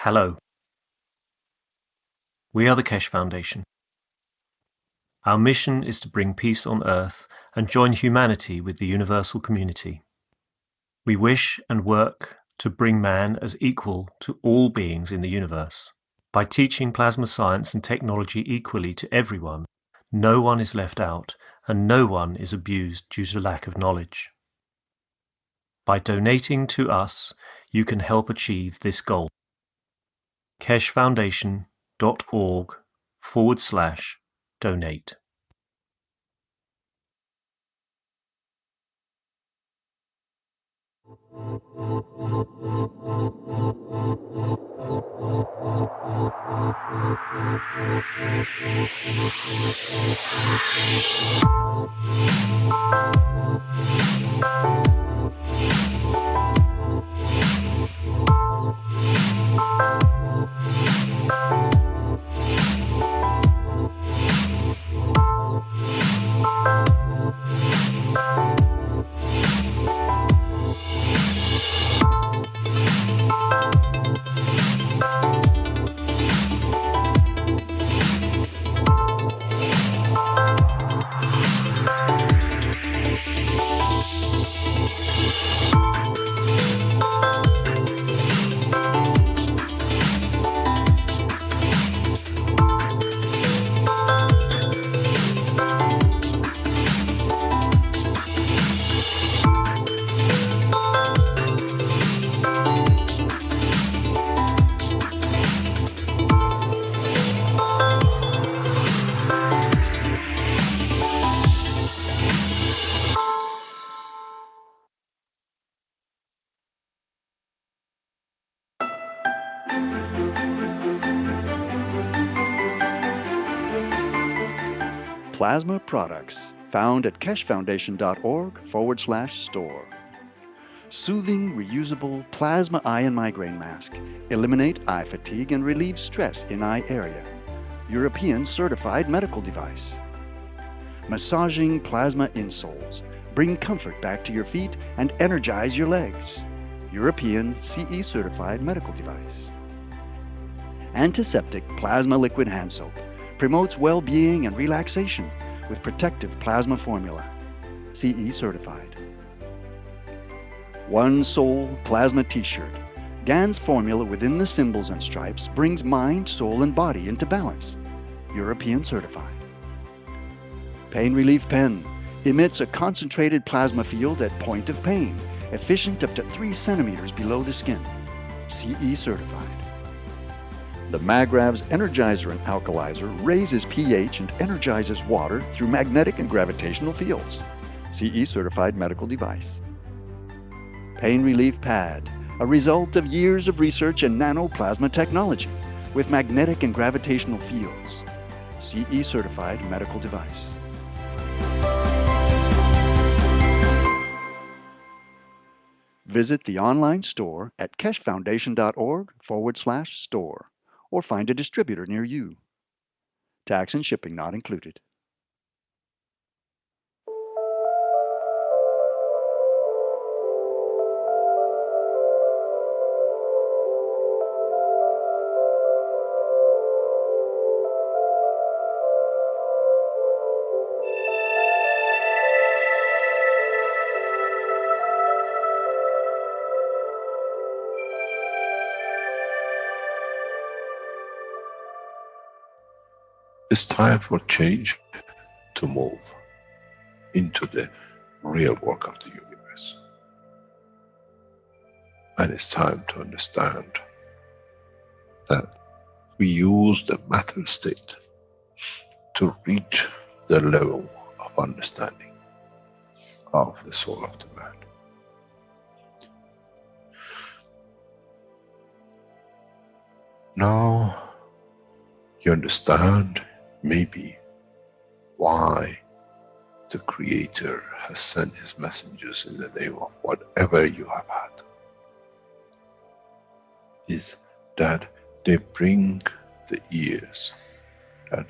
Hello. We are the Keshe Foundation. Our mission is to bring peace on Earth and join humanity with the universal community. We wish and work to bring man as equal to all beings in the universe. By teaching plasma science and technology equally to everyone, no one is left out and no one is abused due to lack of knowledge. By donating to us, you can help achieve this goal. keshefoundation.org/donate. Plasma products found at keshefoundation.org/store. Soothing, reusable plasma eye and migraine mask. Eliminate eye fatigue and relieve stress in eye area. European certified medical device. Massaging plasma insoles. Bring comfort back to your feet and energize your legs. European CE certified medical device. Antiseptic plasma liquid hand soap. Promotes well-being and relaxation with protective plasma formula. CE certified. One Soul Plasma T-shirt. GAN's formula within the symbols and stripes brings mind, soul, and body into balance. European certified. Pain Relief Pen. Emits a concentrated plasma field at point of pain, efficient up to 3 centimeters below the skin. CE certified. The Magrav's Energizer and Alkalizer raises pH and energizes water through magnetic and gravitational fields. CE certified medical device. Pain Relief Pad, a result of years of research in nanoplasma technology with magnetic and gravitational fields. CE certified medical device. Visit the online store at keshefoundation.org/store. or find a distributor near you. Tax and shipping not included. It's time for change to move into the real work of the universe. And it's time to understand that we use the matter state to reach the level of understanding of the soul of the man. Now you understand maybe why the Creator has sent His messengers in the name of whatever you have had. Is that they bring the ears, that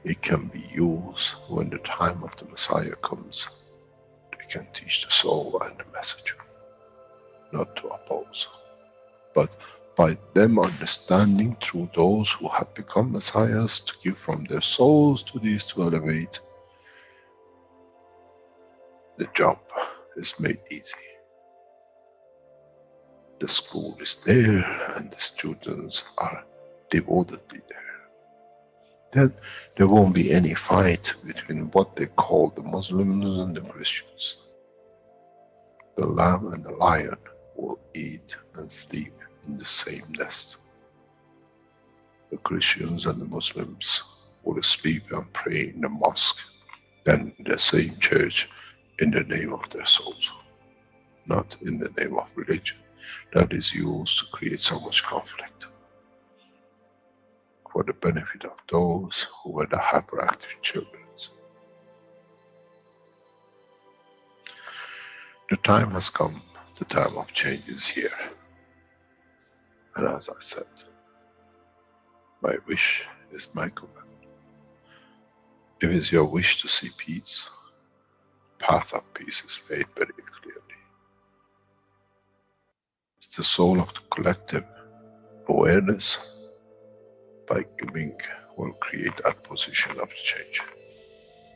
it can be used when the time of the Messiah comes. They can teach the soul and the message, not to oppose, but by them understanding through those who have become messiahs to give from their souls to these to elevate, the job is made easy. The school is there and the students are devotedly there. Then there won't be any fight between what they call the Muslims and the Christians. The lamb and the lion will eat and sleep in the same nest. The Christians and the Muslims will sleep and pray in the mosque and in the same church in the name of their souls, not in the name of religion that is used to create so much conflict for the benefit of those who were the hyperactive children. The time has come, the time of change is here. And as I said, my wish is my command. If it's your wish to see peace, path of peace is laid very clearly. It's the soul of the collective awareness by giving will create that position of change.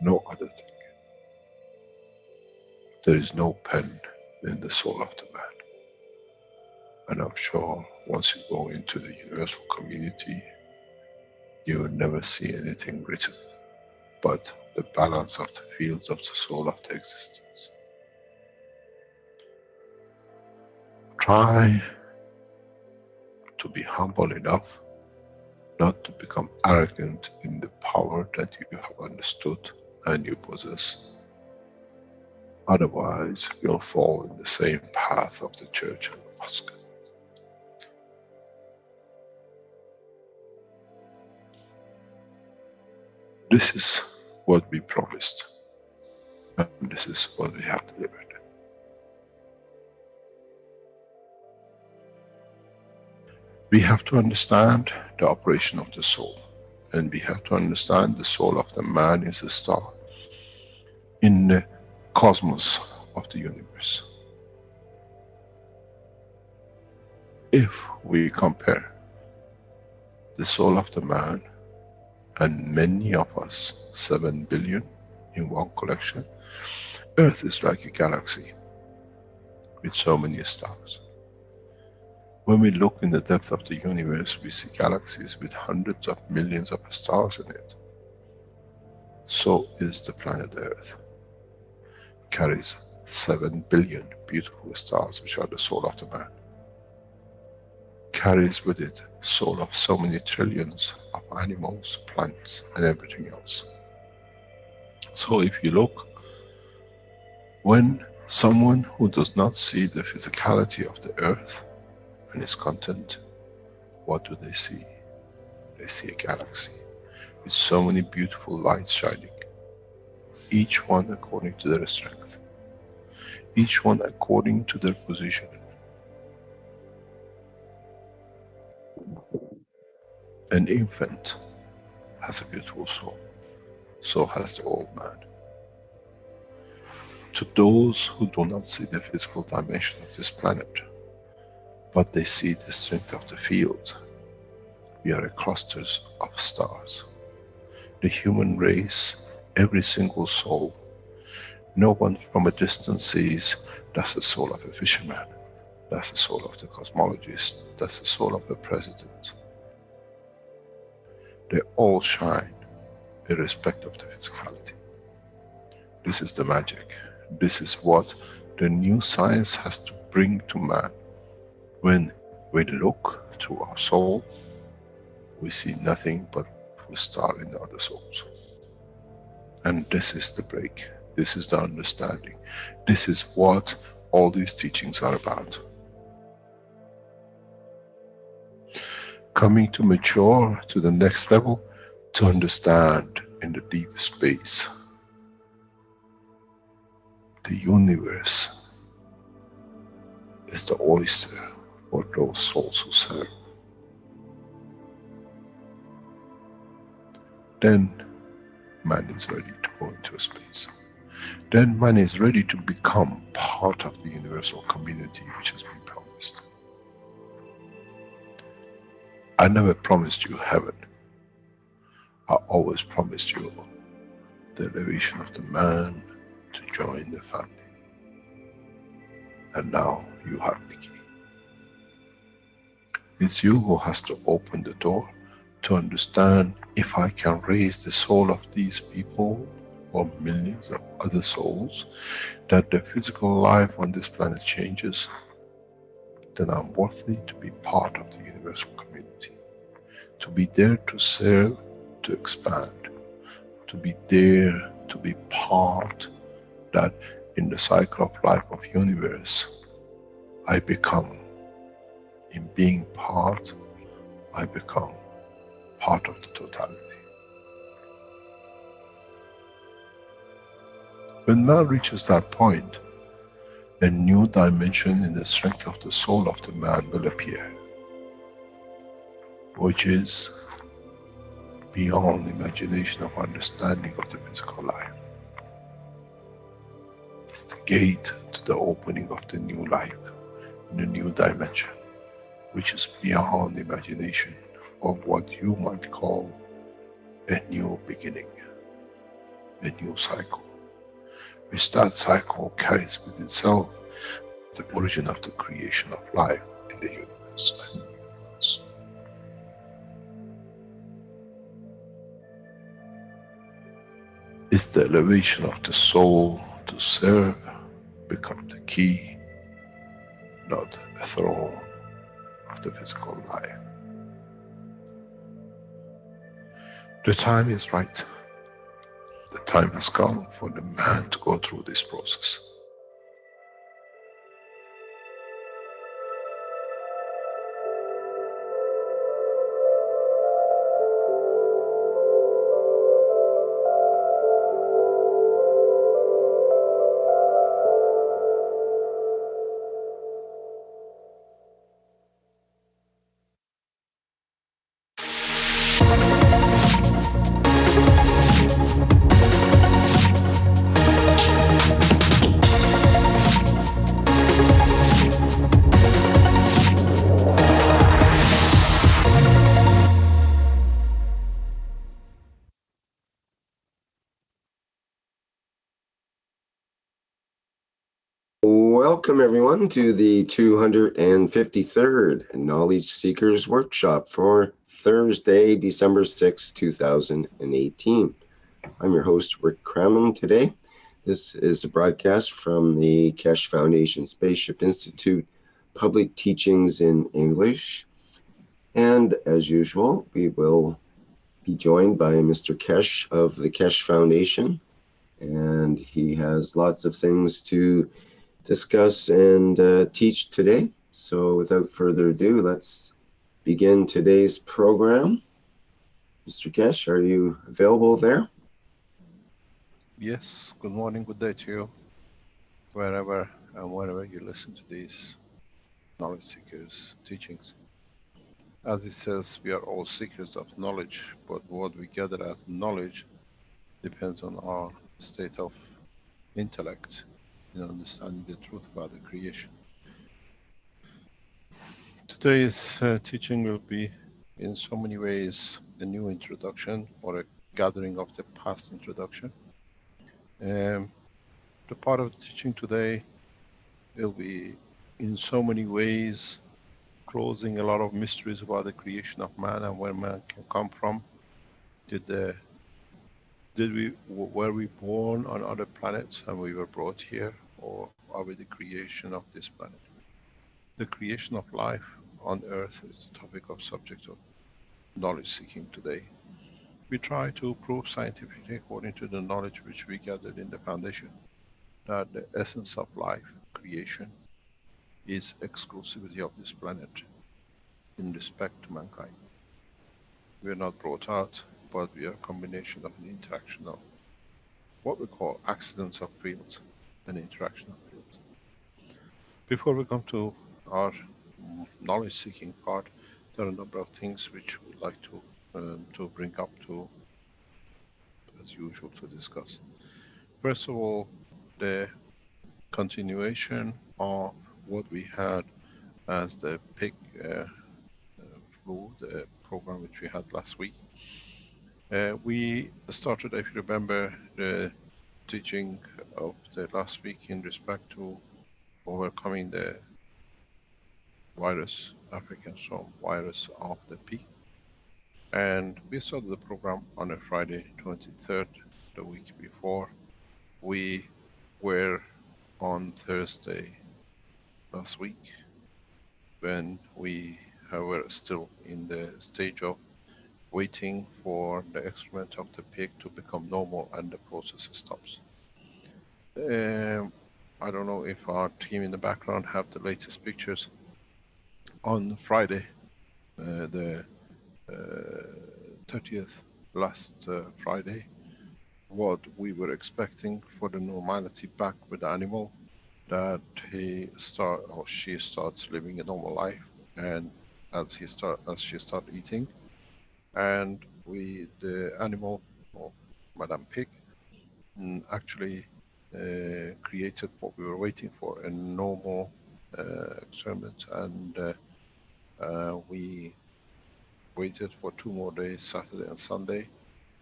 No other thing. There is no pen in the soul of the man. And I'm sure once you go into the universal community, you will never see anything written but the balance of the fields of the soul of the existence. Try to be humble enough not to become arrogant in the power that you have understood and you possess. Otherwise, you'll fall in the same path of the church and the mosque. This is what we promised, and this is what we have delivered. We have to understand the operation of the soul, and we have to understand the soul of the man is a star in the cosmos of the universe. If we compare the soul of the man and many of us, 7 billion in one collection, Earth is like a galaxy with so many stars. When we look in the depth of the universe, we see galaxies with hundreds of millions of stars in it. So is the planet Earth. It carries 7 billion beautiful stars, which are the soul of the man. Carries with it soul of so many trillions of animals, plants, and everything else. So if you look, when someone who does not see the physicality of the earth and its content, what do they see? They see a galaxy with so many beautiful lights shining, each one according to their strength, each one according to their position. An infant has a beautiful soul, so has the old man. To those who do not see the physical dimension of this planet, but they see the strength of the field, we are clusters of stars. The human race, every single soul, no one from a distance sees that's the soul of a fisherman, that's the soul of the cosmologist, that's the soul of the president. They all shine irrespective of the physicality. This is the magic. This is what the new science has to bring to man. When we look through our soul, we see nothing but a star in the other souls. And this is the break. This is the understanding. This is what all these teachings are about. Coming to mature to the next level, to understand in the deep space, the universe is the oyster for those souls who serve. Then man is ready to go into space. Then man is ready to become part of the universal community which has been promised. I never promised you heaven. I always promised you the elevation of the man to join the family. And now you have the key. It's you who has to open the door to understand, if I can raise the soul of these people or millions of other souls, that the physical life on this planet changes, then I'm worthy to be part of the universal community. To be there to serve, to expand, to be there to be part, that in the cycle of life of universe, I become, in being part, I become part of the totality. When man reaches that point, a new dimension in the strength of the soul of the man will appear, which is beyond imagination of understanding of the physical life. It's the gate to the opening of the new life, in a new dimension, which is beyond imagination of what you might call a new beginning, a new cycle, which that cycle carries with itself the origin of the creation of life in the universe. It's the elevation of the soul to serve become the key, not a throne of the physical life. The time is right. The time has come for the man to go through this process. Welcome everyone to the 253rd Knowledge Seekers Workshop for Thursday, December 6, 2018. I'm your host, Rick Crammond today. This is a broadcast from the Keshe Foundation Spaceship Institute, Public Teachings in English. And as usual, we will be joined by Mr. Keshe of the Keshe Foundation. And he has lots of things to discuss and teach today. So without further ado, let's begin today's program. Mr. Keshe, are you available there? Yes, good morning, good day to you, wherever and whenever you listen to these knowledge seekers' teachings. As it says, we are all seekers of knowledge, but what we gather as knowledge depends on our state of intellect in understanding the truth about the creation. Today's teaching will be, in so many ways, a new introduction or a gathering of the past introduction. The part of the teaching today will be, in so many ways, closing a lot of mysteries about the creation of man and where man can come from. Were we born on other planets and we were brought here, or are we the creation of this planet? The creation of life on Earth is the topic of subject of knowledge seeking today. We try to prove scientifically, according to the knowledge which we gathered in the foundation, that the essence of life, creation, is exclusivity of this planet in respect to mankind. We are not brought out, but we are a combination of an interaction of what we call accidents of fields and interaction of fields. Before we come to our knowledge-seeking part, there are a number of things which we'd like to bring up to, as usual, to discuss. First of all, the continuation of what we had as the flu, the program which we had last week. We started, if you remember, the teaching of the last week in respect to overcoming the virus, African swine virus of the pig. And we started the program on a Friday, 23rd, the week before. We were on Thursday last week when we were still in the stage of waiting for the excrement of the pig to become normal and the process stops. I don't know if our team in the background have the latest pictures. On Friday, the 30th, last Friday, what we were expecting for the normality back with the animal, that he start or she starts living a normal life, and as she start eating, and the animal or Madame Pig actually created what we were waiting for, a normal experiment, and we waited for 2 more days, Saturday and Sunday,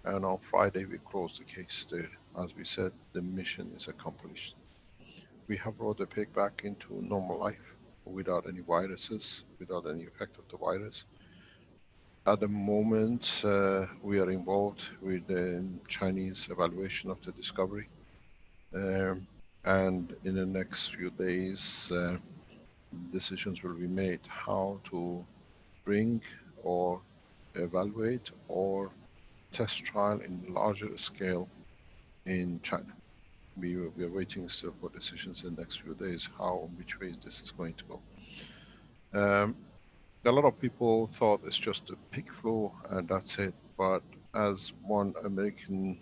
and on Friday we closed the case there. As we said, the mission is accomplished. We have brought the pig back into normal life without any viruses, without any effect of the virus. At the moment, we are involved with the Chinese evaluation of the discovery. And in the next few days, decisions will be made how to bring or evaluate or test trial in larger scale in China. We are waiting still for decisions in the next few days, how, which ways this is going to go. A lot of people thought it's just a pig flu and that's it, but as one American,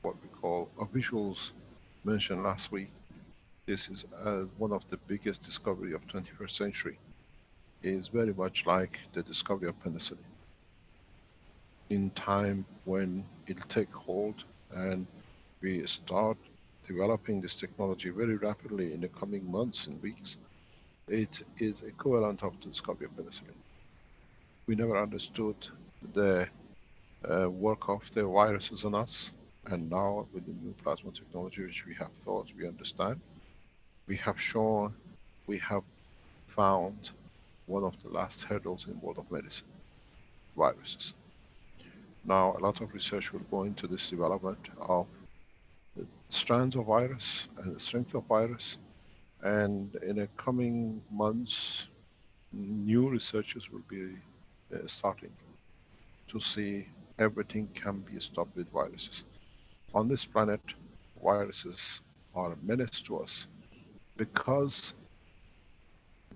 what we call officials, mentioned last week, this is one of the biggest discovery of 21st century. It is very much like the discovery of penicillin. In time when it'll take hold and we start developing this technology very rapidly in the coming months and weeks, it is equivalent of the discovery of penicillin. We never understood the work of the viruses on us, and now with the new plasma technology, which we have thought we understand, we have shown, we have found one of the last hurdles in world of medicine, viruses. Now a lot of research will go into this development of the strands of virus and the strength of virus, and in the coming months, new researchers will be starting to see everything can be stopped with viruses. On this planet, viruses are a menace to us because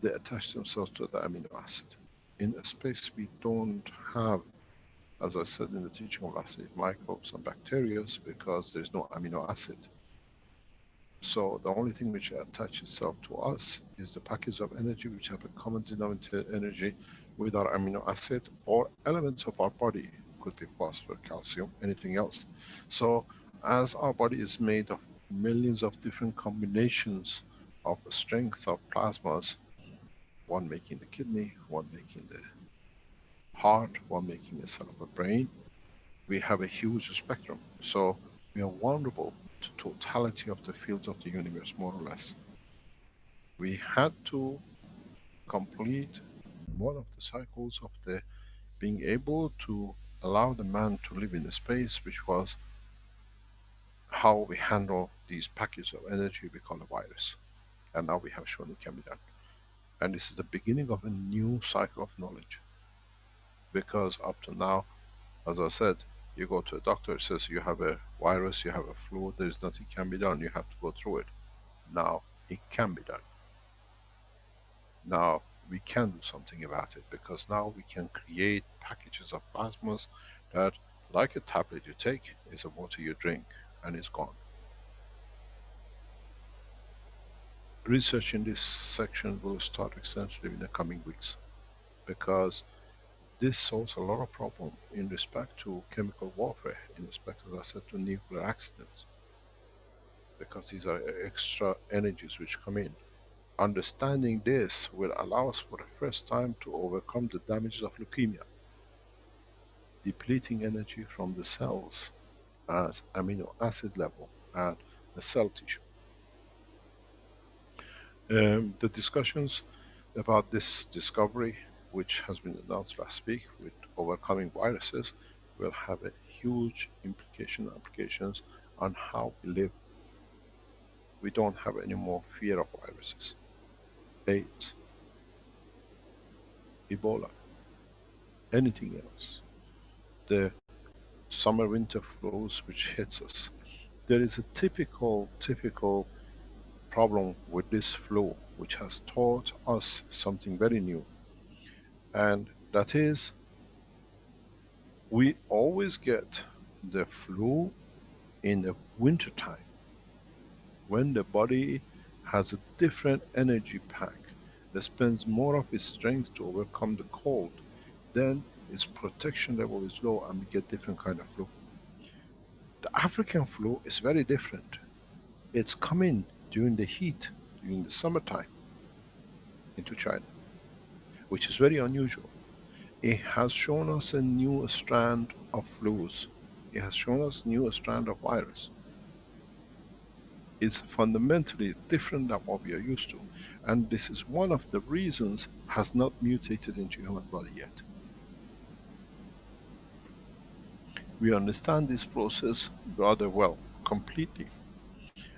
they attach themselves to the amino acid. In a space we don't have, as I said in the teaching of last week, microbes and bacteria, because there's no amino acid. So the only thing which attaches itself to us is the package of energy which have a common denominator energy with our amino acid or elements of our body. Could be phosphorus, calcium, anything else. So as our body is made of millions of different combinations of strength of plasmas, one making the kidney, one making the heart, one making a cell of a brain, we have a huge spectrum. So we are vulnerable to totality of the fields of the universe, more or less. We had to complete one of the cycles of the being able to allow the man to live in a space, which was how we handle these packages of energy we call a virus. And now we have shown it can be done. And this is the beginning of a new cycle of knowledge. Because up to now, as I said, you go to a doctor, it says you have a virus, you have a flu, there is nothing can be done, you have to go through it. Now it can be done. Now we can do something about it, because now we can create packages of plasmas that, like a tablet you take, is a water you drink and it's gone. Research in this section will start extensively in the coming weeks, because this solves a lot of problem in respect to chemical warfare, in respect, as I said, to nuclear accidents, because these are extra energies which come in. understanding this will allow us for the first time to overcome the damages of leukemia, depleting energy from the cells as amino acid level and the cell tissue. The discussions about this discovery, which has been announced last week with overcoming viruses, will have a huge applications on how we live. We don't have any more fear of viruses, AIDS, Ebola, anything else. The summer winter flus which hits us. There is a typical problem with this flu which has taught us something very new, and that is we always get the flu in the winter time when the body has a different energy pack that spends more of its strength to overcome the cold. Then its protection level is low and we get different kind of flu. The African flu is very different. It's coming during the heat, during the summertime into China, which is very unusual. It has shown us a new strand of flus. It has shown us a new strand of virus. It's fundamentally different than what we are used to. And this is one of the reasons has not mutated into human body yet. We understand this process rather well, completely.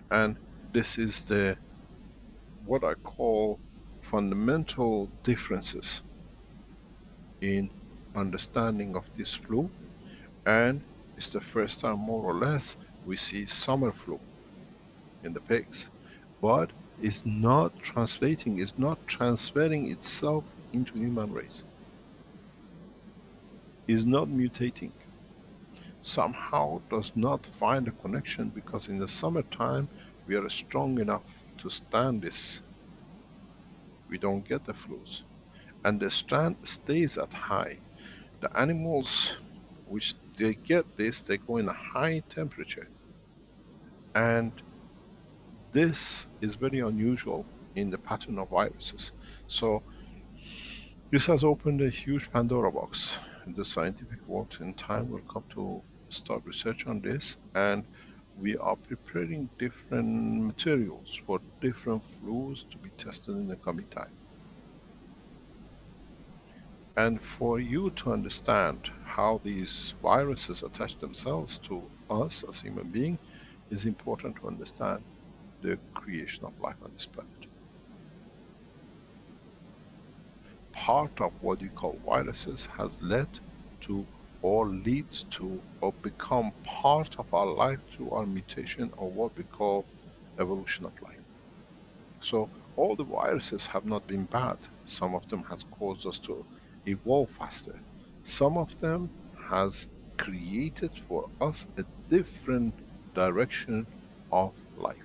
And this is the, what I call fundamental differences in understanding of this flu, and it's the first time more or less we see summer flu in the pigs, but it's not translating, it's not transferring itself into human race, is not mutating, somehow does not find a connection, because in the summertime we are strong enough to stand this, we don't get the flus, and the strand stays at high. The animals which they get this, they go in a high temperature, and this is very unusual in the pattern of viruses. So this has opened a huge Pandora box. The scientific world in time will come to start research on this, and we are preparing different materials for different flus to be tested in the coming time. And for you to understand how these viruses attach themselves to us as human beings, is important to understand the creation of life on this planet. Part of what you call viruses has led to, or leads to, or become part of our life through our mutation, or what we call evolution of life. So all the viruses have not been bad. Some of them has caused us to evolve faster. Some of them has created for us a different direction of life.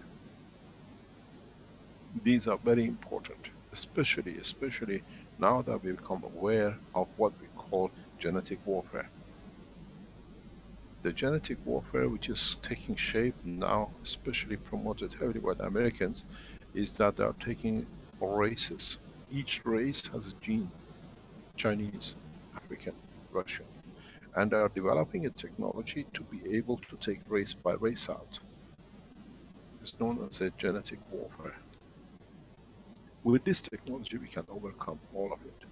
These are very important, especially now that we become aware of what we call genetic warfare. The genetic warfare which is taking shape now, especially promoted heavily by the Americans, is that they are taking races. Each race has a gene, Chinese, African, Russian, and they are developing a technology to be able to take race by race out. It's known as a genetic warfare. With this technology we can overcome all of it,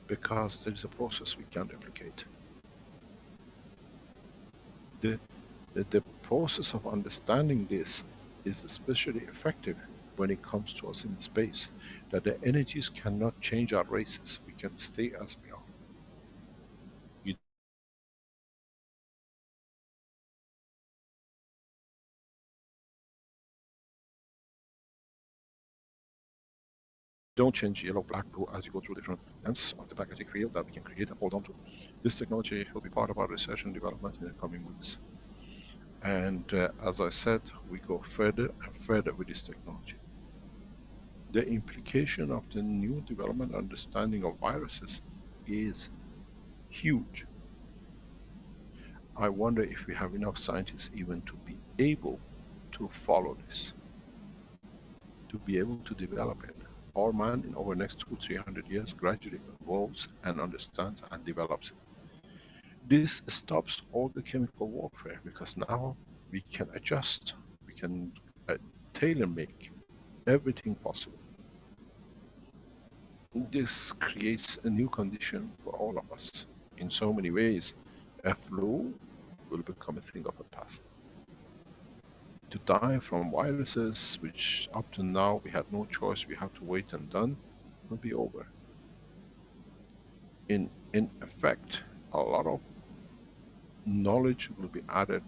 because there is a process we can replicate. The process of understanding this is especially effective when it comes to us in space, that the energies cannot change our races, we can stay as we are. You don't change yellow, black, blue as you go through different ends of the magnetic field that we can create and hold on to. This technology will be part of our research and development in the coming weeks. And as I said, we go further and further with this technology. The implication of the new development understanding of viruses is huge. I wonder if we have enough scientists even to be able to follow this. to be able to develop it. Our man in over next 200-300 years gradually evolves and understands and develops it. This stops all the chemical warfare because now we can adjust, we can tailor make everything possible. This creates a new condition for all of us. In so many ways, a flu will become a thing of the past. To die from viruses, which up to now we had no choice, we have to wait and done, will be over. In effect, a lot of knowledge will be added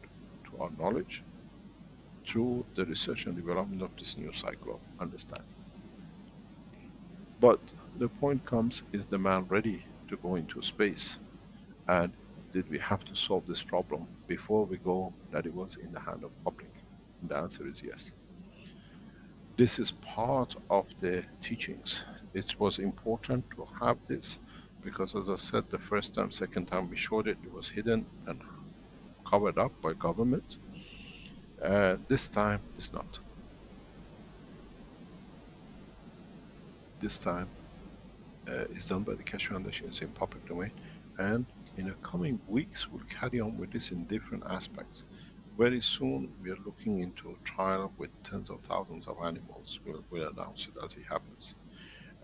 to our knowledge through the research and development of this new cycle of understanding. But the point comes, is the man ready to go into space? And did we have to solve this problem before we go that it was in the hand of public? And the answer is yes. This is part of the teachings. It was important to have this because, as I said, the first time, second time we showed it, it was hidden and covered up by government. This time it's not. This time it's done by the Keshe Foundation, it's in public domain, and in the coming weeks we'll carry on with this in different aspects. Very soon we are looking into a trial with tens of thousands of animals. We'll announce it as it happens.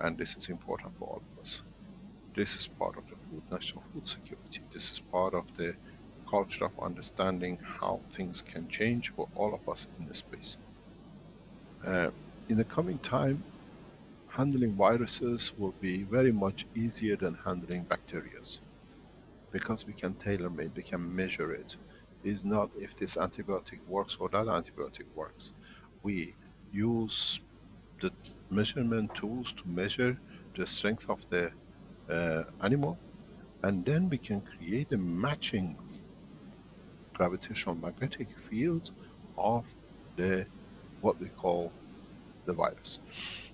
And this is important for all of us. This is part of the national food security. This is part of the culture of understanding how things can change for all of us in the space. In the coming time, handling viruses will be very much easier than handling bacteria, because we can tailor-made, we can measure it. It's not if this antibiotic works or that antibiotic works. We use the measurement tools to measure the strength of the animal, and then we can create a matching gravitational magnetic fields of the what we call the virus.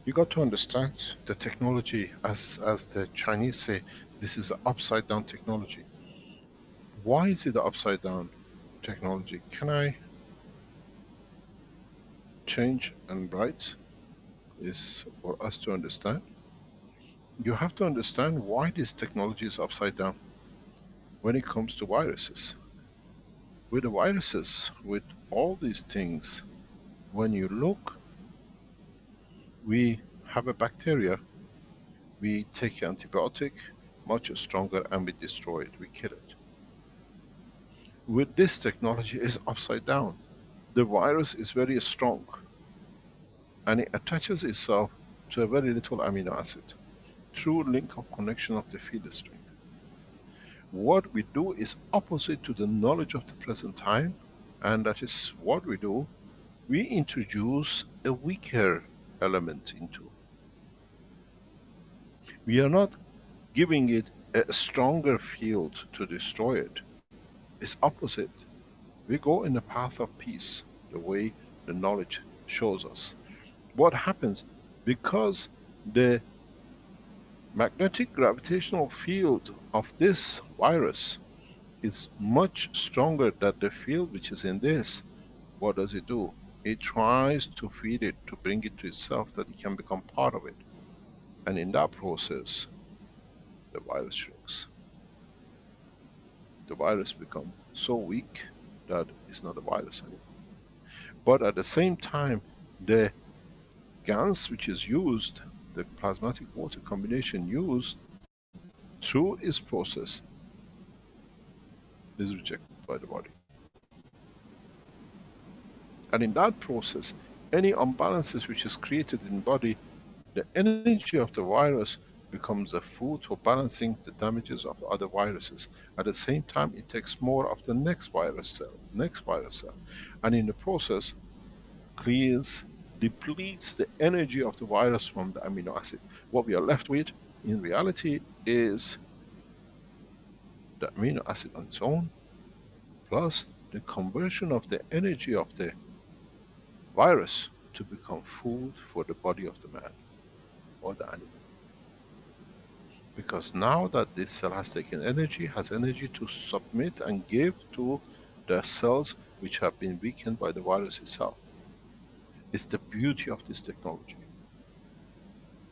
You got to understand the technology, as the Chinese say, this is upside down technology. Why is it the upside down technology? Can I change and write? Is for us to understand. You have to understand why this technology is upside down when it comes to viruses. With the viruses, with all these things, when you look, we have a bacteria, we take an antibiotic, much stronger, and we destroy it, we kill it. With this technology, it's upside down. The virus is very strong, and it attaches itself to a very little amino acid through link of connection of the field strength. What we do is opposite to the knowledge of the present time, and that is what we do. We introduce a weaker element into. We are not giving it a stronger field to destroy it. It's opposite. We go in the path of peace, the way the knowledge shows us. What happens? Because the magnetic gravitational field of this virus is much stronger than the field which is in this, what does it do? It tries to feed it, to bring it to itself, that it can become part of it. And in that process, the virus shrinks. The virus becomes so weak that it's not a virus anymore. But at the same time, the GANs which is used, the plasmatic water combination used through its process, is rejected by the body. And in that process, any imbalances which is created in the body, the energy of the virus becomes a food for balancing the damages of other viruses. At the same time, it takes more of the next virus cell, and in the process clears, depletes the energy of the virus from the amino acid. What we are left with in reality is the amino acid on its own, plus the conversion of the energy of the virus to become food for the body of the man or the animal. Because now that this cell has taken energy, has energy to submit and give to the cells which have been weakened by the virus itself. It's the beauty of this technology.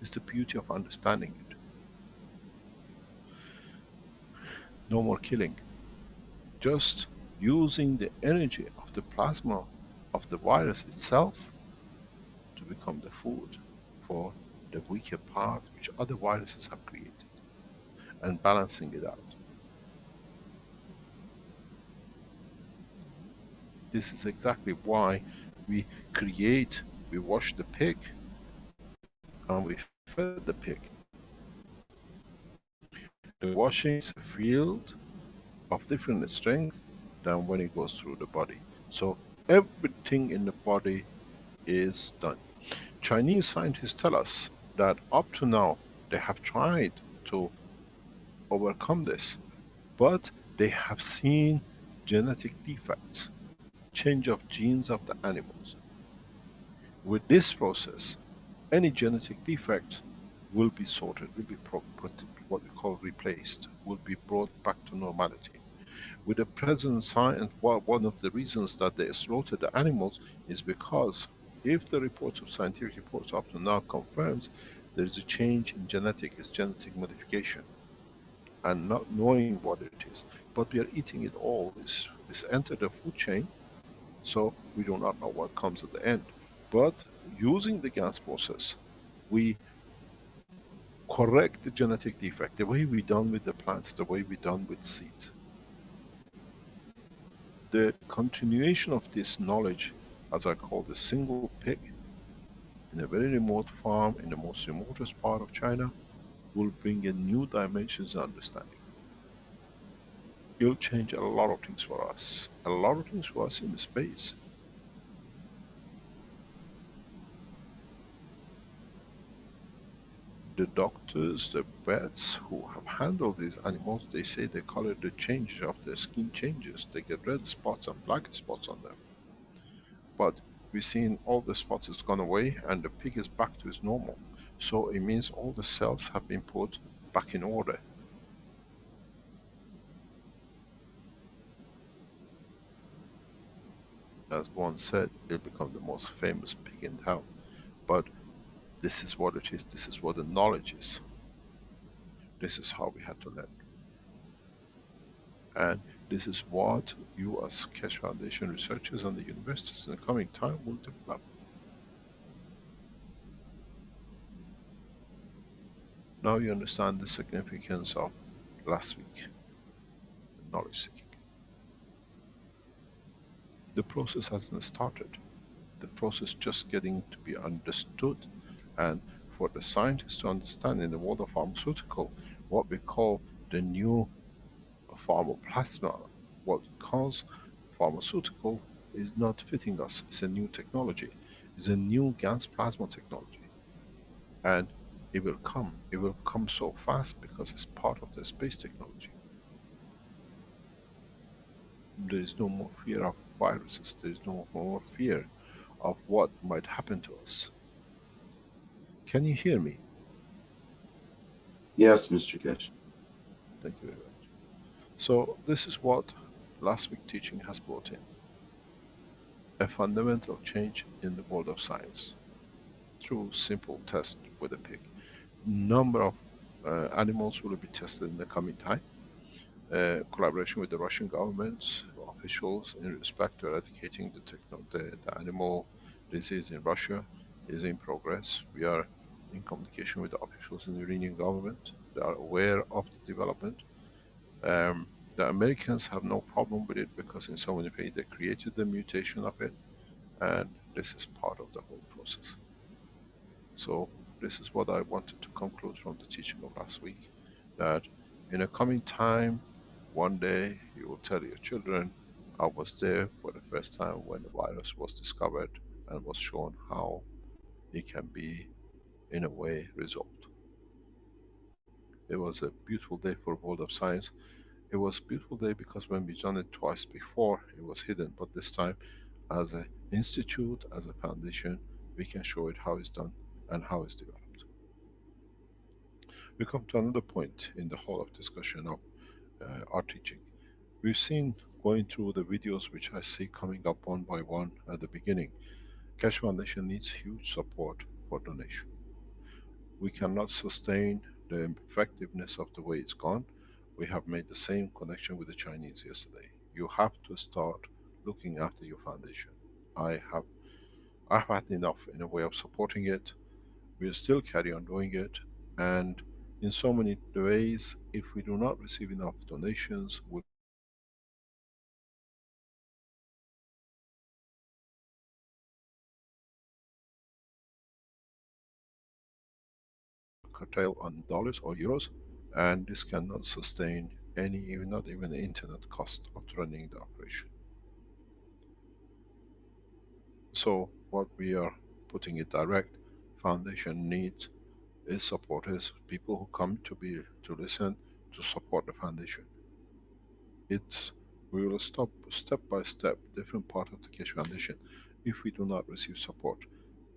It's the beauty of understanding it. No more killing. Just using the energy of the plasma of the virus itself to become the food for the weaker part which other viruses have created, and balancing it out. This is exactly why we create, we wash the pig and we fed the pig. The washing is a field of different strength than when it goes through the body. So everything in the body is done. Chinese scientists tell us that up to now they have tried to overcome this, but they have seen genetic defects, change of genes of the animals. With this process, any genetic defect will be sorted, will be what we call replaced, will be brought back to normality. With the present science, one of the reasons that they slaughtered the animals is because if the reports of scientific reports up to now confirms there is a change in genetics, genetic modification, and not knowing what it is, but we are eating it all. It's entered the food chain, so we do not know what comes at the end. But using the gas process, we correct the genetic defect, the way we done with the plants, the way we done with seeds. The continuation of this knowledge, as I call the single pig, in a very remote farm in the most remotest part of China, will bring a new dimensions of understanding. It'll change a lot of things for us. A lot of things for us in space. The doctors, the vets who have handled these animals, they say the color, the change of their skin changes. They get red spots and black spots on them. But we've seen all the spots has gone away and the pig is back to its normal. So it means all the cells have been put back in order. As one said, it'll become the most famous pig in town. But this is what it is, this is what the knowledge is. This is how we had to learn. And this is what you as Keshe Foundation researchers and the universities in the coming time will develop. Now you understand the significance of last week, knowledge seeking. The process hasn't started. The process just getting to be understood, and for the scientists to understand in the world of pharmaceutical, what we call the new pharmoplasma, what calls pharmaceutical is not fitting us. It's a new technology. It's a new gas plasma technology. And it will come. It will come so fast because it's part of the space technology. There is no more fear of viruses. There is no more fear of what might happen to us. Can you hear me? Yes, Mr. Keshe. Thank you very much. So this is what last week teaching has brought in. A fundamental change in the world of science through simple test with a pig. Number of animals will be tested in the coming time. Collaboration with the Russian government officials in respect to eradicating the animal disease in Russia is in progress. We are in communication with the officials in the Iranian government. They are aware of the development. The Americans have no problem with it because in so many ways they created the mutation of it, and this is part of the whole process. So this is what I wanted to conclude from the teaching of last week, that in a coming time, one day you will tell your children, I was there for the first time when the virus was discovered and was shown how it can be, in a way, resolved. It was a beautiful day for the world of science. It was a beautiful day because when we done it twice before, it was hidden, but this time, as an institute, as a foundation, we can show it how it's done and how it's developed. We come to another point in the whole of discussion of our teaching. We've seen, going through the videos which I see coming up one by one at the beginning, Keshe Foundation needs huge support for donation. We cannot sustain the effectiveness of the way it's gone. We have made the same connection with the Chinese yesterday. You have to start looking after your foundation. I have I've had enough in a way of supporting it. We'll still carry on doing it, and in so many ways, if we do not receive enough donations, we'll curtail on dollars or euros, and this cannot sustain any, even not even the internet cost of running the operation. So what we are putting it direct, foundation needs is supporters, people who come to listen, to support the foundation. It's, we will stop step by step different part of the Keshe Foundation if we do not receive support.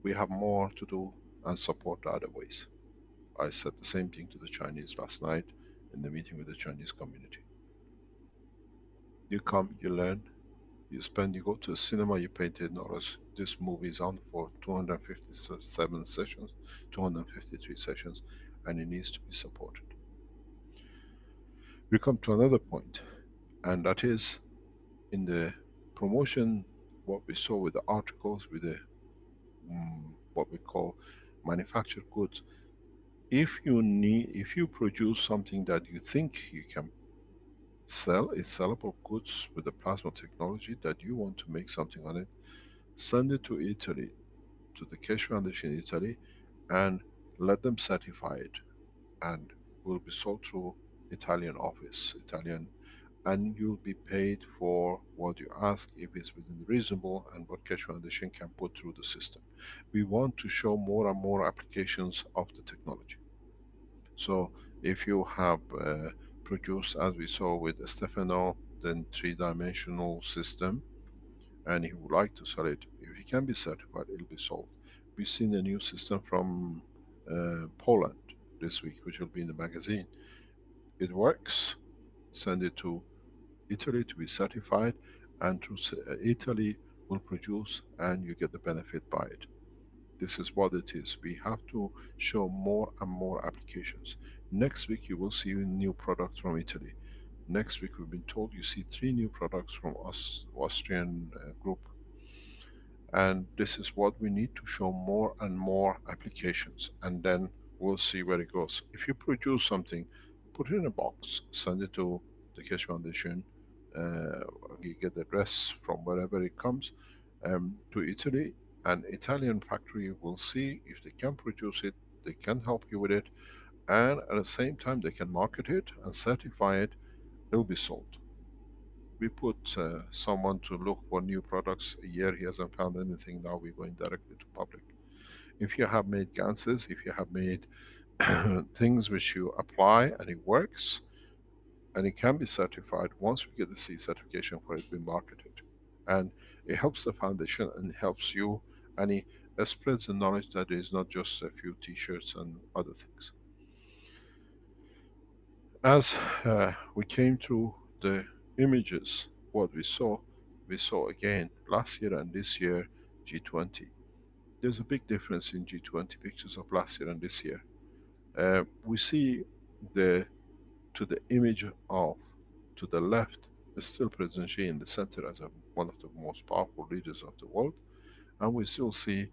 We have more to do and support the other ways. I said the same thing to the Chinese last night in the meeting with the Chinese community. You come, you learn, you spend, you go to a cinema, you pay $10. This movie is on for 257 sessions, 253 sessions, and it needs to be supported. We come to another point, and that is in the promotion, what we saw with the articles, with the what we call manufactured goods. If you produce something that you think you can sell, it's sellable goods with the plasma technology that you want to make something on it, send it to Italy, to the Keshe Foundation in Italy, and let them certify it, and will be sold through Italian office, Italian, and you'll be paid for what you ask if it's within reasonable and what Keshe Foundation can put through the system. We want to show more and more applications of the technology. So if you have produced, as we saw with Stefano, then three-dimensional system, and he would like to sell it, if it can be certified, it'll be sold. We've seen a new system from Poland this week, which will be in the magazine. It works, send it to Italy to be certified, and through Italy will produce, and you get the benefit by it. This is what it is. We have to show more and more applications. Next week you will see new products from Italy. Next week we've been told you see 3 new products from Austrian group. And this is what we need to show more and more applications, and then we'll see where it goes. If you produce something, put it in a box, send it to the Keshe Foundation, you get the address from wherever it comes, to Italy, and Italian factory will see if they can produce it, they can help you with it, and at the same time they can market it and certify it, it will be sold. We put someone to look for new products, a year he hasn't found anything, now we're going directly to public. If you have made ganses, if you have made things which you apply and it works, and it can be certified, once we get the C certification for it, we market it. And it helps the foundation and it helps you, and it spreads the knowledge that it is not just a few t-shirts and other things. As we came through the images, what we saw again last year and this year, G20. There's a big difference in G20 pictures of last year and this year. We see to the image of, to the left, is still President Xi in the center as one of the most powerful leaders of the world, and we still see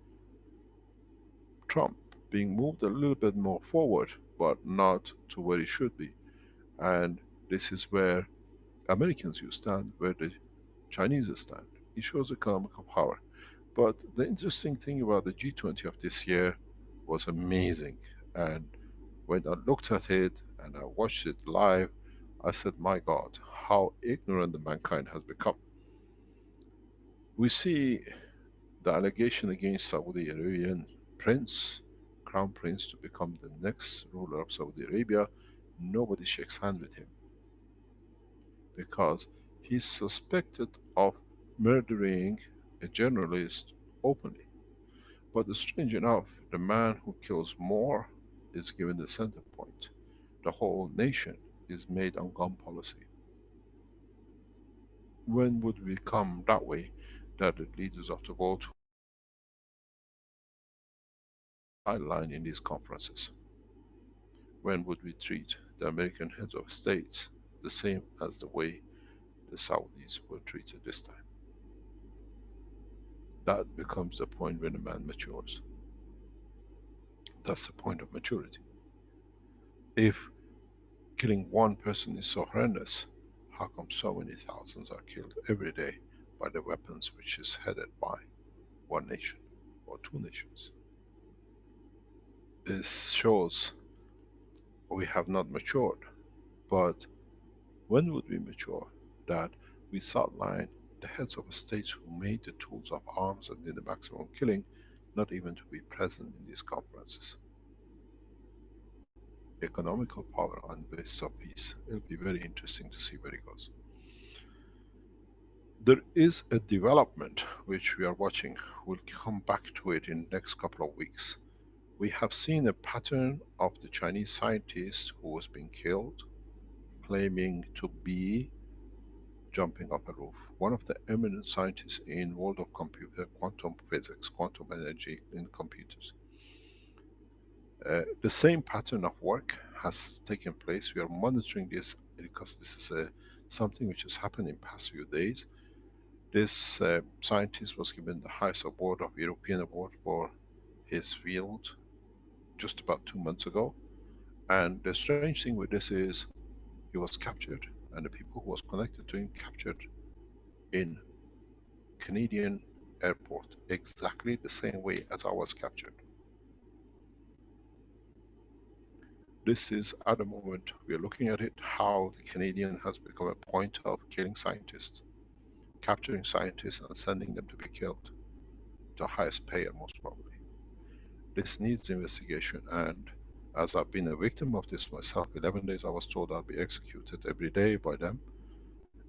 Trump being moved a little bit more forward, but not to where he should be. And this is where Americans you stand, where the Chinese stand. It shows economical power. But the interesting thing about the G20 of this year was amazing. And when I looked at it and I watched it live, I said, my God, how ignorant the mankind has become. We see the allegation against Saudi Arabian prince, crown prince, to become the next ruler of Saudi Arabia. Nobody shakes hands with him, because he's suspected of murdering a journalist openly. But strange enough, the man who kills more is given the center point. The whole nation is made on gun policy. When would we come that way, that the leaders of the world sideline in these conferences? When would we treat the American heads of states the same as the way the Saudis were treated this time? That becomes the point when a man matures. That's the point of maturity. If killing one person is so horrendous, how come so many thousands are killed every day by the weapons which is headed by one nation or two nations? This shows we have not matured. But when would we mature? That we sideline the heads of states who made the tools of arms and did the maximum killing, not even to be present in these conferences. Economical power on the basis of peace. It'll be very interesting to see where it goes. There is a development which we are watching. We'll come back to it in the next couple of weeks. We have seen a pattern of the Chinese scientist who was being killed, claiming to be jumping off a roof. One of the eminent scientists in world of computer, quantum physics, quantum energy in computers. The same pattern of work has taken place. We are monitoring this because this is something which has happened in past few days. This scientist was given the highest award of European award for his field just about 2 months ago. And the strange thing with this is he was captured, and the people who was connected to him captured in Canadian airport, exactly the same way as I was captured. This is at the moment we are looking at it, how the Canadian has become a point of killing scientists, capturing scientists and sending them to be killed. The highest payer most probably. This needs investigation, and as I've been a victim of this myself, 11 days I was told I'll be executed every day by them.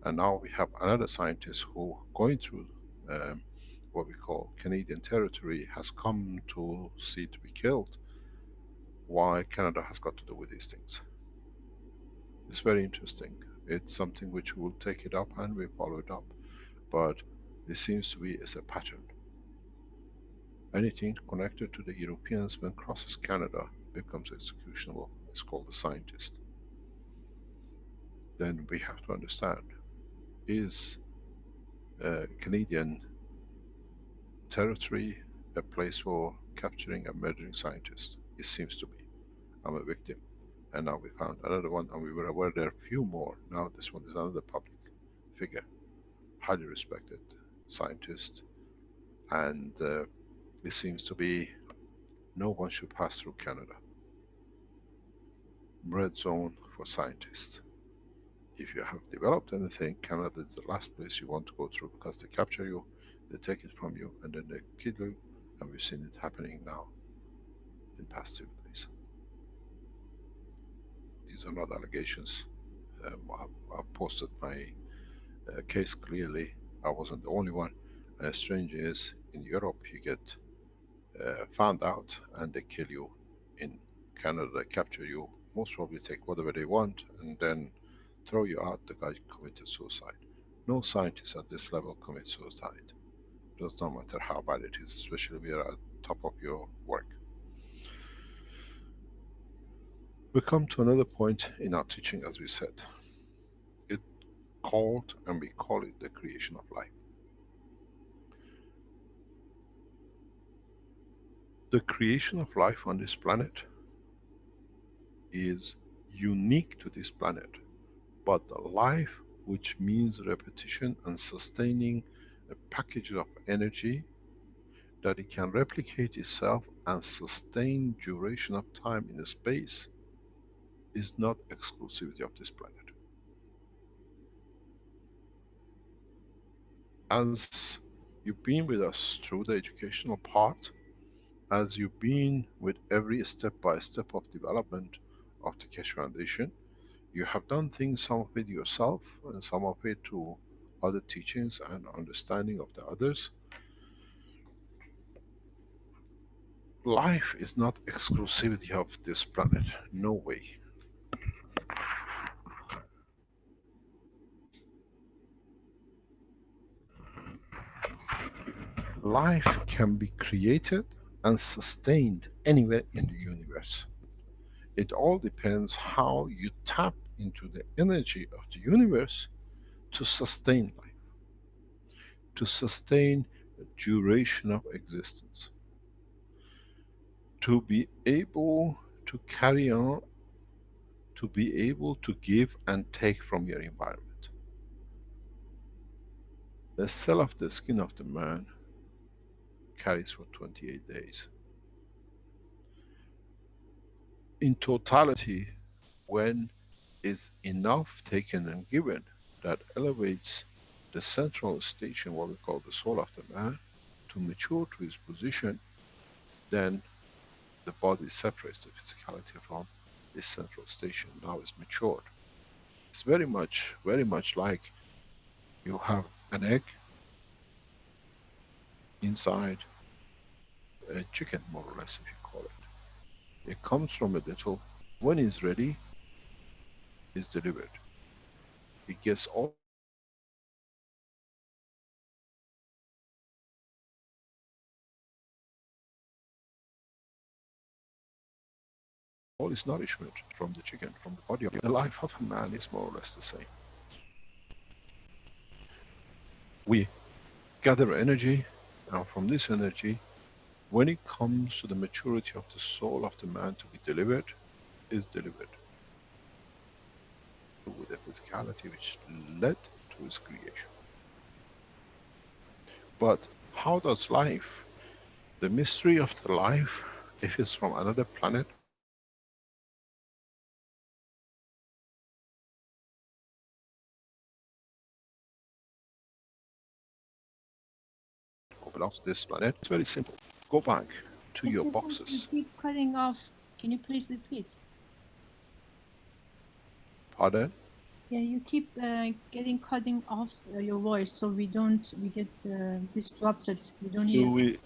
And now we have another scientist who going through what we call Canadian territory has come to see to be killed. Why Canada has got to do with these things. It's very interesting. It's something which we'll take it up and we follow it up. But it seems to be as a pattern. Anything connected to the Europeans when crosses Canada becomes executionable. It's called the scientist. Then we have to understand, is Canadian territory a place for capturing and murdering scientists? It seems to be. I'm a victim. And now we found another one, and we were aware there are a few more. Now this one is another public figure, highly respected scientist, and it seems to be no one should pass through Canada. Red zone for scientists. If you have developed anything, Canada is the last place you want to go through, because they capture you, they take it from you, and then they kill you, and we've seen it happening now in past 2 days. These are not allegations. I've posted my case clearly. I wasn't the only one. And strange is, in Europe you get found out and they kill you. In Canada they capture you, most probably take whatever they want, and then throw you out. The guy committed suicide. No scientist at this level commits suicide. Does not matter how bad it is, especially if you're at top of your work. We come to another point in our teaching, as we said. It called, and we call it, the creation of life. The creation of life on this planet is unique to this planet, but the life which means repetition and sustaining a package of energy that it can replicate itself and sustain duration of time in space is not exclusivity of this planet. As you've been with us through the educational part, as you've been with every step by step of development of the Keshe Foundation, you have done things, some of it yourself and some of it to other teachings and understanding of the others. Life is not exclusivity of this planet, no way. Life can be created and sustained anywhere in the universe. It all depends how you tap into the energy of the universe to sustain life, to sustain the duration of existence, to be able to carry on, to be able to give and take from your environment. The cell of the skin of the man carries for 28 days. In totality, when is enough taken and given that elevates the central station, what we call the soul of the man, to mature to his position, then the body separates the physicality from this central station. Now it's matured. It's very much like you have an egg inside a chicken, more or less, if you call it. It comes from a little, when it's ready, it's delivered. It gets all its nourishment from the chicken, from the body of the life of a man is more or less the same. We gather energy, and from this energy, when it comes to the maturity of the soul of the man to be delivered, is delivered with the physicality which led to his creation. But how does life, the mystery of the life, if it's from another planet, or belongs to this planet, it's very simple. Go back to your You boxes. keep cutting off. Can you please repeat? Pardon? Yeah, you keep getting cutting off your voice, so we get disrupted. We don't hear.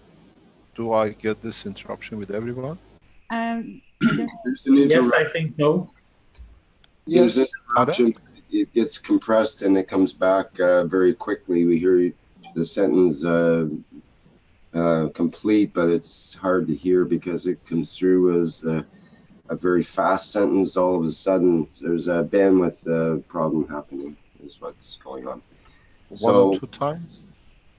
Do I get this interruption with everyone? I don't know. There's an Yes, I interruption. think so. There's an Yes. Pardon? interruption. It gets compressed and it comes back very quickly. We hear the sentence complete, but it's hard to hear because it comes through as a very fast sentence. All of a sudden, there's a bandwidth problem happening, is what's going on. One or So, two times?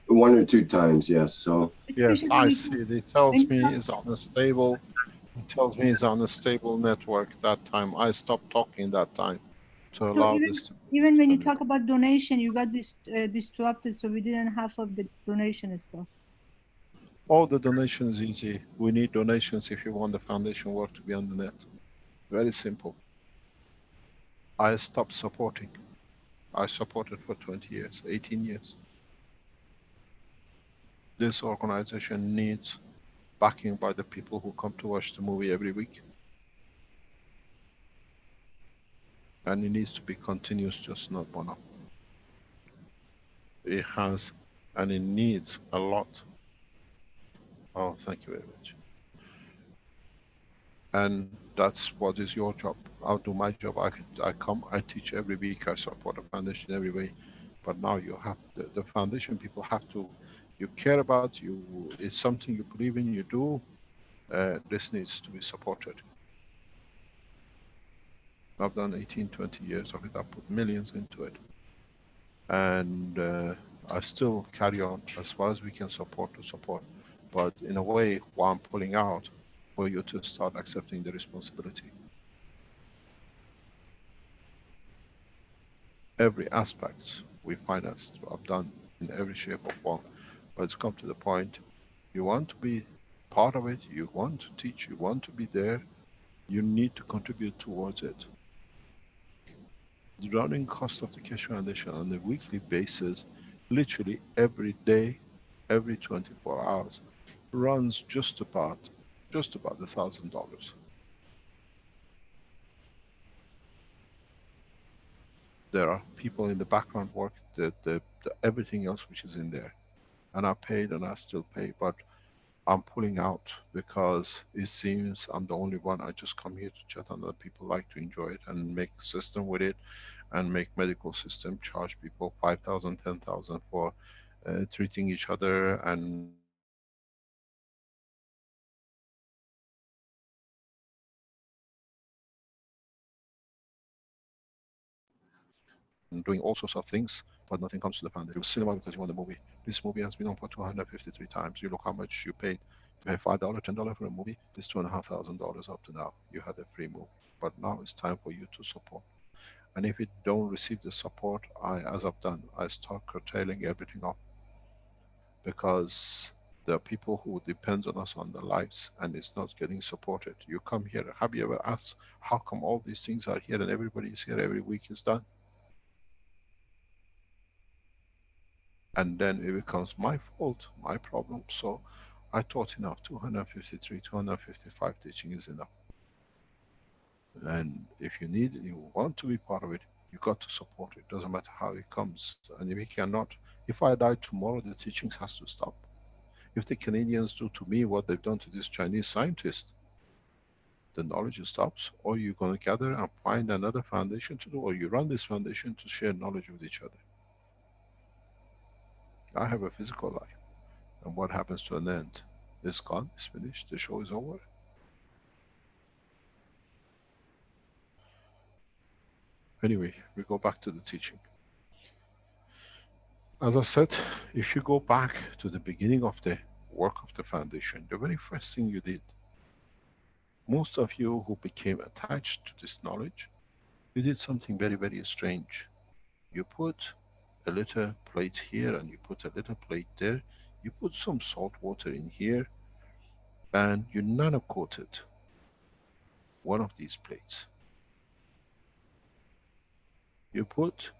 one or two times, yes. So, Yes, Especially I when see. It tells you me talk, it's unstable. It tells me it's on a stable network that time. I stopped talking that time to so allow this to even when you continue. talk about donation, you got disrupted, so we didn't half of the donation and stuff. All the donations easy. We need donations if you want the foundation work to be on the net. Very simple. I stopped supporting. I supported for 20 years, 18 years. This organization needs backing by the people who come to watch the movie every week. And it needs to be continuous, just not one-off. It has, and it needs a lot. Oh, thank you very much. And that's what is your job. I'll do my job. I come, I teach every week, I support the foundation every way. But now you have, the foundation people have to, you care about, it's something you believe in, you do, this needs to be supported. I've done 18, 20 years of it, I put millions into it. And I still carry on as far as we can support to support. But in a way, what I'm pulling out for you to start accepting the responsibility. Every aspect we finance, I've done in every shape or form. But it's come to the point, you want to be part of it, you want to teach, you want to be there, you need to contribute towards it. The running cost of the Keshe Foundation on a weekly basis, literally every day, every 24 hours, runs just about $1,000. There are people in the background work, everything else which is in there. And I paid and I still pay, but I'm pulling out because it seems I'm the only one. I just come here to chat and other people like to enjoy it and make system with it and make medical system, charge people 5,000, 10,000 for treating each other and doing all sorts of things, but nothing comes to the foundation. You go to cinema because you want the movie. This movie has been on for 253 times. You look how much you paid. You pay $5, $10 for a movie. It's $2,500 up to now. You had a free movie. But now it's time for you to support. And if you don't receive the support, as I've done, I start curtailing everything up. Because there are people who depends on us on their lives and it's not getting supported. You come here, have you ever asked, how come all these things are here and everybody is here every week is done? And then it becomes my fault, my problem. So I taught enough, 253, 255 teaching is enough. And if you need, you want to be part of it, you got to support it. Doesn't matter how it comes. And if you cannot, if I die tomorrow, the teachings has to stop. If the Canadians do to me what they've done to this Chinese scientist, the knowledge stops, or you're going to gather and find another foundation to do, or you run this foundation to share knowledge with each other. I have a physical life. And what happens to an end? It's gone, it's finished, the show is over. Anyway, we go back to the teaching. As I said, if you go back to the beginning of the work of the foundation, the very first thing you did, most of you who became attached to this knowledge, you did something very, very strange. You put a little plate here and you put a little plate there. You put some salt water in here and you nano-coated one of these plates. You put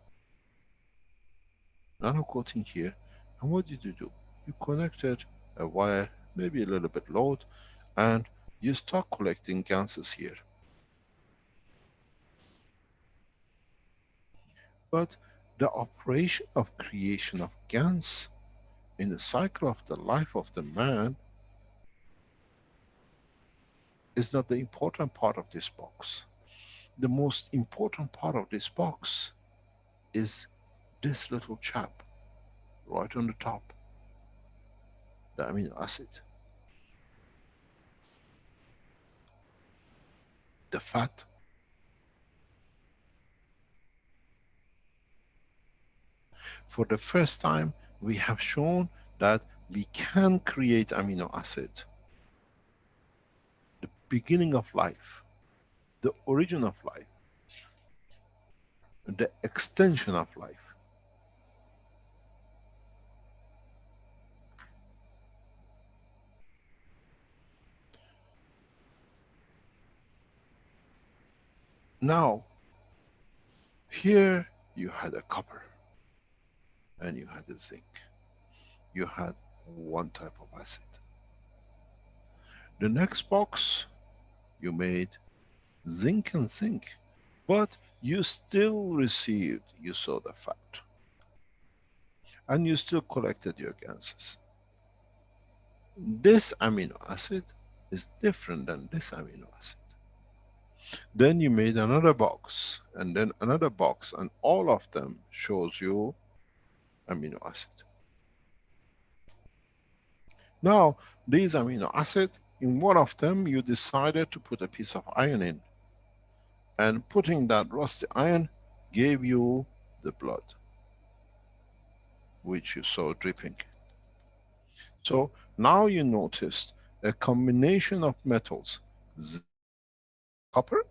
nano-coating here, and what did you do? You connected a wire, maybe a little bit load, and you start collecting ganses here. But the operation of creation of gans in the cycle of the life of the man is not the important part of this box. The most important part of this box is this little chap right on the top, the amino acid. The fat. For the first time, we have shown that we can create amino acid. The beginning of life, the origin of life, the extension of life. Now, here you had a copper and you had a zinc. You had one type of acid. The next box, you made zinc and zinc, but you still received, you saw the fat. And you still collected your ganses. This amino acid is different than this amino acid. Then you made another box, and then another box, and all of them shows you amino acid. Now, these amino acid, in one of them you decided to put a piece of iron in. And putting that rusty iron gave you the blood, which you saw dripping. So now you noticed a combination of metals, copper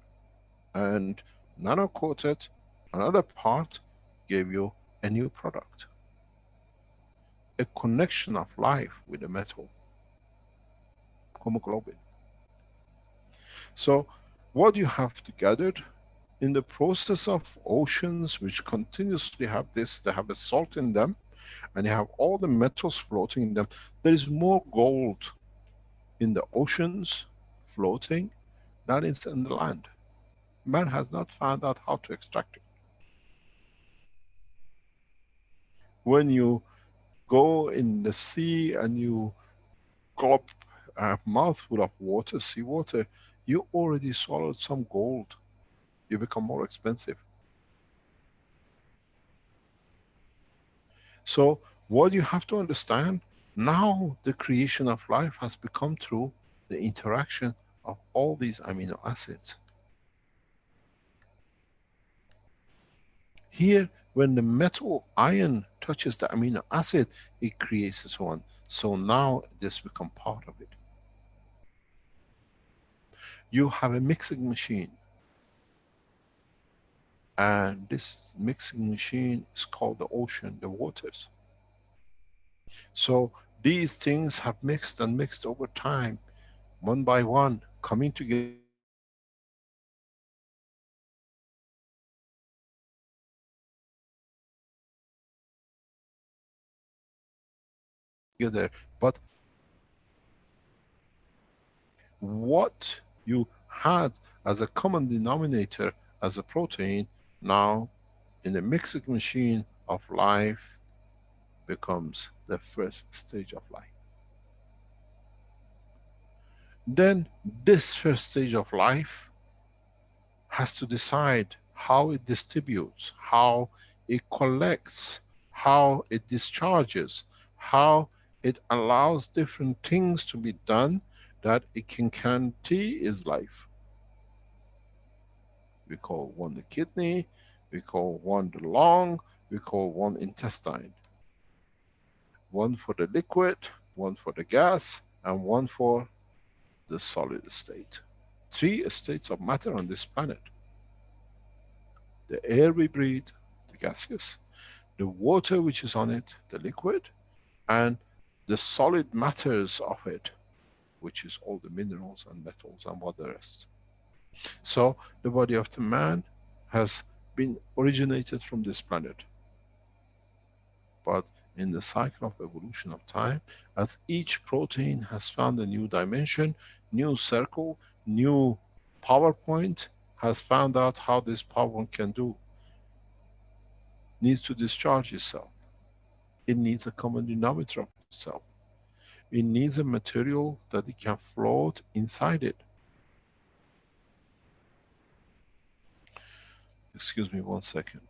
and nano-coated, another part gave you a new product. A connection of life with the metal, hemoglobin. So what you have gathered in the process of oceans which continuously have this, they have a salt in them, and you have all the metals floating in them. There is more gold in the oceans floating than is in the land. Man has not found out how to extract it. When you go in the sea and you gulp a mouthful of water, seawater, you already swallowed some gold. You become more expensive. So what you have to understand, now the creation of life has become through the interaction of all these amino acids. Here When the metal ion touches the amino acid, it creates this one. So now this becomes part of it. You have a mixing machine, and this mixing machine is called the ocean, the waters. So these things have mixed and mixed over time, one by one, coming together. But what you had as a common denominator as a protein, now in the mixing machine of life becomes the first stage of life. Then this first stage of life has to decide how it distributes, how it collects, how it discharges, how it allows different things to be done that it can guarantee is life. We call one the kidney, we call one the lung, we call one intestine. One for the liquid, one for the gas, and one for the solid state. 3 states of matter on this planet. The air we breathe, the gaseous, the water which is on it, the liquid, and the solid matters of it, which is all the minerals and metals and what the rest. So the body of the man has been originated from this planet. But in the cycle of evolution of time, as each protein has found a new dimension, new circle, new PowerPoint, has found out how this PowerPoint can do, needs to discharge itself. It needs a common denominator of itself. It needs a material that it can float inside it. Excuse me 1 second.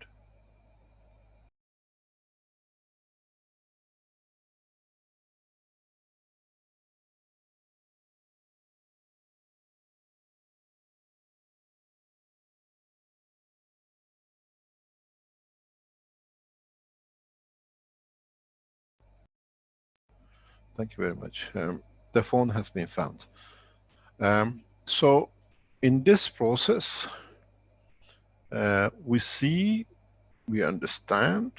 Thank you very much. The phone has been found. So in this process, we see, we understand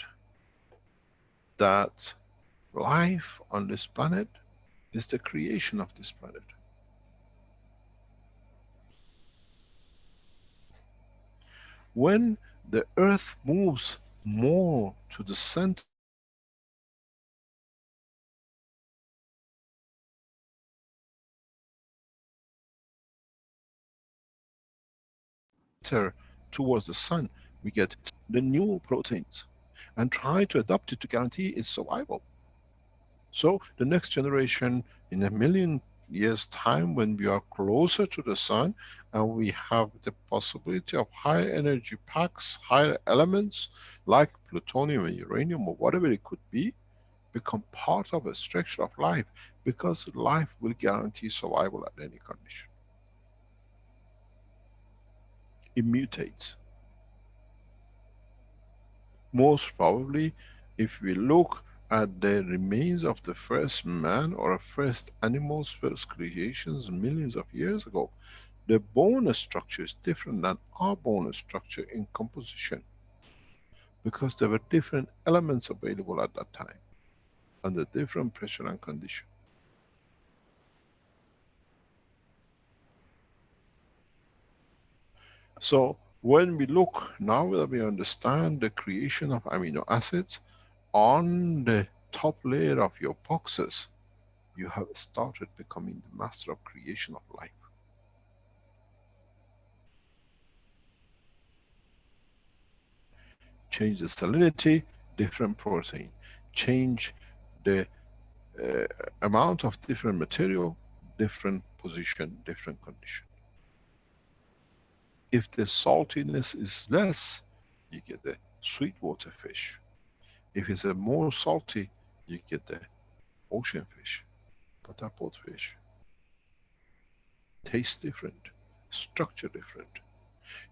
that life on this planet is the creation of this planet. When the earth moves more to the center towards the sun, we get the new proteins and try to adapt it to guarantee its survival. So the next generation, in 1,000,000 years time, when we are closer to the sun and we have the possibility of higher energy packs, higher elements like plutonium and uranium or whatever it could be, become part of a structure of life, because life will guarantee survival at any condition. It mutates. Most probably, if we look at the remains of the first man or first animals, first creations millions of years ago, the bone structure is different than our bone structure in composition, because there were different elements available at that time under different pressure and condition. So when we look, now that we understand the creation of amino acids on the top layer of your boxes, you have started becoming the master of creation of life. Change the salinity, different protein. Change the uh, amount of different material, different position, different condition. If the saltiness is less, you get the sweetwater fish. If it's a more salty, you get the ocean fish, but they're both fish. Taste different, structure different.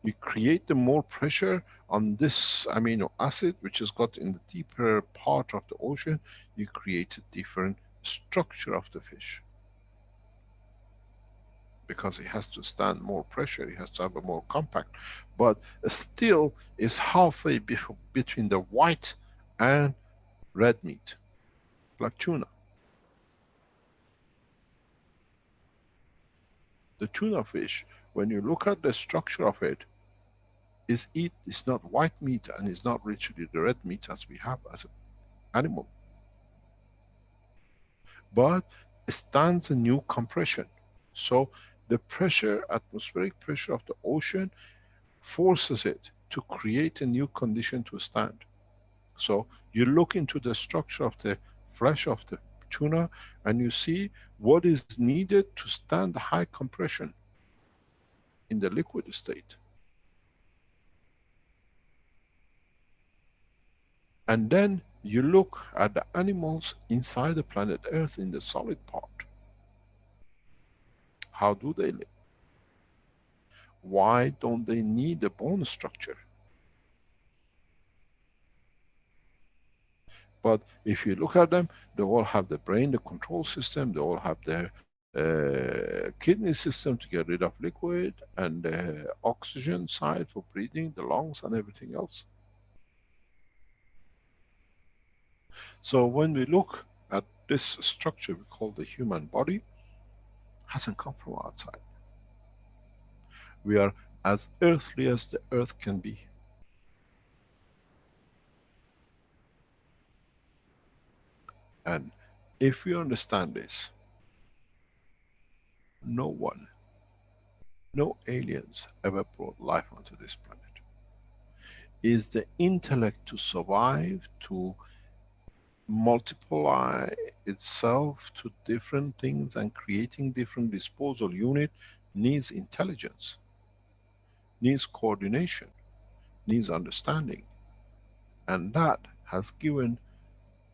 You create the more pressure on this amino acid, which is got in the deeper part of the ocean, you create a different structure of the fish. Because it has to stand more pressure, it has to have a more compact. But still is halfway between the white and red meat, like tuna. The tuna fish, when you look at the structure of it, it's not white meat and it's not richly the red meat as we have as an animal. But it stands a new compression. So the pressure, atmospheric pressure of the ocean forces it to create a new condition to stand. So you look into the structure of the flesh of the tuna and you see what is needed to stand the high compression in the liquid state. And then you look at the animals inside the planet Earth in the solid part. How do they live? Why don't they need a bone structure? But if you look at them, they all have the brain, the control system, they all have their kidney system to get rid of liquid, and the oxygen side for breathing, the lungs and everything else. So when we look at this structure we call the human body, hasn't come from outside. We are as earthly as the earth can be. And if we understand this, no one, no aliens ever brought life onto this planet. Is the intellect to survive, to multiply itself to different things and creating different disposal unit needs intelligence, needs coordination, needs understanding. And that has given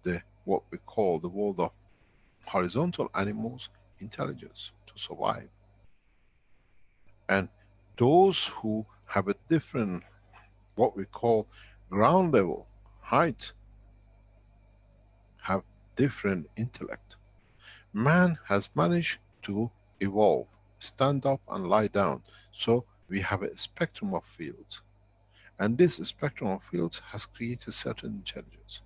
the, what we call the world of horizontal animals, intelligence to survive. And those who have a different, what we call ground level, height, have different intellect. Man has managed to evolve, stand up and lie down. So we have a spectrum of fields. And this spectrum of fields has created certain intelligence.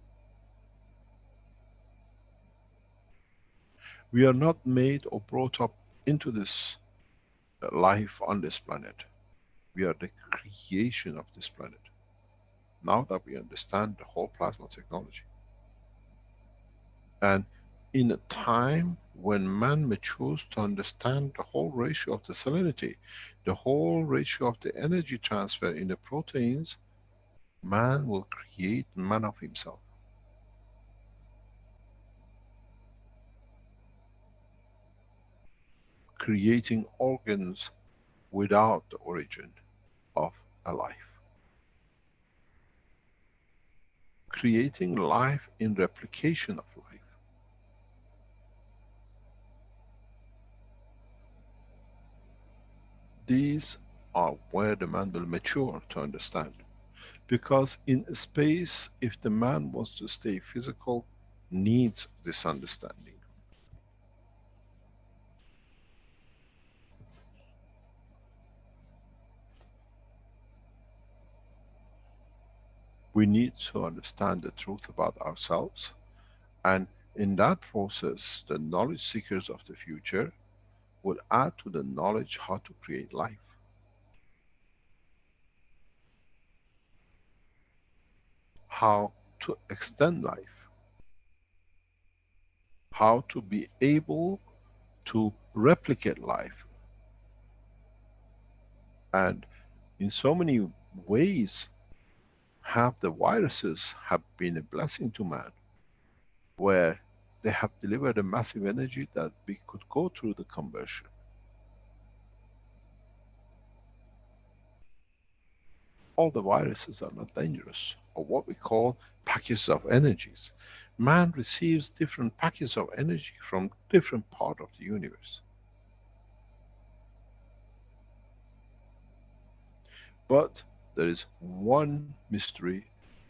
We are not made or brought up into this life on this planet. We are the creation of this planet. Now that we understand the whole plasma technology. And in a time when man matures to understand the whole ratio of the salinity, the whole ratio of the energy transfer in the proteins, man will create man of himself. Creating organs without the origin of a life. Creating life in replication of life. These are where the man will mature to understand. Because in space, if the man wants to stay physical, needs this understanding. We need to understand the truth about ourselves, and in that process, the knowledge seekers of the future will add to the knowledge how to create life. How to extend life. How to be able to replicate life. And in so many ways, have the viruses have been a blessing to man, where they have delivered a massive energy that we could go through the conversion. All the viruses are not dangerous, or what we call packets of energies. Man receives different packets of energy from different part of the universe. But there is one mystery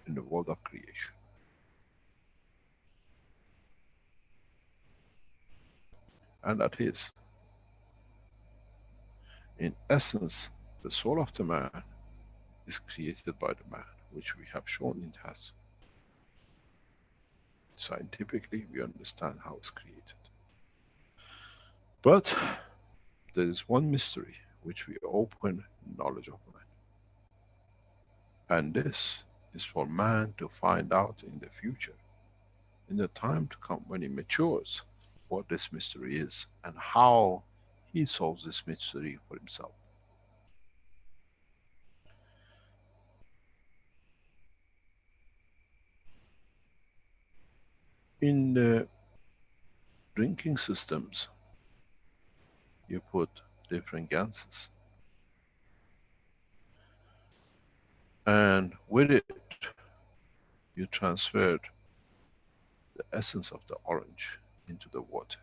in the world of creation. And that is, in essence, the soul of the man is created by the man, which we have shown it has. Scientifically, we understand how it's created. But there is one mystery which we open knowledge of man. And this is for man to find out in the future, in the time to come when he matures, what this mystery is and how he solves this mystery for himself. In the drinking systems, you put different gases, and with it you transferred the essence of the orange into the water.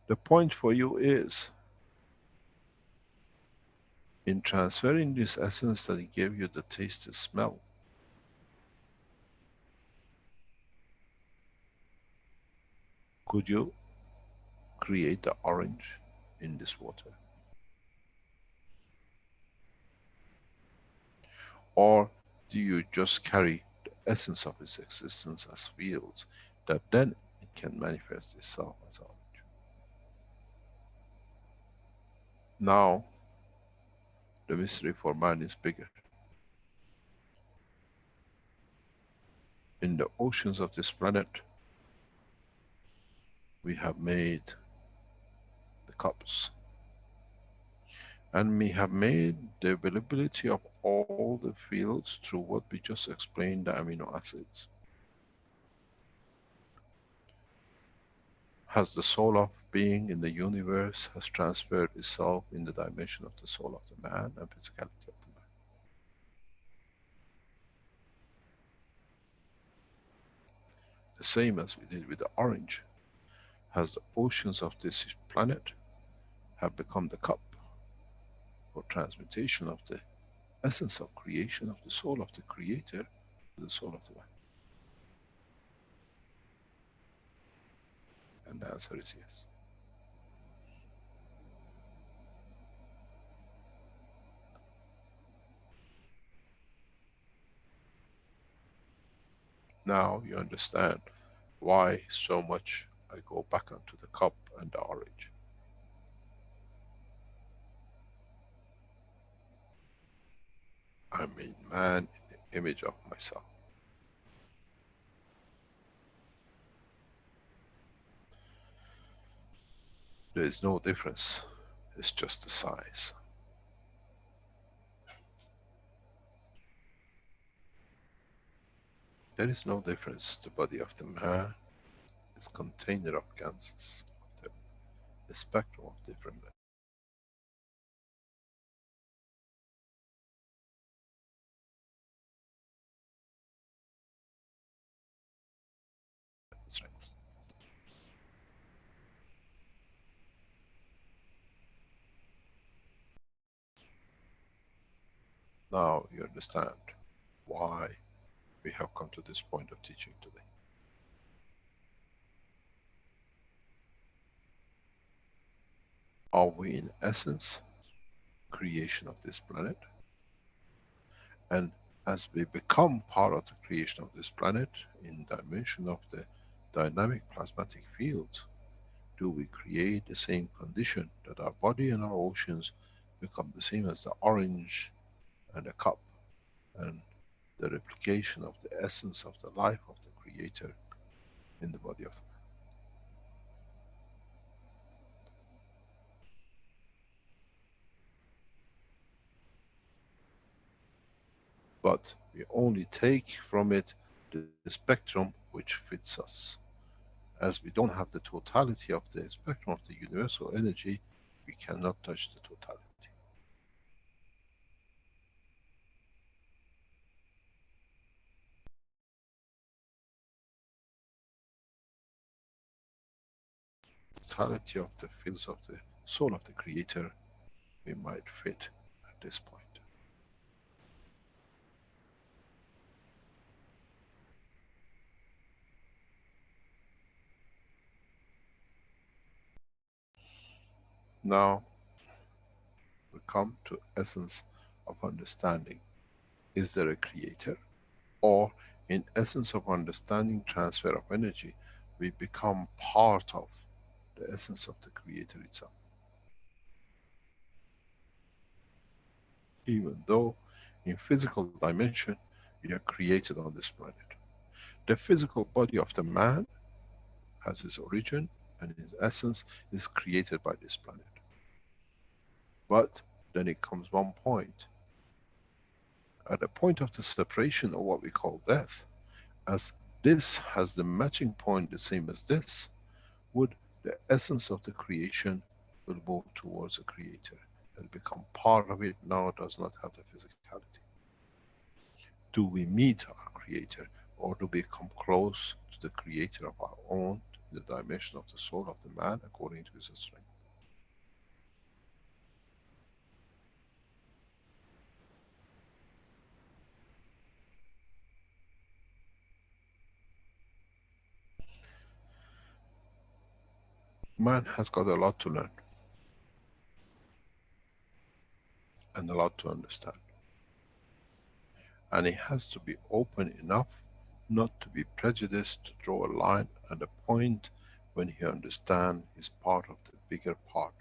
The point for you is, in transferring this essence that gave you the taste and smell, could you create the orange in this water? Or do you just carry the essence of its existence as fields that then it can manifest itself as orange? Now, the mystery for man is bigger. In the oceans of this planet, we have made the cups. And we have made the availability of all the fields through what we just explained, the amino acids. Has the soul of being in the universe has transferred itself in the dimension of the soul of the man and physicality of the man. The same as we did with the orange. Has the oceans of this planet have become the cup for transmutation of the essence of creation of the soul of the creator to the soul of the man? And the answer is yes. Now you understand why so much I go back onto the cup and the orange. I made man in the image of myself. There is no difference, it's just the size. There is no difference. The body of the man is container of ganses, the spectrum of different strengths. Now you understand why we have come to this point of teaching today. Are we in essence creation of this planet? And as we become part of the creation of this planet, in dimension of the dynamic plasmatic field, do we create the same condition that our body and our oceans become the same as the orange and the cup, and the replication of the essence of the life of the creator in the body of the man? But we only take from it the spectrum which fits us. As we don't have the totality of the spectrum of the universal energy, we cannot touch the totality. Totality of the fields of the soul of the creator, we might fit this point. Now we come to essence of understanding. Is there a creator? Or in essence of understanding transfer of energy, we become part of the essence of the creator itself. Even though in physical dimension we are created on this planet. The physical body of the man has its origin and its essence is created by this planet. But then it comes one point, at the point of the separation of what we call death, as this has the matching point the same as this, would the essence of the creation will move towards a creator. It'll become part of it, now it does not have the physicality. Do we meet our creator, or do we come close to the creator of our own, the dimension of the soul of the man according to his strength? Man has got a lot to learn and a lot to understand. And he has to be open enough not to be prejudiced, to draw a line and a point when he understands he's part of the bigger part.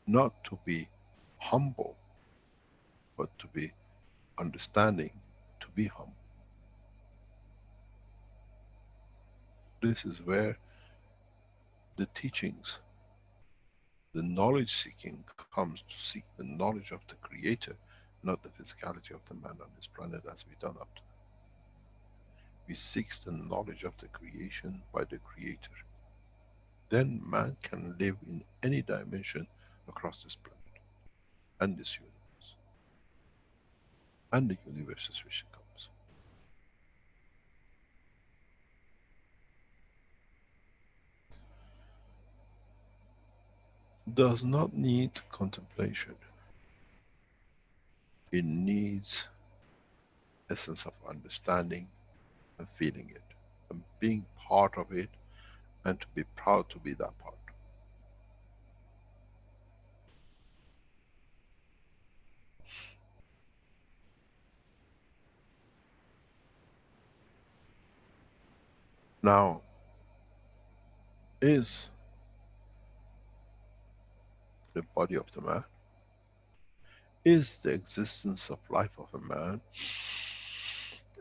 Not to be humble, but to be understanding, to be humble. This is where the teachings, the knowledge seeking comes to seek the knowledge of the creator, not the physicality of the man on this planet as we done up to. We seek the knowledge of the creation by the creator. Then man can live in any dimension across this planet and this universe and the universes which comes. Does not need contemplation. It needs essence of understanding and feeling it and being part of it, and to be proud to be that part. Now, is the body of the man, is the existence of life of a man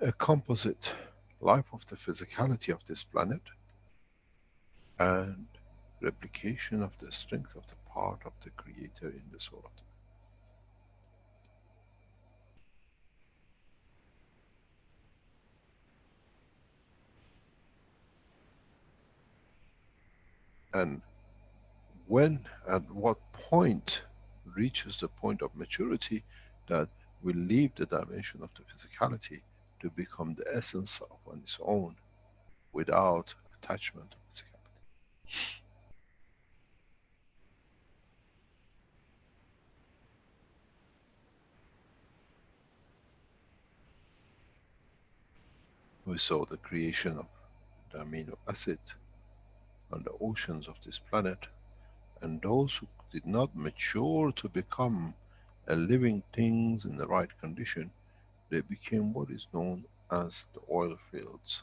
a composite life of the physicality of this planet and replication of the strength of the part of the creator in the soul of the man? And when, at what point reaches the point of maturity that we leave the dimension of the physicality to become the essence of on its own without attachment of physicality. We saw the creation of the amino acid on the oceans of this planet, and those who did not mature to become a living things in the right condition, they became what is known as the oil fields,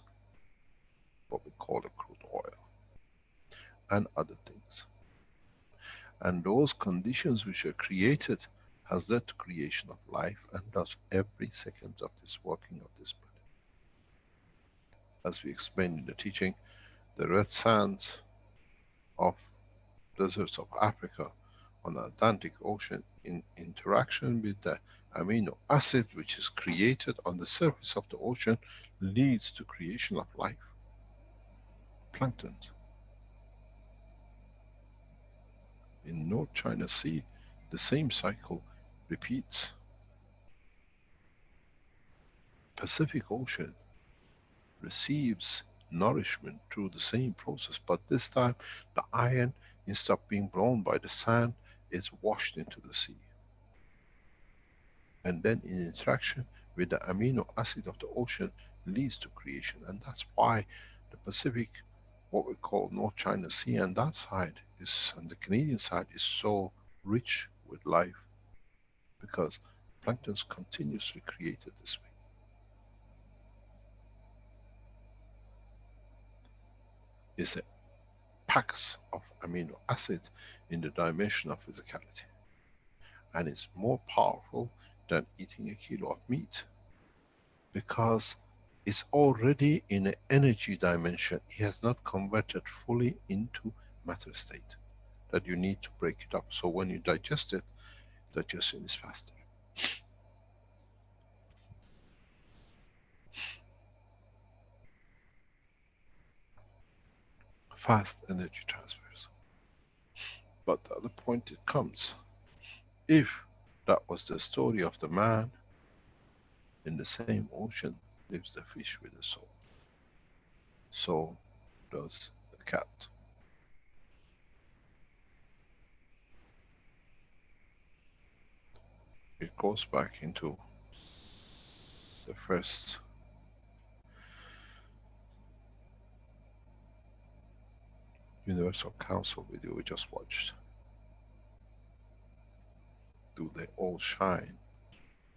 what we call the crude oil, and other things. And those conditions which are created has led to creation of life, and thus every second of this working of this planet. As we explained in the teaching, the red sands of deserts of Africa on the Atlantic Ocean in interaction with the amino acid which is created on the surface of the ocean leads to creation of life. Plankton. In North China Sea, the same cycle repeats. Pacific Ocean receives nourishment through the same process, but this time the iron, instead of being blown by the sand, is washed into the sea. and then in interaction with the amino acid of the ocean leads to creation. And that's why the Pacific, what we call North China Sea, and that side is, and the Canadian side is so rich with life, because plankton is continuously created this way. It's a packs of amino acid in the dimension of physicality, and it's more powerful than eating a kilo of meat, because it's already in an energy dimension. It has not converted fully into matter state, that you need to break it up. So when you digest it, digestion is faster. Fast energy transfers. But the other point it comes, if that was the story of the man, in the same ocean lives the fish with the soul. So does the cat. It goes back into the first Universal Council video we just watched. Do they all shine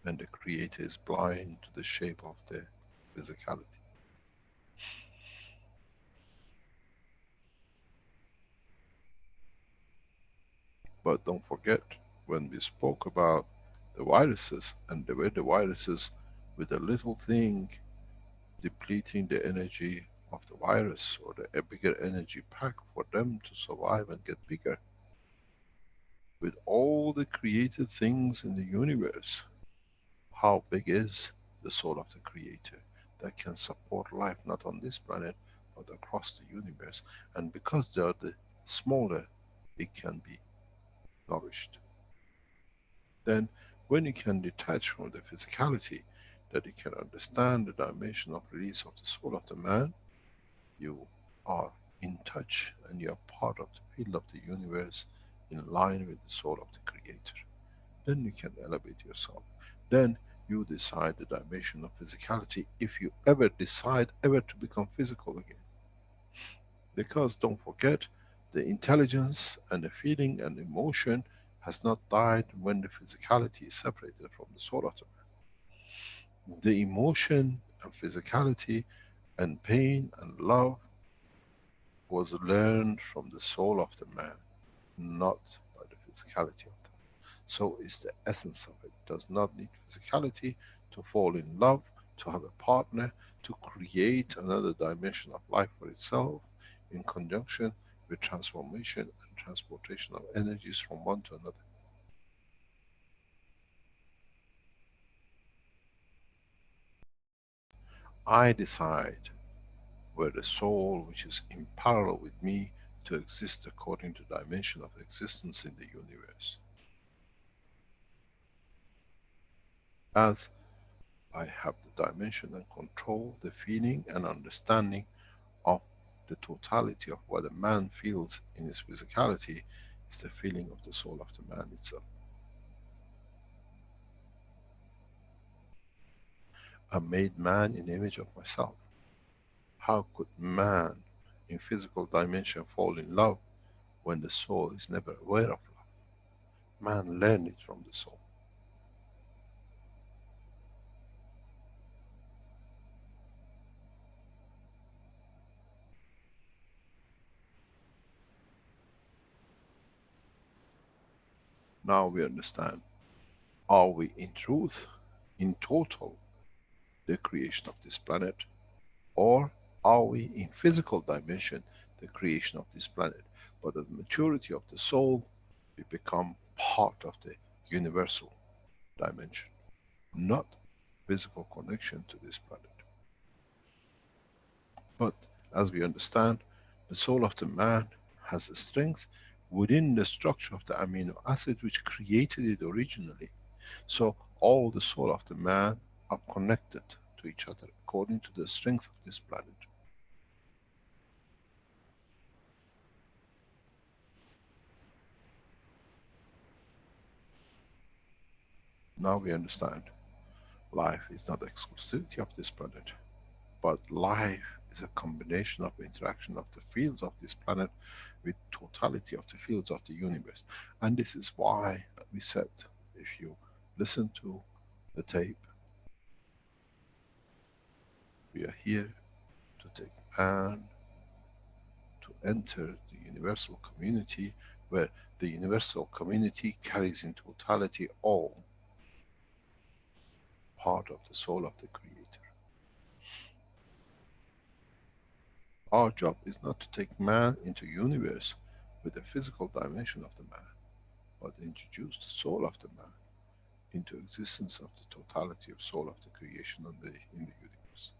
and the creator is blind to the shape of the physicality? But don't forget, when we spoke about the viruses, and the way the viruses with a little thing depleting the energy of the virus, or the bigger energy pack for them to survive and get bigger. With all the created things in the universe, how big is the soul of the creator that can support life not on this planet but across the universe? And because they are the smaller, it can be nourished. Then when you can detach from the physicality, that you can understand the dimension of release of the soul of the man, you are in touch and you are part of the field of the universe, in line with the soul of the creator. Then you can elevate yourself. Then you decide the dimension of physicality, if you ever decide ever to become physical again. Because don't forget, the intelligence and the feeling and emotion has not died when the physicality is separated from the soul of the man. The emotion and physicality and pain and love was learned from the soul of the man, not by the physicality of the man. So it's the essence of it. Does not need physicality to fall in love, to have a partner, to create another dimension of life for itself, in conjunction with transformation and transportation of energies from one to another. I decide where the soul, which is in parallel with me, to exist according to dimension of existence in the universe. As I have the dimension and control the feeling and understanding of the totality of what a man feels in his physicality, is the feeling of the soul of the man itself. I made man in the image of myself. How could man in physical dimension fall in love when the soul is never aware of love? Man learned it from the soul. Now we understand. Are we in truth, in total, the creation of this planet? Or are we in physical dimension, the creation of this planet? But at the maturity of the soul, we become part of the universal dimension, not physical connection to this planet. But as we understand, the soul of the man has a strength within the structure of the amino acid which created it originally. So all the soul of the man are connected to each other according to the strength of this planet. Now we understand life is not the exclusivity of this planet, but life is a combination of interaction of the fields of this planet with totality of the fields of the universe. And this is why we said, if you listen to the tape, we are here to take man to enter the universal community, where the universal community carries in totality all part of the soul of the creator. Our job is not to take man into universe with the physical dimension of the man, but introduce the soul of the man into existence of the totality of soul of the creation in the universe.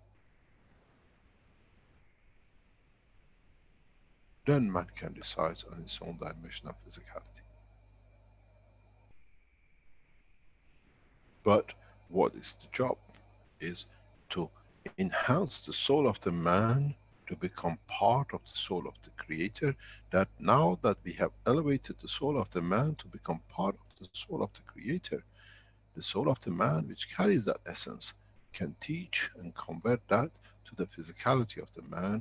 Then man can decide on his own dimension of physicality. But what is the job? Is to enhance the soul of the man to become part of the soul of the creator, that now that we have elevated the soul of the man to become part of the soul of the creator, the soul of the man which carries that essence can teach and convert that to the physicality of the man,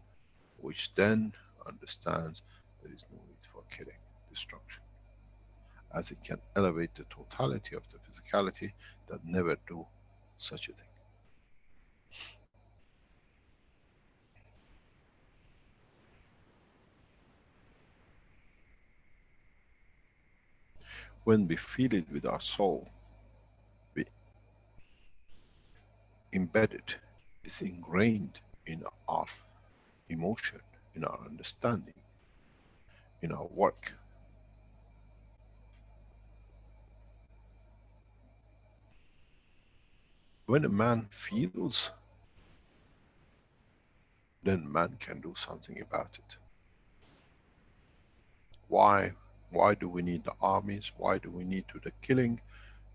which then understands there is no need for killing, destruction. As it can elevate the totality of the physicality that never do such a thing. When we feel it with our soul, we embed it, it's ingrained in our emotion, in our understanding, in our work. When a man feels, then man can do something about it. Why? Why do we need the armies? Why do we need to the killing?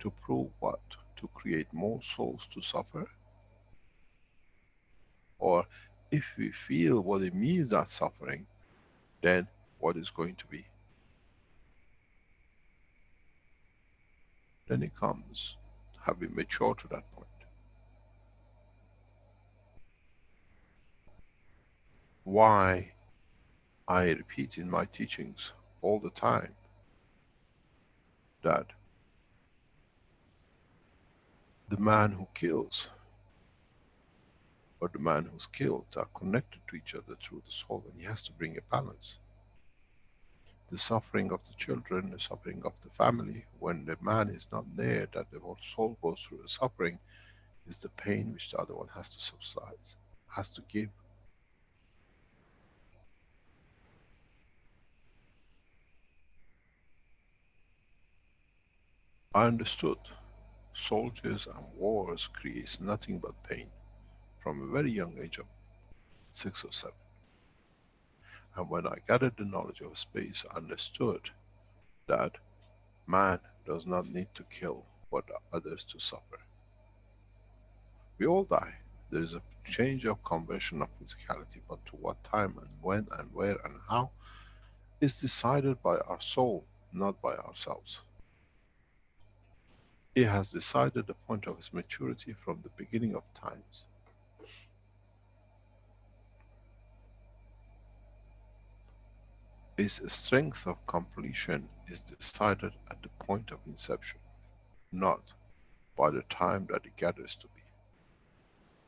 To prove what? To create more souls to suffer? Or if we feel what it means, that suffering, then what is going to be? Then it comes, have we matured to that point? Why I repeat in my teachings all the time that the man who kills or the man who's killed are connected to each other through the soul, and he has to bring a balance. The suffering of the children, the suffering of the family, when the man is not there, that the whole soul goes through a suffering, is the pain which the other one has to subside, has to give. I understood soldiers and wars creates nothing but pain from a very young age of 6 or 7. And when I gathered the knowledge of space, I understood that man does not need to kill for the others to suffer. We all die. There is a change of conversion of physicality, but to what time and when and where and how is decided by our soul, not by ourselves. It has decided the point of its maturity from the beginning of times. Its strength of completion is decided at the point of inception, not by the time that it gathers to be.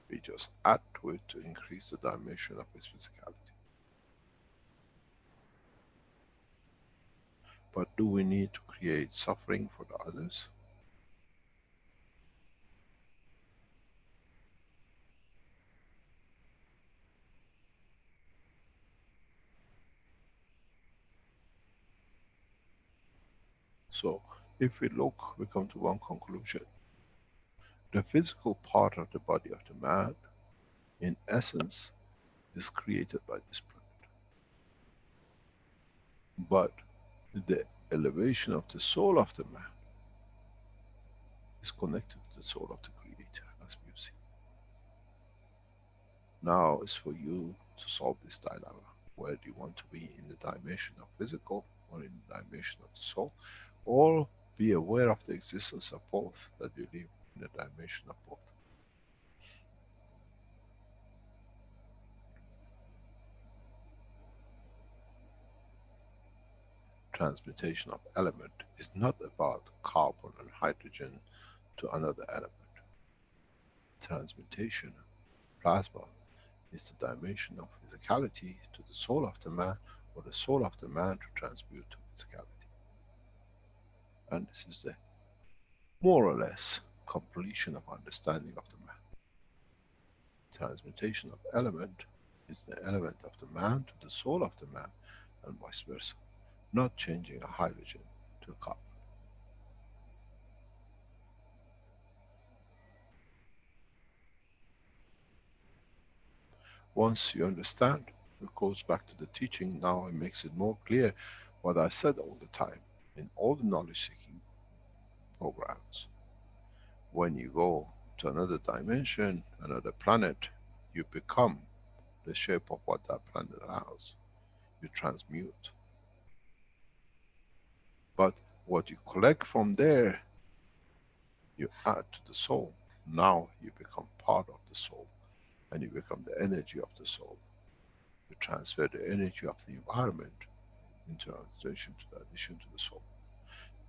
We just add to it to increase the dimension of its physicality. But do we need to create suffering for the others? So, if we look, we come to one conclusion. The physical part of the body of the man, in essence, is created by this planet. But the elevation of the soul of the man is connected to the soul of the creator, as we see. Now it's for you to solve this dilemma. Where do you want to be, in the dimension of physical or in the dimension of the soul? Or Be aware of the existence of both, that you live in a dimension of both. Transmutation of element is not about carbon and hydrogen to another element. Transmutation of plasma is the dimension of physicality to the soul of the man, or the soul of the man to transmute to physicality. And this is the more or less completion of understanding of the man. Transmutation of element is the element of the man to the soul of the man, and vice versa. Not changing a hydrogen to a carbon. Once you understand, it goes back to the teaching. Now it makes it more clear what I said all the time in all the knowledge seeking programs. When you go to another dimension, another planet, you become the shape of what that planet allows. You transmute. But what you collect from there, you add to the soul. Now you become part of the soul, and you become the energy of the soul. You transfer the energy of the environment in translation to the addition to the soul.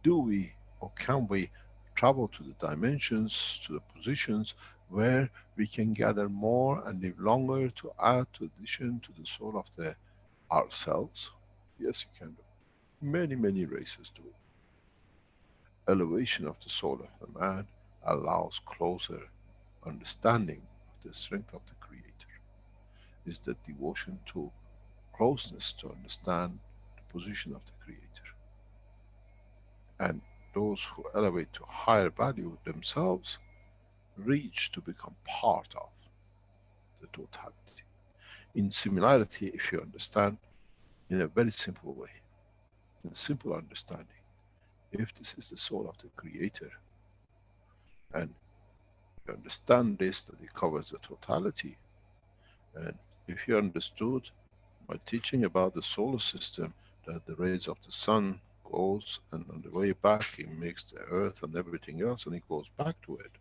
Do we, or can we, travel to the dimensions, to the positions where we can gather more and live longer to add to addition to the soul of the ourselves? Yes, you can do. Many, many races do. Elevation of the soul of the man allows closer understanding of the strength of the Creator. Is the devotion to closeness to understand the position of the Creator. And those who elevate to higher value themselves reach to become part of the totality. In similarity, if you understand, in a very simple way, in simple understanding, if this is the soul of the Creator, and you understand this, that it covers the totality, and if you understood my teaching about the solar system, that the rays of the sun goes, and on the way back it makes the earth and everything else, and it goes back to it,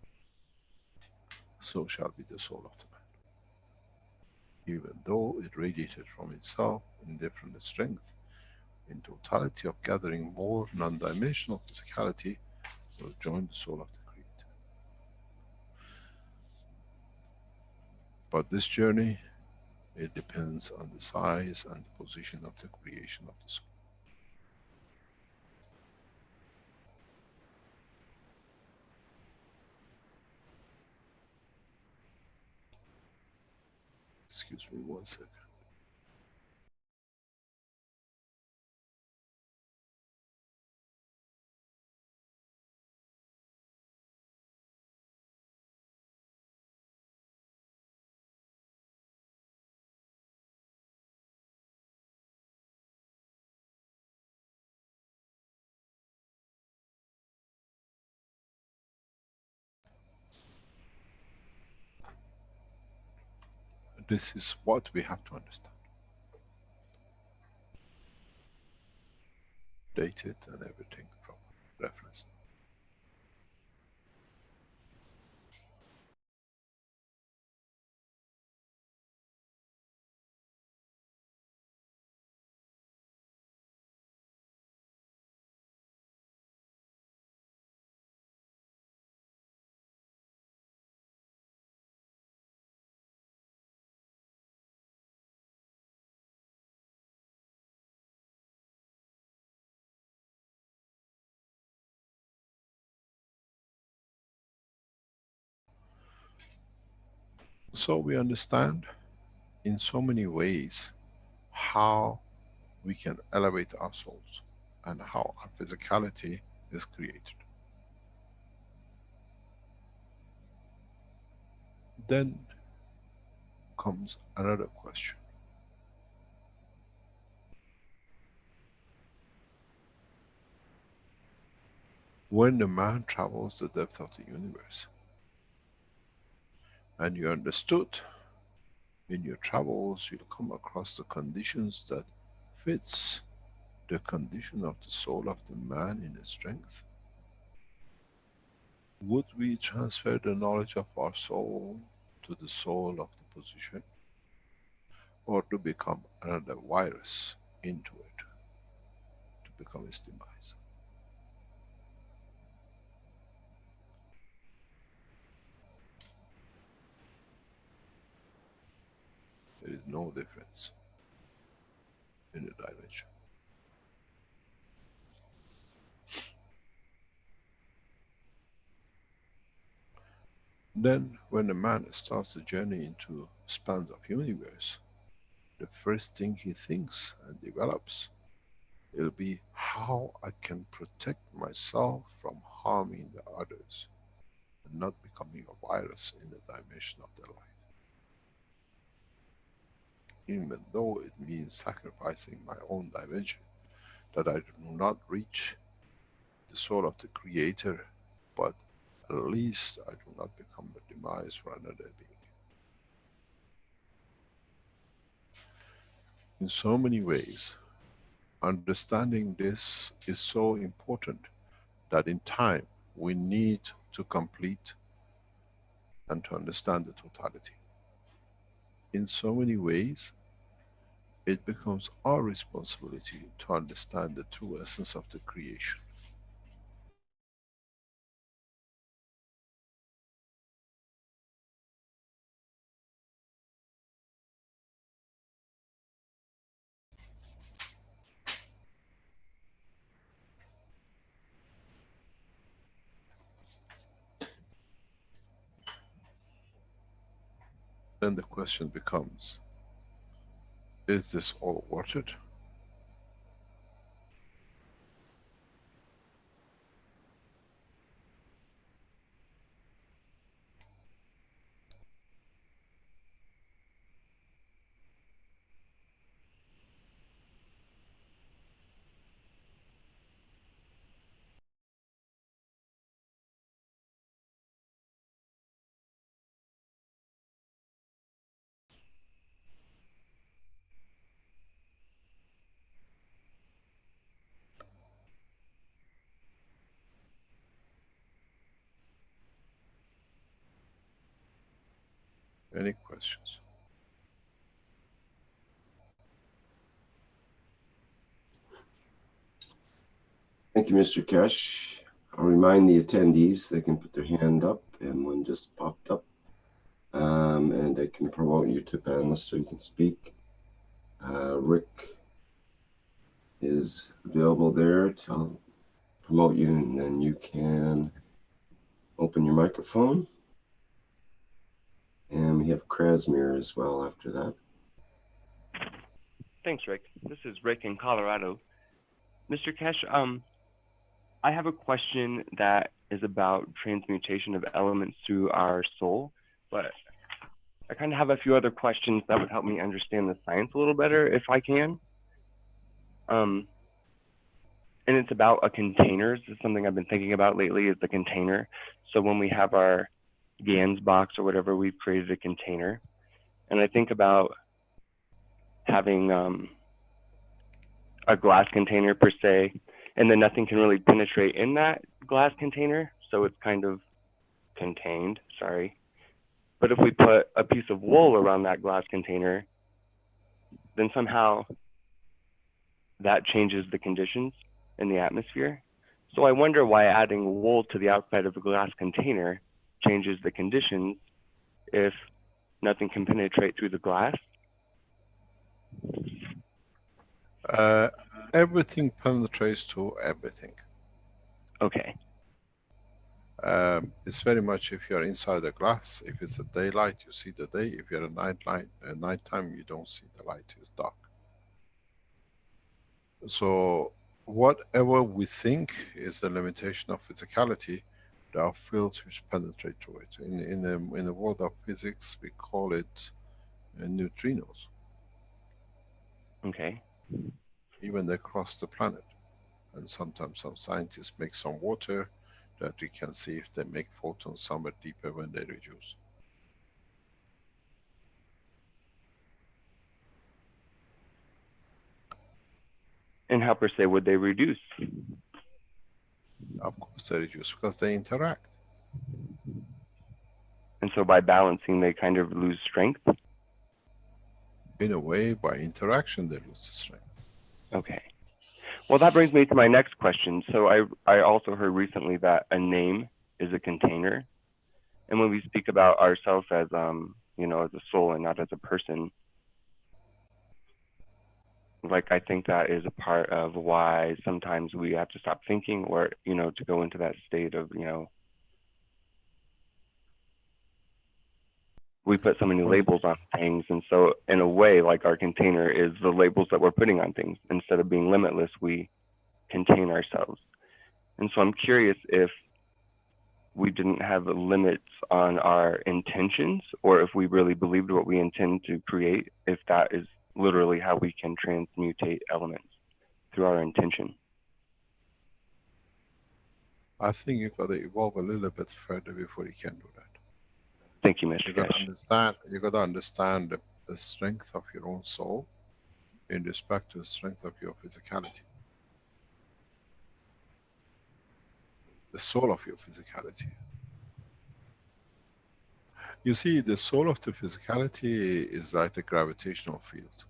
so shall be the soul of the man. Even though it radiated from itself in different strength, in totality of gathering more non-dimensional physicality, will join the soul of the Creator. But this journey, it depends on the size and the position of the creation of the soul. Excuse me 1 second. This is what we have to understand. Dated and everything from reference. So we understand in so many ways how we can elevate our souls and how our physicality is created. Then comes another question. When the man travels the depth of the universe, and you understood, in your travels you'll come across the conditions that fits the condition of the soul of the man in its strength. Would we transfer the knowledge of our soul to the soul of the position, or to become another virus into it, to become its demise? There is no difference in the dimension. Then, when a man starts the journey into spans of universe, the first thing he thinks and develops, it'll be how I can protect myself from harming the others and not becoming a virus in the dimension of their life. Even though it means sacrificing my own dimension, that I do not reach the soul of the creator, but at least I do not become a demise for another being. In so many ways, understanding this is so important that in time we need to complete and to understand the totality. In so many ways, it becomes our responsibility to understand the true essence of the creation. Then the question becomes, is this all worth it? Any questions? Thank you, Mr. Keshe. I'll remind the attendees they can put their hand up, and one just popped up. And I can promote you to panelists so you can speak. Rick is available there to promote you, and then you can open your microphone. And we have Krasmir as well after that. Thanks, Rick. This is Rick in Colorado. Mr. Keshe, I have a question that is about transmutation of elements through our soul, but I kind of have a few other questions that would help me understand the science a little better if I can. And it's about a container. This is something I've been thinking about lately, is the container. So when we have our GANs box or whatever, we've created a container. And I think about having a glass container per se, and then nothing can really penetrate in that glass container, so it's kind of contained, sorry. But if we put a piece of wool around that glass container, then somehow that changes the conditions in the atmosphere. So I wonder why adding wool to the outside of a glass container changes the conditions if nothing can penetrate through the glass. Everything penetrates to everything. Okay. It's very much if you're inside a glass. If it's a daylight, you see the day. If you're at nighttime, you don't see the light. It's dark. So whatever we think is the limitation of physicality, there are fields which penetrate through it. In the world of physics, we call it neutrinos. Okay. Even they cross the planet. And sometimes some scientists make some water that we can see if they make photons somewhere deeper when they reduce. And how per se would they reduce? Of course they reduce because they interact. And so by balancing, they kind of lose strength? In a way, by interaction, they lose the strength. Okay. Well, that brings me to my next question. So I also heard recently that a name is a container. And when we speak about ourselves as, you know, as a soul and not as a person, like, I think that is a part of why sometimes we have to stop thinking, or, you know, to go into that state of, you know, we put so many Well, labels on things. And so in a way, like, our container is the labels that we're putting on things. Instead of being limitless, we contain ourselves. And so I'm curious if we didn't have limits on our intentions, or if we really believed what we intend to create, if that is literally how we can transmutate elements through our intention. I think you've got to evolve a little bit further before you can do that. Thank you, Mr. You got to Keshe. understand. You got to understand the strength of your own soul in respect to the strength of your physicality. The soul of your physicality. You see, the soul of the physicality is like the gravitational field,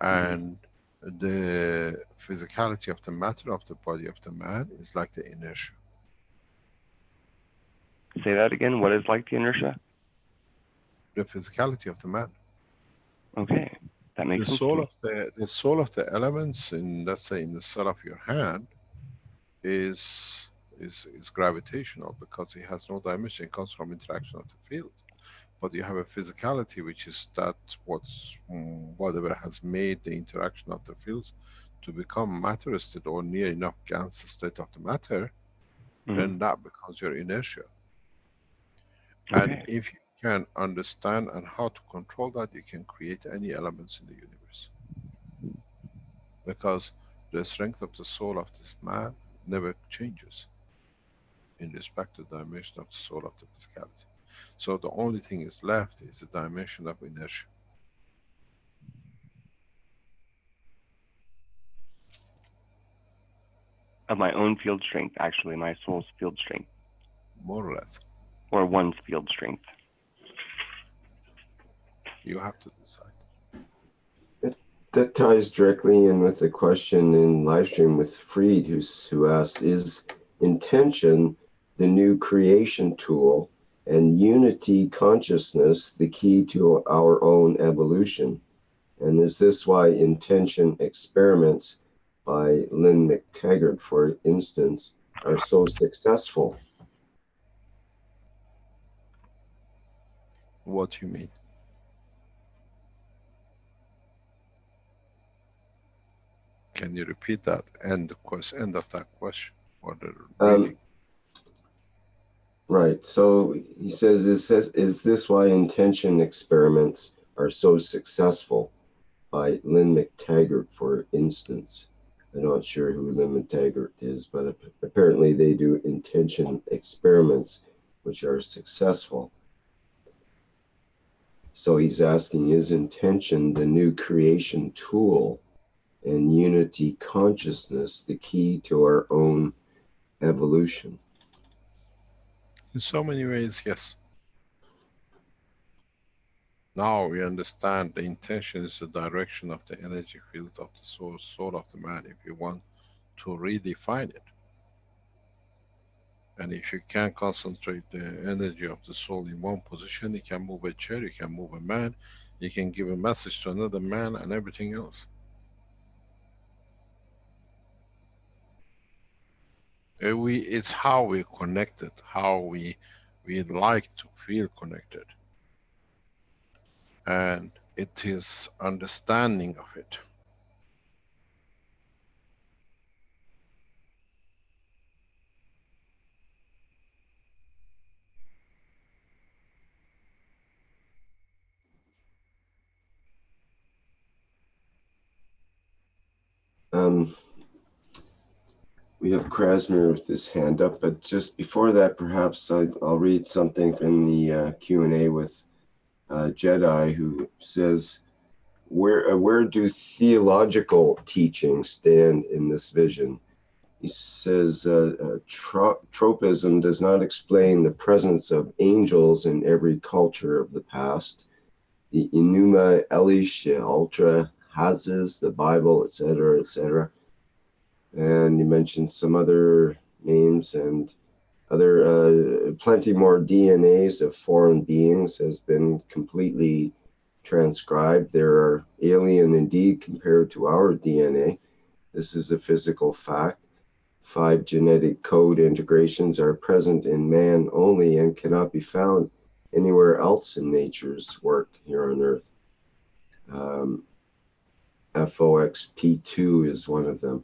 and the physicality of the matter of the body of the man is like the inertia. Say that again. What is like the inertia? The physicality of the man. Okay, that The makes sense to soul me. of the soul of the elements in, let's say, in the cell of your hand is gravitational, because it has no dimension. It comes from interaction of the field. But you have a physicality which is that whatever has made the interaction of the fields to become matter state or near enough Gans state of the matter, then that becomes your inertia. And Okay. if you can understand and how to control that, you can create any elements in the universe. Because the strength of the soul of this man never changes in respect to the dimension of the soul of the physicality. So the only thing is left is the dimension of inertia. Of my own field strength, actually, my soul's field strength. More or less. Or one's field strength. You have to decide. That ties directly in with the question in live stream with Freed, who asks, is intention the new creation tool and unity consciousness the key to our own evolution? And is this why intention experiments by Lynn McTaggart, for instance, are so successful? What do you mean? Can you repeat that end of that question or the reading? Right. So he says, is this why intention experiments are so successful? By Lynn McTaggart, for instance. I'm not sure who Lynn McTaggart is, but apparently they do intention experiments which are successful. So he's asking, is intention the new creation tool and unity consciousness the key to our own evolution? In so many ways, yes. Now we understand the intention is the direction of the energy fields of the soul of the man, if you want to redefine it. And if you can concentrate the energy of the soul in one position, you can move a chair, you can move a man, you can give a message to another man and everything else. It's how we're connected, how we like to feel connected. And it is understanding of it. We have Krasner with his hand up, but just before that, perhaps I'll read something from the Q&A with Jedi, who says, where do theological teachings stand in this vision? He says tropism does not explain the presence of angels in every culture of the past. The Enuma Elish, the Ultra Hazes, the Bible, etc., etc. And you mentioned some other names and other plenty more DNAs of foreign beings has been completely transcribed. There are alien indeed compared to our DNA. This is a physical fact. 5 genetic code integrations are present in man only and cannot be found anywhere else in nature's work here on Earth. FOXP2 is one of them.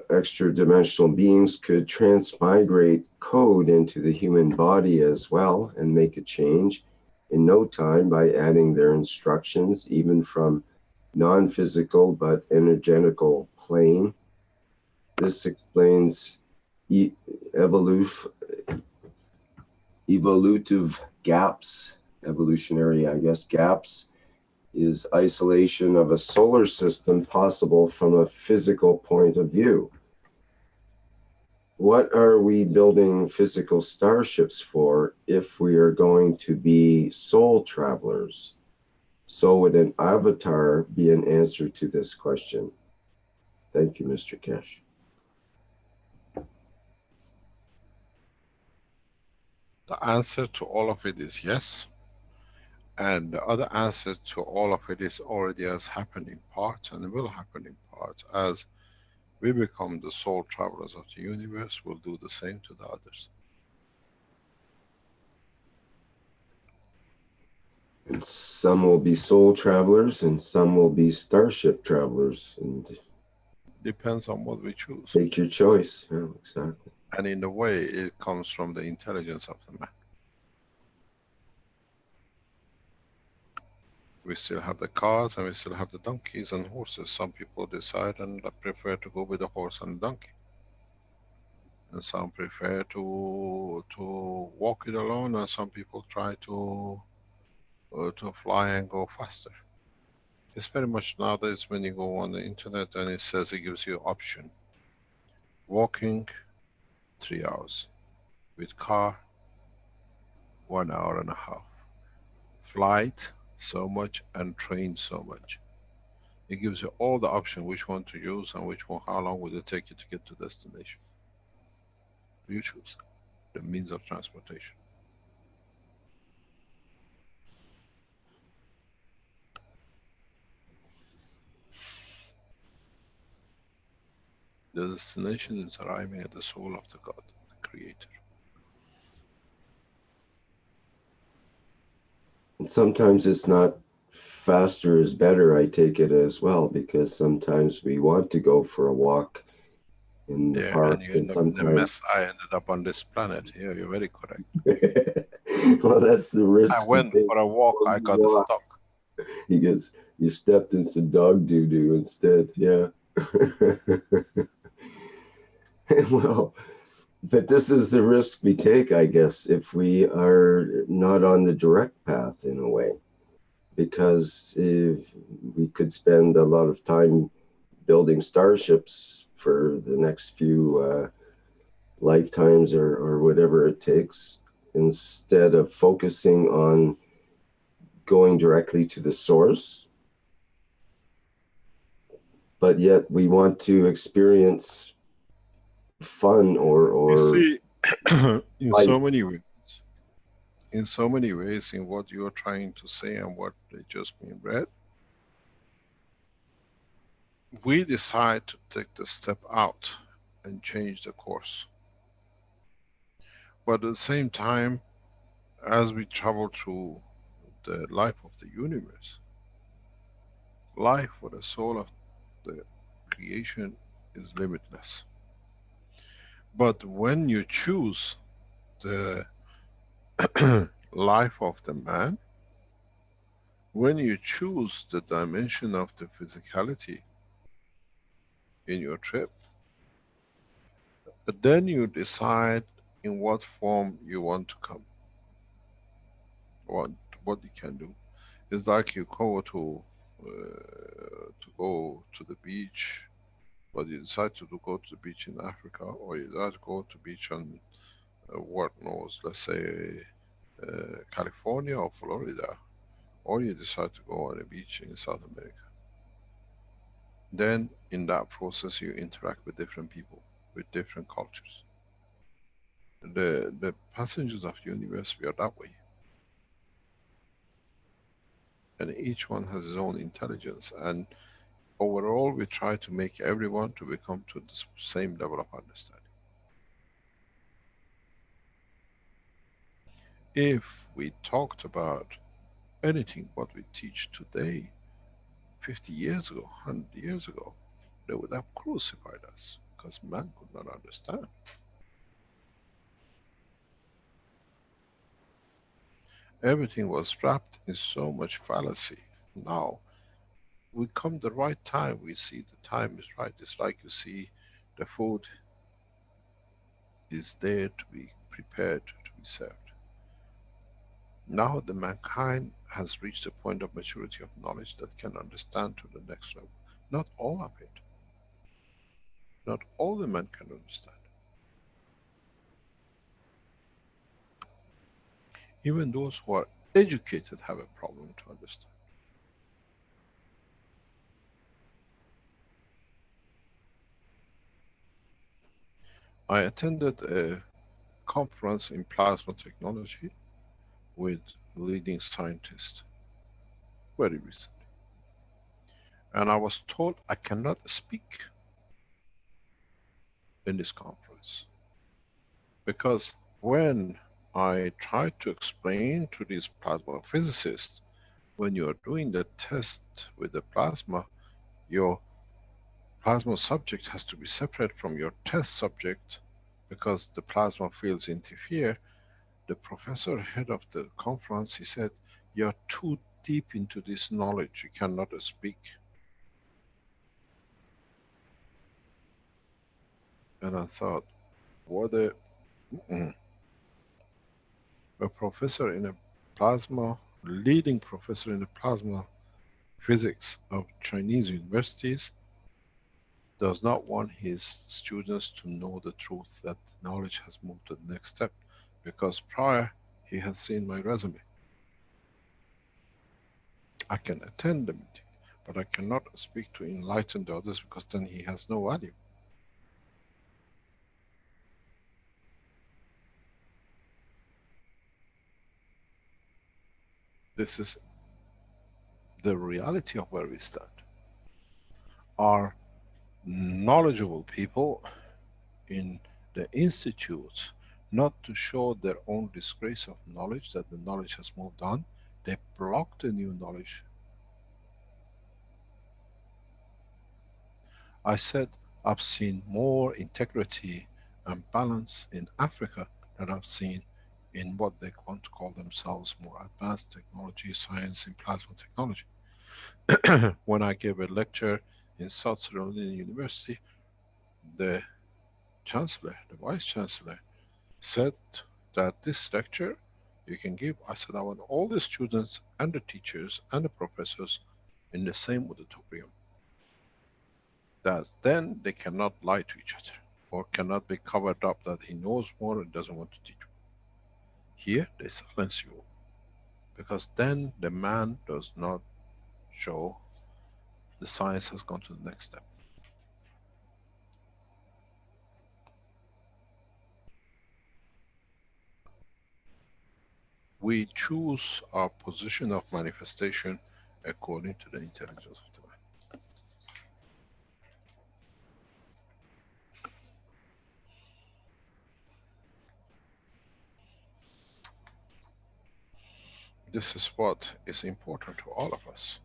Extra-dimensional beings could transmigrate code into the human body as well and make a change in no time by adding their instructions, even from non-physical but energetical plane. This explains evolutive gaps, evolutionary, I guess, gaps is isolation of a solar system possible from a physical point of view. What are we building physical starships for if we are going to be soul travelers? So would an avatar be an answer to this question? Thank you, Mr. Keshe. The answer to all of it is yes. And the other answer to all of it is already has happened in parts and will happen in parts. As we become the soul travelers of the universe, we'll do the same to the others. And some will be soul travelers and some will be starship travelers. And Depends on what we choose. take your choice. Yeah, exactly. And in a way, it comes from the intelligence of the man. We still have the cars and we still have the donkeys and horses. Some people decide and prefer to go with the horse and donkey. And some prefer to walk it alone, and some people try to fly and go faster. It's very much nowadays when you go on the internet and it says it gives you option. Walking 3 hours. With car 1 hour and a half. Flight so much and train so much. It gives you all the option which one to use and which one, how long will it take you to get to destination. You choose the means of transportation. The destination is arriving at the soul of the God, the Creator. And sometimes it's not faster is better, I take it as well, because sometimes we want to go for a walk in the park, and you and end up in the sometimes mess I ended up on this planet. Yeah, you're very correct. well, that's the risk. I went for a walk, I got stuck. Because you stepped in some dog doo-doo instead. Yeah. Well, but this is the risk we take, I guess, if we are not on the direct path in a way, because if we could spend a lot of time building starships for the next few lifetimes or whatever it takes, instead of focusing on going directly to the source. But yet we want to experience fun or You see, in life. so many ways, in what you're trying to say and what they just being read, we decide to take the step out and change the course. But at the same time, as we travel through the life of the universe, life for the soul of the creation is limitless. But when you choose the life of the man, when you choose the dimension of the physicality in your trip, then you decide in what form you want to come, what you can do. It's like you go to go to the beach but you decide to go to the beach in Africa, or you decide to go to beach on what knows, let's say California or Florida, or you decide to go on a beach in South America. Then in that process you interact with different people, with different cultures. The passengers of the universe, we are that way. And each one has his own intelligence, and overall we try to make everyone to become to the same level of understanding. If we talked about anything what we teach today, 50 years ago, 100 years ago, they would have crucified us, because man could not understand. Everything was wrapped in so much fallacy. Now, we come the right time, we see the time is right. It's like you see the food is there to be prepared, to be served. Now the mankind has reached a point of maturity of knowledge that can understand to the next level. Not all of it. Not all the men can understand. Even those who are educated have a problem to understand. I attended a conference in plasma technology with leading scientists very recently. And I was told I cannot speak in this conference. Because when I tried to explain to these plasma physicists, when you are doing the test with the plasma, your plasma subject has to be separate from your test subject, because the plasma fields interfere. The professor, head of the conference, he said, "You're too deep into this knowledge, you cannot speak." And I thought, what a... A professor in a plasma, leading professor in the plasma physics of Chinese universities, does not want his students to know the truth, that knowledge has moved to the next step, because prior he has seen my resume. I can attend the meeting, but I cannot speak to enlighten the others, because then he has no value. This is the reality of where we stand. Our knowledgeable people in the institutes, not to show their own disgrace of knowledge, that the knowledge has moved on, they block the new knowledge. I said, I've seen more integrity and balance in Africa than I've seen in what they want to call themselves more advanced technology, science, in plasma technology. When I gave a lecture in South Carolina University, the chancellor, the vice chancellor, said that this lecture you can give. I said, I want all the students and the teachers and the professors in the same auditorium, that then they cannot lie to each other, or cannot be covered up that he knows more and doesn't want to teach. Here they silence you, because then the man does not show the science has gone to the next step. We choose our position of manifestation according to the intelligence of the man. This is what is important to all of us.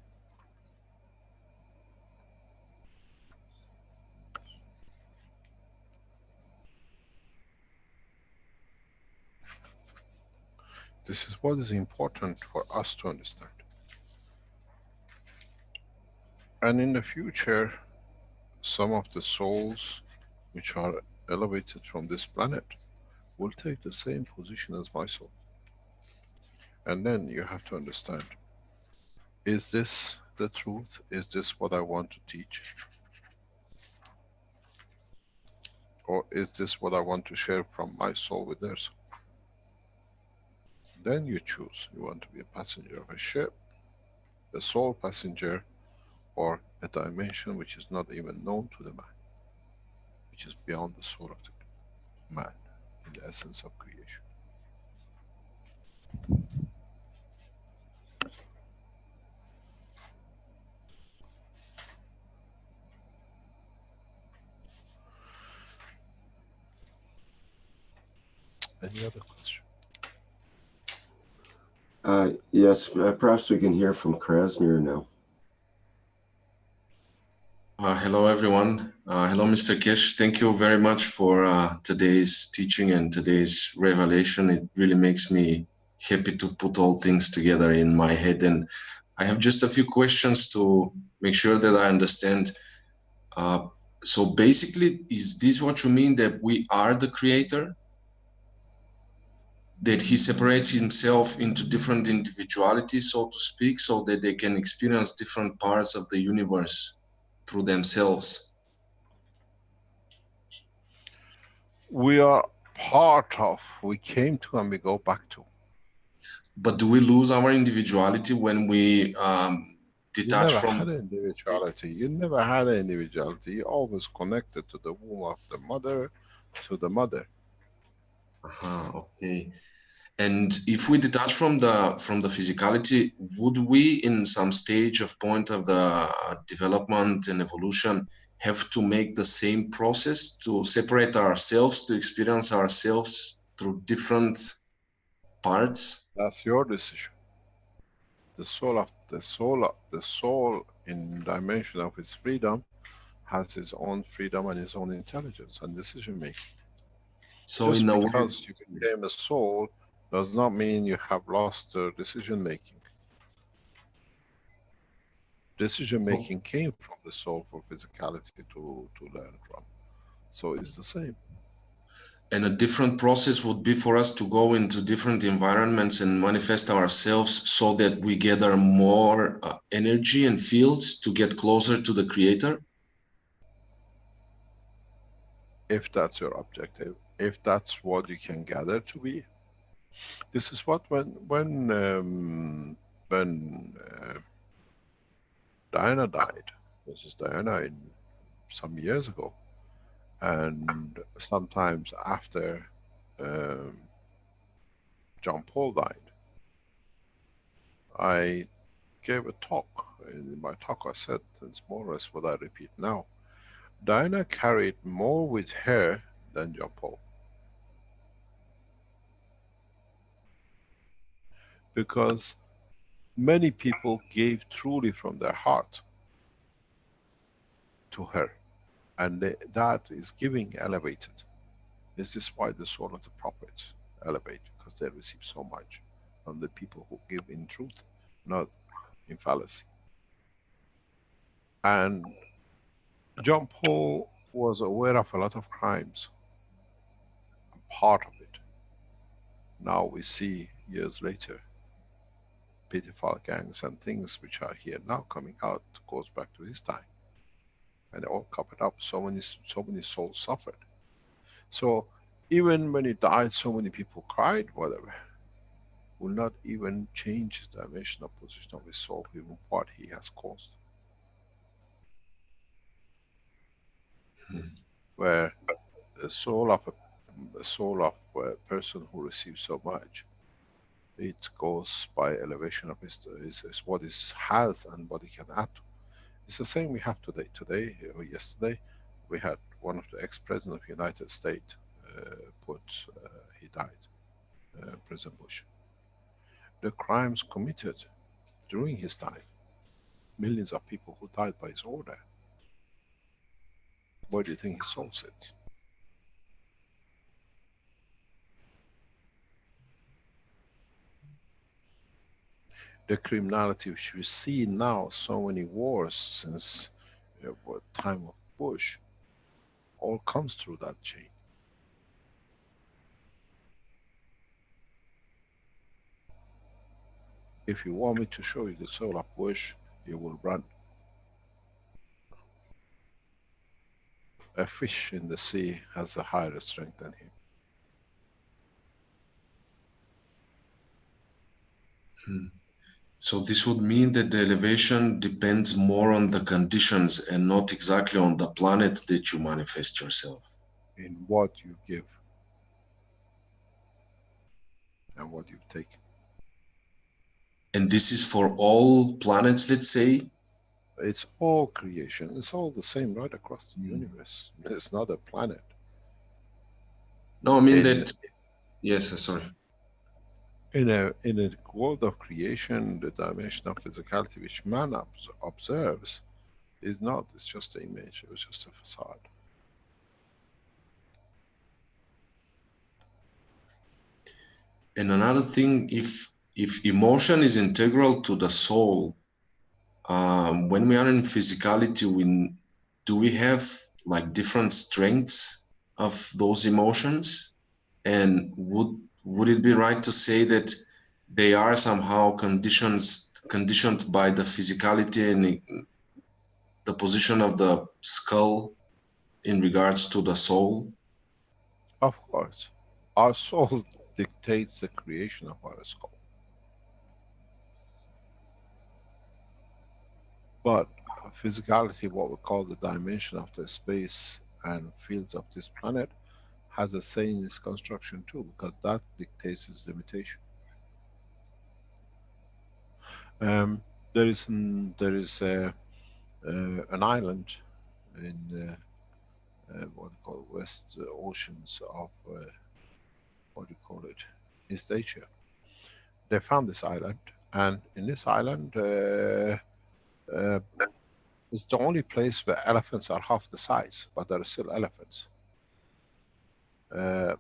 This is what is important for us to understand. And in the future, some of the souls which are elevated from this planet will take the same position as my soul. And then you have to understand, is this the truth? Is this what I want to teach? Or is this what I want to share from my soul with their soul? Then you choose. You want to be a passenger of a ship, a soul passenger, or a dimension which is not even known to the man, which is beyond the soul of the man, in the essence of creation. Any other question? Yes, perhaps we can hear from Krasmir now. Hello, everyone. Hello, Mr. Keshe. Thank you very much for today's teaching and today's revelation. It really makes me happy to put all things together in my head. And I have just a few questions to make sure that I understand. So basically, is this what you mean, that we are the creator? That he separates himself into different individualities, so to speak, so that they can experience different parts of the universe through themselves? We are part of, we came to and we go back to. But do we lose our individuality when we You detach never from? had an individuality. You never had an individuality. You always connected to the womb of the mother, to the mother. Okay. And if we detach from the physicality, would we, in some stage of point of the development and evolution, have to make the same process to separate ourselves, to experience ourselves through different parts? That's your decision. The soul in dimension of its freedom has its own freedom and its own intelligence and decision making. So Just in a way, because you became a soul does not mean you have lost decision making. Decision making came from the soul for physicality to learn from. So it's the same. and a different process would be for us to go into different environments and manifest ourselves so that we gather more energy and fields to get closer to the creator. If that's your objective, if that's what you can gather to be. This is what when Diana died. This is Diana in some years ago, and sometimes after um, John Paul died, I gave a talk. In my talk, I said, it's more or less what I repeat now. Diana carried more with her than John Paul, because many people gave truly from their heart to her, and that is giving elevated. This is why the soul of the prophets elevate, because they receive so much from the people who give in truth, not in fallacy. And John Paul was aware of a lot of crimes, and part of it. Now we see, years later, pedophile gangs and things which are here now coming out, goes back to his time. And they all covered up. So many souls suffered. So even when he died, so many people cried, whatever. Will not even change his dimension of position of his soul, even what he has caused. Where the soul of a person who receives so much, it goes by elevation of his what he has and what he can add to. It's the same we have today. Today or yesterday, we had one of the ex-president of the United States he died, President Bush. The crimes committed during his time, millions of people who died by his order. Where do you think his soul sits? The criminality which we see now, so many wars since time of Bush, all comes through that chain. If you want me to show you the soul of Bush, you will run. A fish in the sea has a higher strength than him. Hmm. So this would mean that the elevation depends more on the conditions and not exactly on the planet that you manifest yourself. In what you give and what you take. And this is for all planets, let's say? It's all creation. It's all the same right across the Mm. universe. It's not a planet. No, I mean In that, yes, sorry. in a world of creation, the dimension of physicality which man observes is not. It's just an image. It's just a facade. And another thing, if emotion is integral to the soul, when we are in physicality, do we have like different strengths of those emotions? And would it be right to say that they are somehow conditioned by the physicality and the position of the skull in regards to the soul? Of course, our soul dictates the creation of our skull. But physicality, what we call the dimension of the space and fields of this planet, has a say in its construction too, because that dictates its limitation. Um, there is an island in what do you call West Oceans of what do you call it, East Asia. They found this island, and in this island, uh, it's the only place where elephants are half the size, but there are still elephants.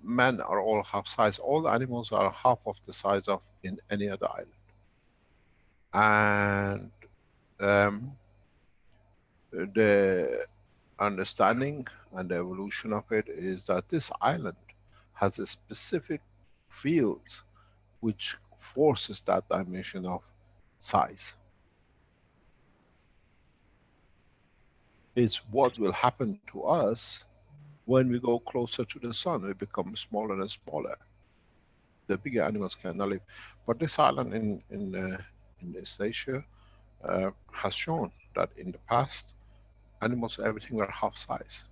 Men are all half size. All the animals are half of the size of in any other island. And um, the understanding and the evolution of it is that this island has a specific fields which forces that dimension of size. It's what will happen to us when we go closer to the sun. We become smaller and smaller. The bigger animals cannot live. But this island in East Asia has shown that in the past, animals, everything were half size,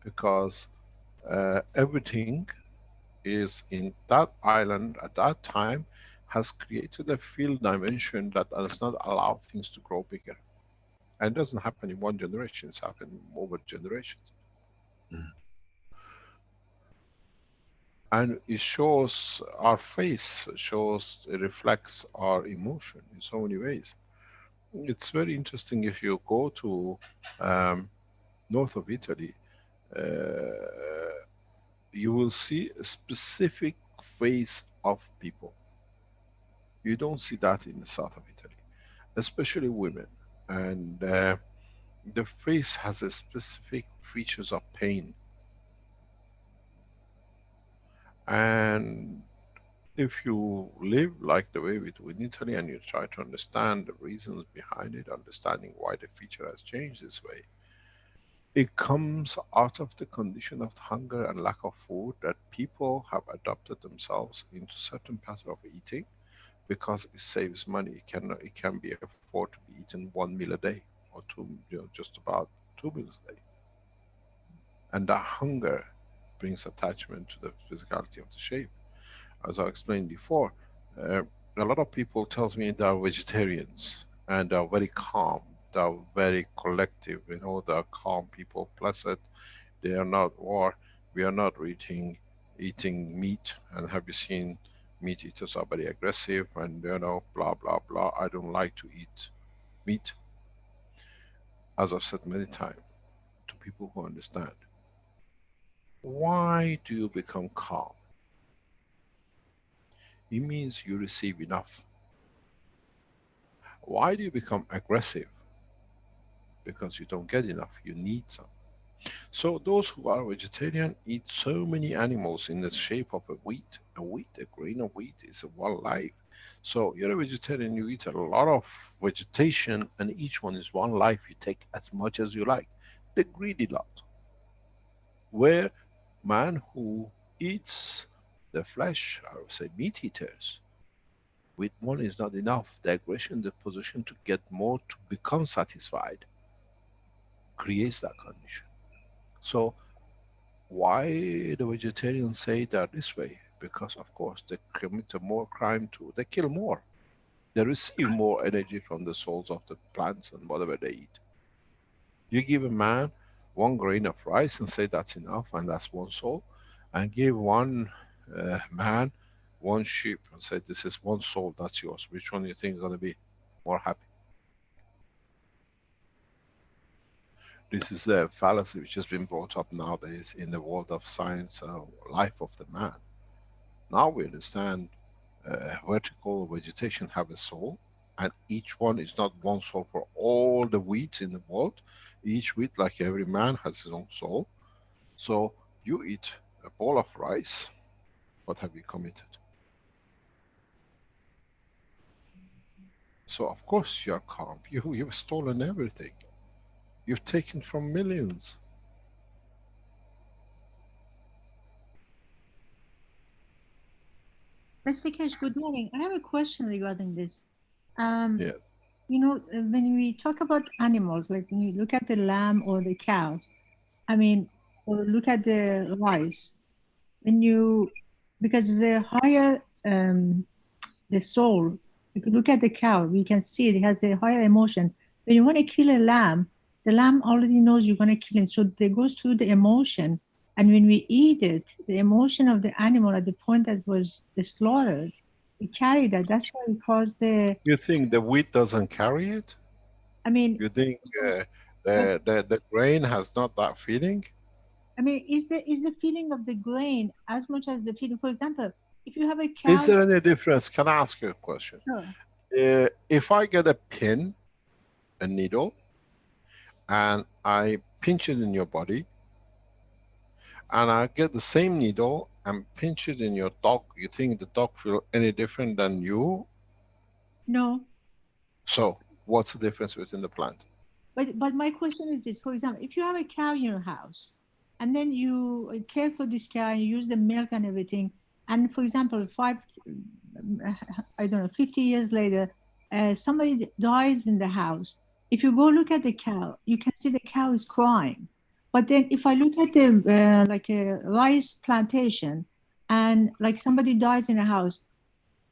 because everything is in that island at that time has created a field dimension that does not allow things to grow bigger. And it doesn't happen in one generation, it's happening over generations. Mm. And it shows our face, it shows, it reflects our emotion in so many ways. It's very interesting if you go to north of Italy, uh, you will see a specific face of people. You don't see that in the south of Italy, especially women. And the face has a specific features of pain. And if you live like the way we do in Italy and you try to understand the reasons behind it, understanding why the feature has changed this way, it comes out of the condition of hunger and lack of food that people have adapted themselves into certain pattern of eating because it saves money. It can be afford to be eaten 1 meal a day or two, just about 2 meals a day. And that hunger brings attachment to the physicality of the shape. As I explained before, uh, a lot of people tells me they are vegetarians and they are very calm. They are very collective. They are calm people, placid. They are not war. We are not eating meat. And have you seen meat eaters are very aggressive and blah blah blah. I don't like to eat meat. As I've said many times to people who understand. Why do you become calm? It means you receive enough. Why do you become aggressive? Because you don't get enough, you need some. So those who are vegetarian eat so many animals in the shape of a wheat. A grain of wheat is one life. So you're a vegetarian, you eat a lot of vegetation and each one is one life. You take as much as you like. The greedy lot. Where man who eats the flesh, I would say meat eaters, with one is not enough. The aggression, the position to get more, to become satisfied, creates that condition. So why the vegetarians say that this way? Because of course they commit more crime too. They kill more. They receive more energy from the souls of the plants and whatever they eat. You give a man 1 grain of rice and say that's enough and that's one soul, and give one man 1 sheep and say this is one soul, that's yours. Which one do you think is going to be more happy? This is a fallacy which has been brought up nowadays in the world of science, life of the man. Now we understand vertical vegetation have a soul, and each one is not one soul for all the weeds in the world. Each wheat, like every man, has his own soul. So you eat a bowl of rice, what have you committed? So of course you are calm. You've stolen everything. You've taken from millions. Mr. Keshe, good morning. I have a question regarding this. Yes. You know, when we talk about animals, like when you look at the lamb or the cow, I mean, or look at the rice, when you, because the higher the soul, if you look at the cow, we can see it has a higher emotion. When you want to kill a lamb, the lamb already knows you're going to kill it. So it goes through the emotion. And when we eat it, the emotion of the animal at the point that was slaughtered, we carry that. That's why we cause the, You think the wheat doesn't carry it? I mean, You think but the grain has not that feeling? I mean, is the feeling of the grain as much as the feeling? For example, if you have a Is cow, there any difference? Can I ask you a question? sure. If I get a pin, a needle, and I pinch it in your body, and I get the same needle and pinch it in your dog, you think the dog feel any different than you? No. So what's the difference between the plant? But my question is this: for example, if you have a cow in your house, and then you care for this cow and you use the milk and everything, and for example, I don't know, 50 years later, somebody dies in the house. If you go look at the cow, you can see the cow is crying. But then if I look at the like a rice plantation, and like somebody dies in a house,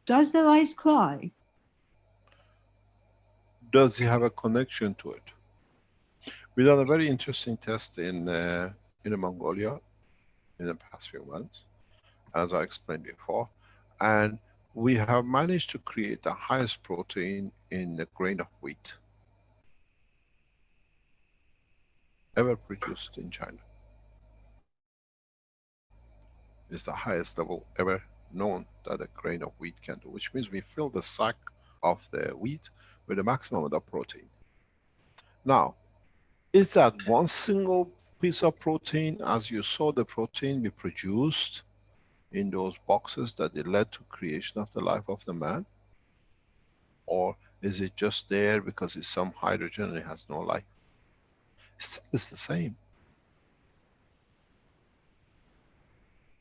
does the rice cry? Does he have a connection to it? We done a very interesting test in Mongolia in the past few months, as I explained before, and we have managed to create the highest protein in a grain of wheat ever produced in China. It's the highest level ever known that a grain of wheat can do, which means we fill the sack of the wheat with a maximum amount of protein. Now, is that one single piece of protein, as you saw the protein we produced in those boxes, that it led to creation of the life of the man? Or is it just there because it's some hydrogen and it has no life? It's the same.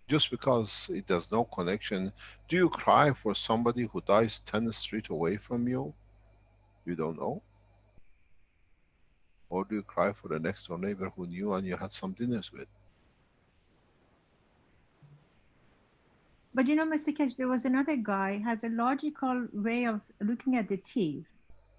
Just because it has no connection, do you cry for somebody who dies 10 streets away from you? You don't know? Or do you cry for the next door neighbor who knew and you had some dinners with? But you know, Mr. Keshe, there was another guy has a logical way of looking at the teeth.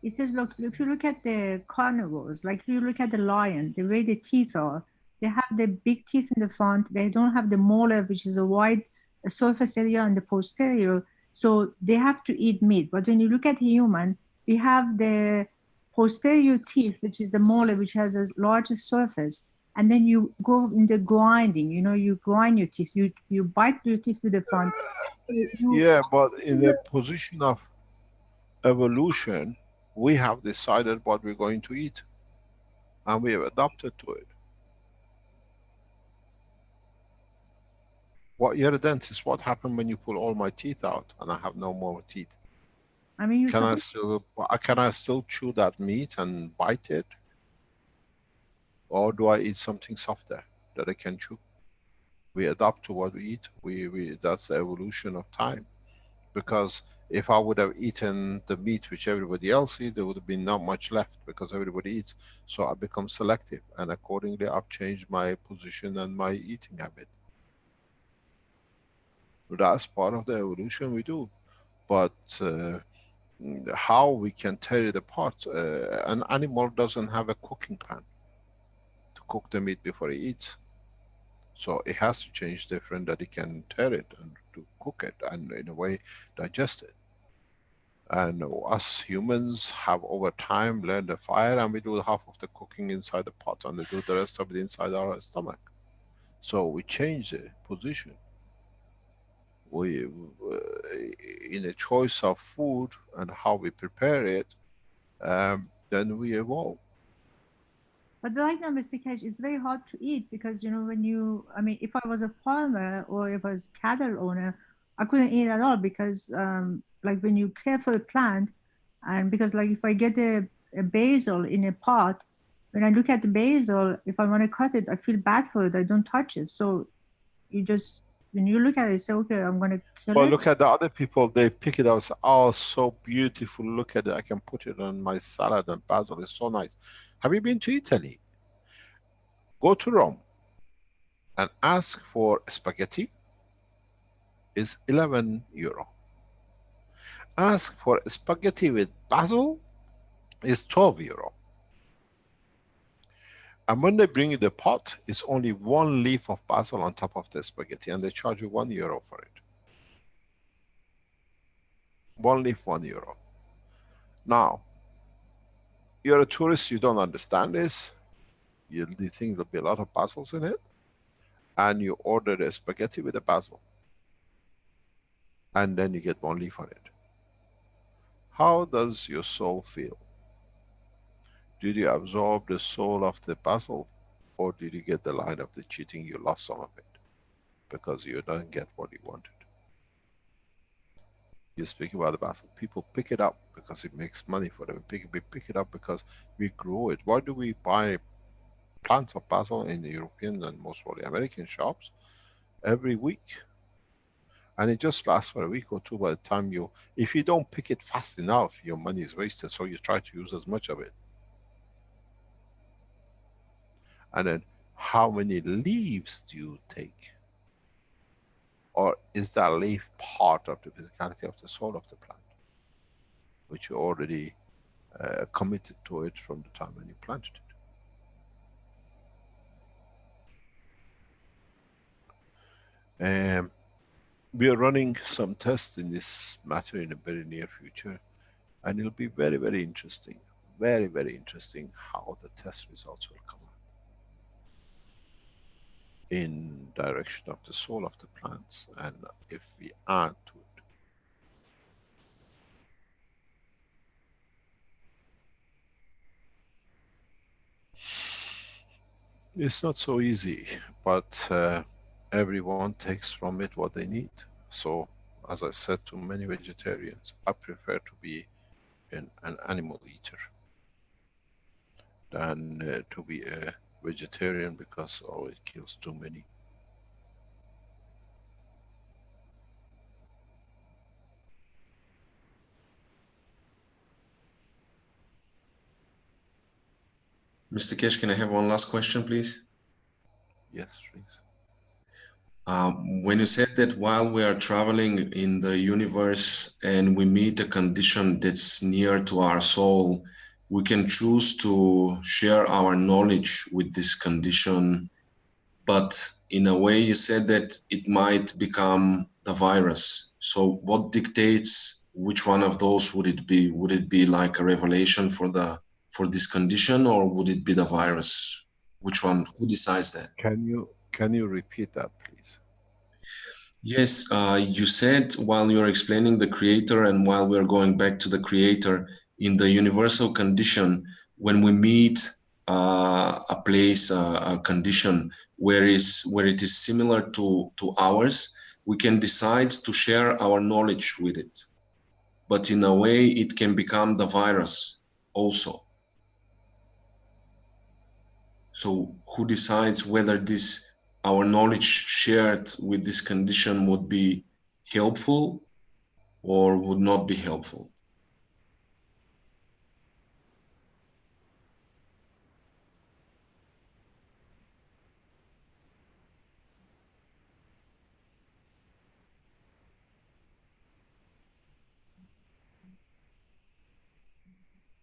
He says, look, if you look at the carnivores, like if you look at the lion, the way the teeth are, they have the big teeth in the front. They don't have the molar, which is a wide surface area in the posterior. So they have to eat meat. But when you look at human, we have the posterior teeth, which is the molar, which has a larger surface. And then you go in the grinding, you know, you grind your teeth, you bite your teeth with the front. You, Yeah, but in the position of evolution, we have decided what we're going to eat and we have adapted to it. What, you're a dentist, what happened when you pull all my teeth out and I have no more teeth? I mean, Can I still chew that meat and bite it? Or do I eat something softer that I can chew? We adapt to what we eat. That's the evolution of time. Because if I would have eaten the meat which everybody else eats, there would have been not much left because everybody eats. So I become selective, and accordingly I've changed my position and my eating habit. That's part of the evolution we do. But how we can tear it apart? An animal doesn't have a cooking pan to cook the meat before it eats. So it has to change different that it can tear it and to cook it and in a way digest it. And us humans have over time learned the fire, and we do half of the cooking inside the pot and they do the rest of it inside our stomach. So we change the position. We, in a choice of food and how we prepare it, then we evolve. But like now, Mr. Cash, it's very hard to eat because, you know, when you, I mean, if I was a farmer or if I was cattle owner, I couldn't eat at all because, like when you care for the plant, and because like if I get a basil in a pot, when I look at the basil, if I want to cut it, I feel bad for it. I don't touch it. So you just, when you look at it, say, okay, I'm going to kill But it. look at the other people, they pick it up and say, oh, so beautiful, look at it, I can put it on my salad, and basil is so nice. Have you been to Italy? Go to Rome and ask for spaghetti, is 11 euro. Ask for spaghetti with basil, is 12 euro. And when they bring you the pot, it's only one leaf of basil on top of the spaghetti, and they charge you 1 euro for it. One leaf, 1 euro. Now, you're a tourist, you don't understand this. You think there'll be a lot of basils in it, and you order the spaghetti with the basil, and then you get one leaf on it. How does your soul feel? Did you absorb the soul of the basil, or did you get the line of the cheating, you lost some of it because you don't get what you wanted? You speak about the basil. People pick it up because it makes money for them. We pick it up because we grow it. Why do we buy plants of basil in the European and most probably American shops every week? And it just lasts for a week or two. By the time you, if you don't pick it fast enough, your money is wasted. So you try to use as much of it. And then how many leaves do you take? Or is that leaf part of the physicality of the soul of the plant, which you already committed to it from the time when you planted it? We are running some tests in this matter in the very near future, and it'll be very, very interesting. Very, very interesting how the test results will come out in direction of the soul of the plants, and if we add to it. It's not so easy, but everyone takes from it what they need. So, as I said to many vegetarians, I prefer to be an animal eater than to be a vegetarian because oh, it kills too many. Mr. Keshe, can I have one last question, please? Yes, please. When you said that while we are traveling in the universe and we meet a condition that's near to our soul, we can choose to share our knowledge with this condition, but in a way you said that it might become the virus. So what dictates which one of those would it be? Would it be like a revelation for this condition, or would it be the virus? Which one? Who decides that? Can you repeat that, please? Yes, you said while you're explaining the creator and while we're going back to the creator, in the universal condition, when we meet a place, a condition where it is similar to ours, we can decide to share our knowledge with it. But in a way, it can become the virus also. So who decides whether this our knowledge shared with this condition would be helpful or would not be helpful?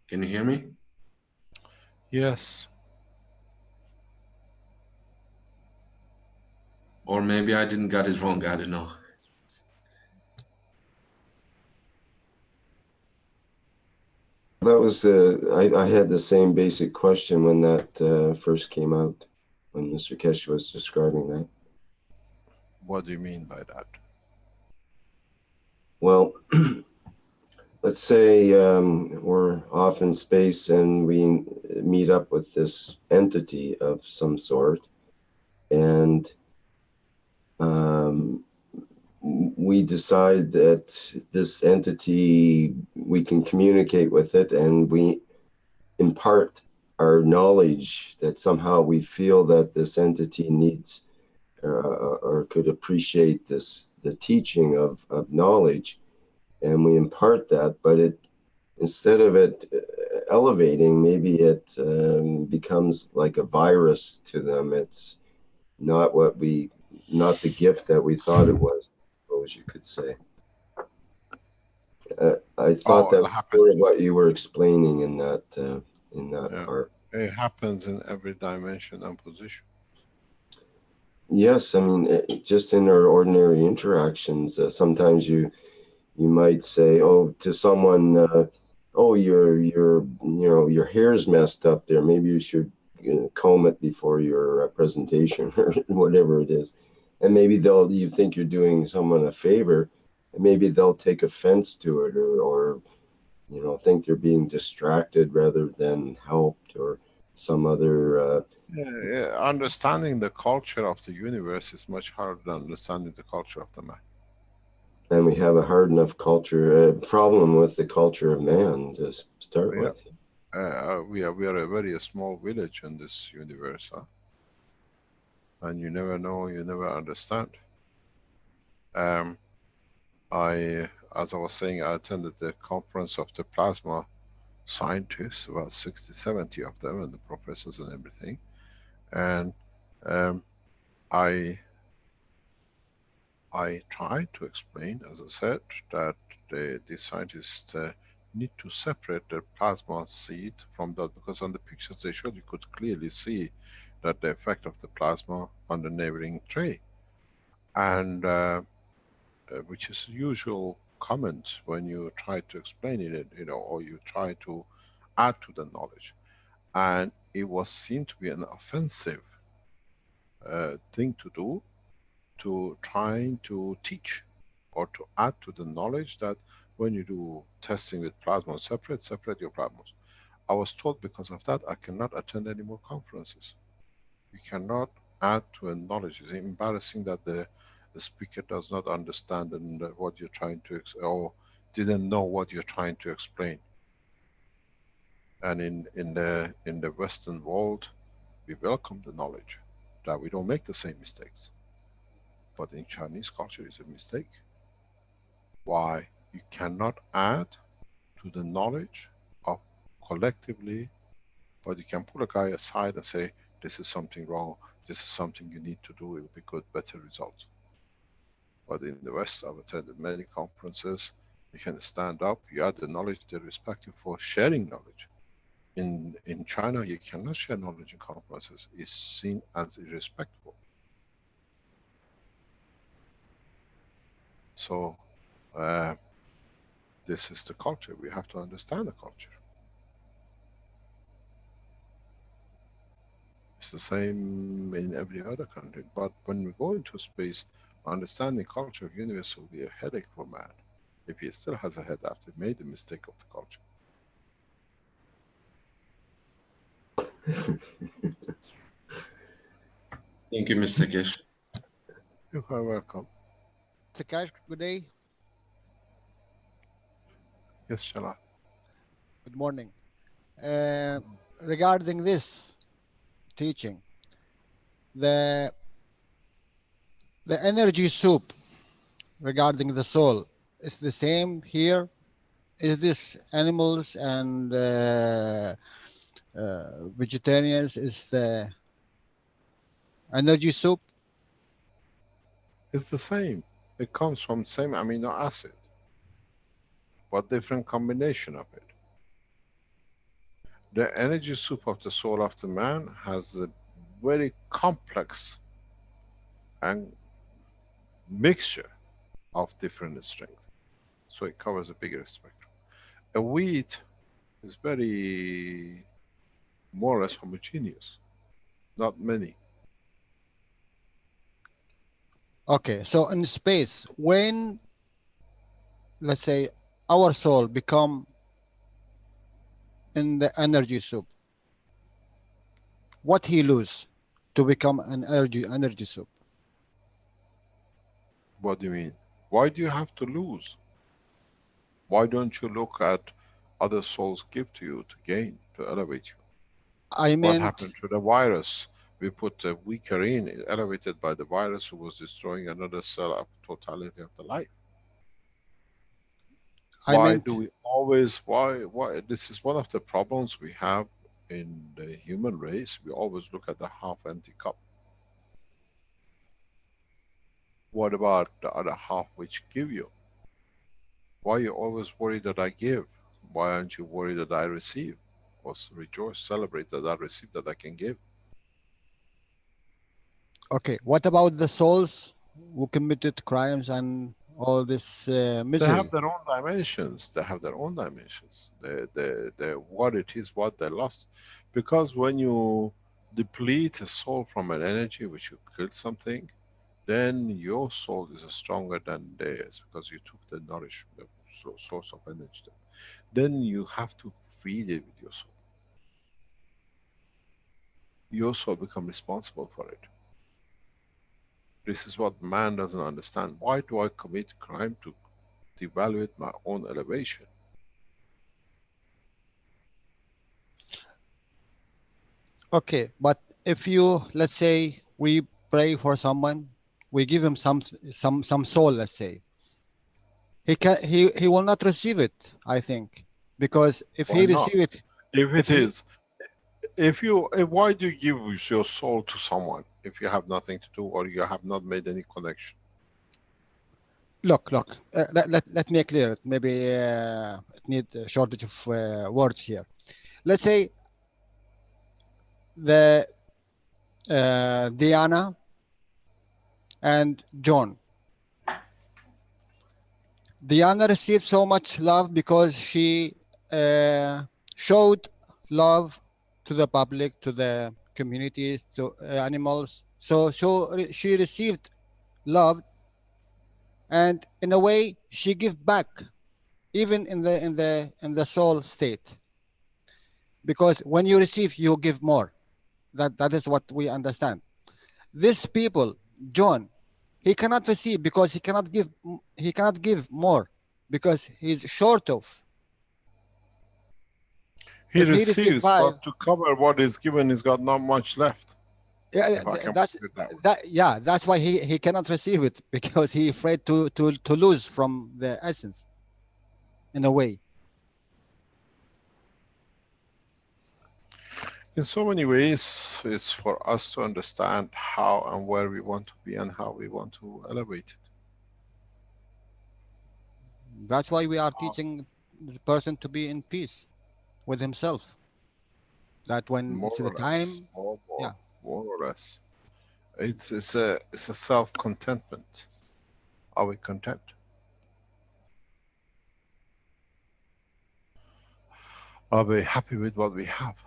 Can you hear me? Yes. Or maybe I didn't get it wrong, I don't know. That was I had the same basic question when that first came out, when Mr. Keshe was describing that. What do you mean by that? Well, let's say we're off in space and we meet up with this entity of some sort, and we decide that this entity, we can communicate with it, and we impart our knowledge that somehow we feel that this entity needs or could appreciate the teaching of knowledge, and we impart that, but it, instead of it elevating, maybe it becomes like a virus to them. It's not not the gift that we thought it was, I suppose you could say. I thought that Oh, it was happens. sort of what you were explaining in that Yeah. art. It happens in every dimension and position. Yes, I mean, just in our ordinary interactions, sometimes you might say, oh, to someone, oh, your hair's messed up there. Maybe you should comb it before your presentation or whatever it is. And maybe you think you're doing someone a favor, and maybe they'll take offense to it, or think they're being distracted rather than helped, or some other. Yeah, understanding the culture of the universe is much harder than understanding the culture of the man. And we have a hard enough problem with the culture of man to start Yeah. with. We are a very small village in this universe, huh? And you never know, you never understand. As I was saying, I attended the conference of the plasma scientists, about 60, 70 of them, and the professors and everything. And I tried to explain, as I said, that the scientists need to separate the plasma seed from that, because on the pictures they showed, you could clearly see that the effect of the plasma on the neighboring tray, and which is usual comment when you try to explain it, or you try to add to the knowledge. And it was seen to be an offensive thing to do, to trying to teach or to add to the knowledge that when you do testing with plasma, separate your plasmas. I was told because of that I cannot attend any more conferences. You cannot add to a knowledge. It's embarrassing that the speaker does not understand and what you're trying to or didn't know what you're trying to explain. And in the Western world, we welcome the knowledge that we don't make the same mistakes. But in Chinese culture, it's a mistake. Why? You cannot add to the knowledge of collectively, but you can pull a guy aside and say, this is something wrong, this is something you need to do, it will be good, better results. But in the West, I've attended many conferences, you can stand up, you add the knowledge, they respect you for sharing knowledge. In China, you cannot share knowledge in conferences, it's seen as irrespectful. So, this is the culture, we have to understand the culture. It's the same in every other country. But when we go into space, understanding culture of universe will be a headache for man. If he still has a head after he made the mistake of the culture. Thank you, Mr. Keshe. You are welcome. Mr. Keshe, good day. Yes, Shala. Good morning. Regarding this teaching, the The energy soup regarding the soul is the same here. Is this animals and vegetarians is the energy soup? It's the same. It comes from the same amino acid, but different combination of it. The energy soup of the soul of the man has a very complex and mixture of different strength. So it covers a bigger spectrum. A wheat is very more or less homogeneous. Not many. Okay, so in space, when let's say our soul become in the energy soup, what he lose to become an energy soup? What do you mean? Why do you have to lose? Why don't you look at other souls give to you to gain, to elevate you? I What meant happened to the virus? We put a weaker in, elevated by the virus who was destroying another cell of totality of the life. I Why do meant we always, why, this is one of the problems we have in the human race. We always look at the half empty cup. What about the other half which give you? Why are you always worried that I give? Why aren't you worried that I receive? Or rejoice, celebrate that I receive, that I can give? okay. What about the souls who committed crimes and all this They have misery? their own dimensions. They have their own dimensions. What it is, what they lost. Because when you deplete a soul from an energy which you killed something, then your soul is stronger than theirs because you took the nourishment, the source of energy. Then you have to feed it with your soul. Your soul become responsible for it. This is what man doesn't understand. Why do I commit crime to devalue my own elevation? Okay, but if you let's say we pray for someone, we give him some soul, let's say he will not receive it. I think because if Why he not? receive it, If if it he is, why do you give your soul to someone if you have nothing to do or you have not made any connection? look, let me clear it. Maybe it need a shortage of words here. Let's say the Diana and John. Diana received so much love because she showed love to the public, to the communities, to animals. So she received love, and in a way, she give back, even in the soul state. Because when you receive, you give more. That is what we understand. These people, John, he cannot receive because he cannot give. He cannot give more because he's short of. He If he receive receives, five, but to cover what is given, he's got not much left. yeah, If I can that's put it that way. yeah, that's why he cannot receive it because he afraid to lose from the essence in a way. In so many ways, it's for us to understand how and where we want to be and how we want to elevate it. That's why we are teaching the person to be in peace with himself. That when More it's the or less, time, yeah. more or less. It's a self-contentment. Are we content? Are we happy with what we have?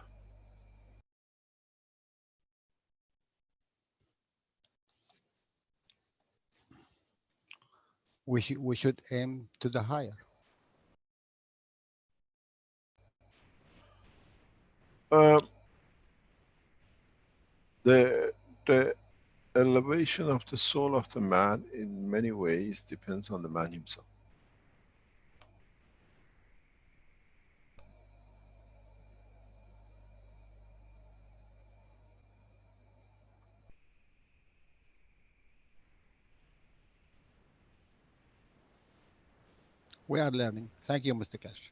We should aim to the higher. Uh, the the elevation of the soul of the man in many ways depends on the man himself. We are learning. Thank you, Mr. Keshe.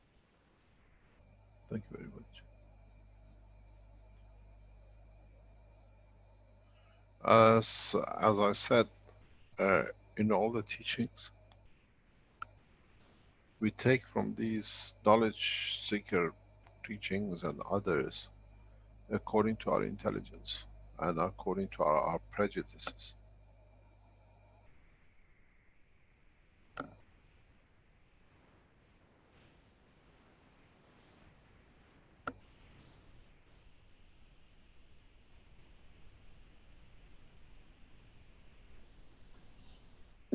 Thank you very much. As I said, in all the teachings, we take from these knowledge seeker teachings and others according to our intelligence and according to our prejudices.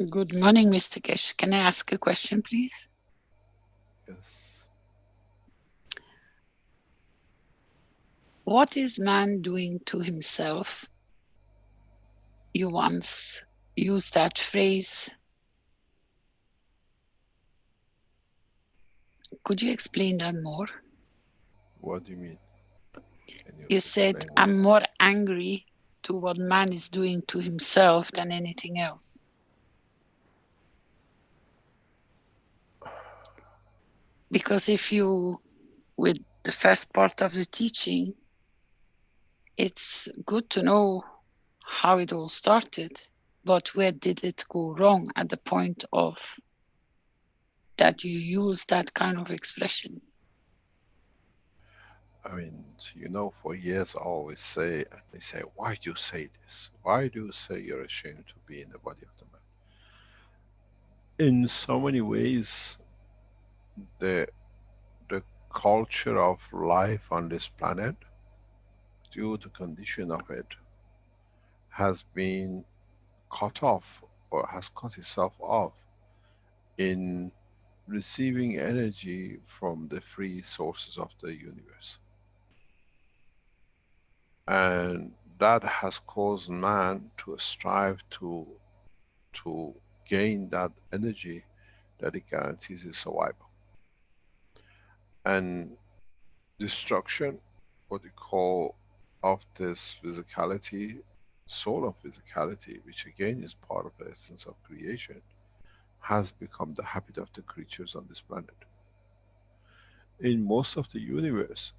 Good morning, Mr. Keshe. Can I ask a question, please? Yes. What is man doing to himself? You once used that phrase. Could you explain that more? What do you mean? Can you You said, explain? I'm more angry to what man is doing to himself than anything else. Because if you, with the first part of the teaching, it's good to know how it all started, but where did it go wrong at the point of that you use that kind of expression? I mean, for years I always say, they say, why do you say this? Why do you say you're ashamed to be in the body of the man? In so many ways, the the culture of life on this planet, due to condition of it, has been cut off or has cut itself off in receiving energy from the free sources of the universe. And that has caused man to strive to gain that energy that it guarantees his survival. And destruction, what you call, of this physicality, soul of physicality, which again is part of the essence of creation, has become the habit of the creatures on this planet. In most of the universe,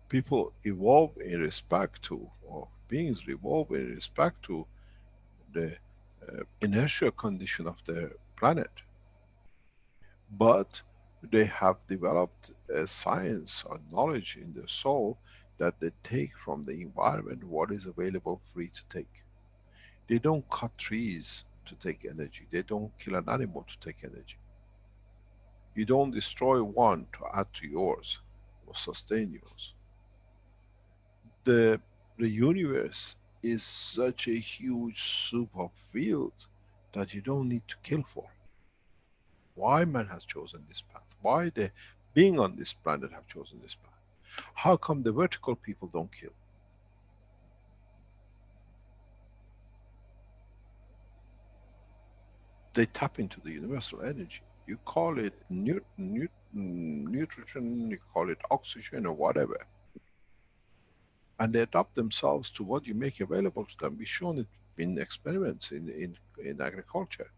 people evolve in respect to, or beings evolve in respect to, the inertial condition of the planet. But they have developed a science or knowledge in their soul that they take from the environment what is available free to take. They don't cut trees to take energy. They don't kill an animal to take energy. You don't destroy one to add to yours or sustain yours. The, the universe is such a huge soup of fields that you don't need to kill for. Why man has chosen this path? Why the being on this planet have chosen this path? How come the vertical people don't kill? They tap into the universal energy. You call it nutrition, you call it oxygen or whatever. And they adapt themselves to what you make available to them. We've shown it in experiments in agriculture.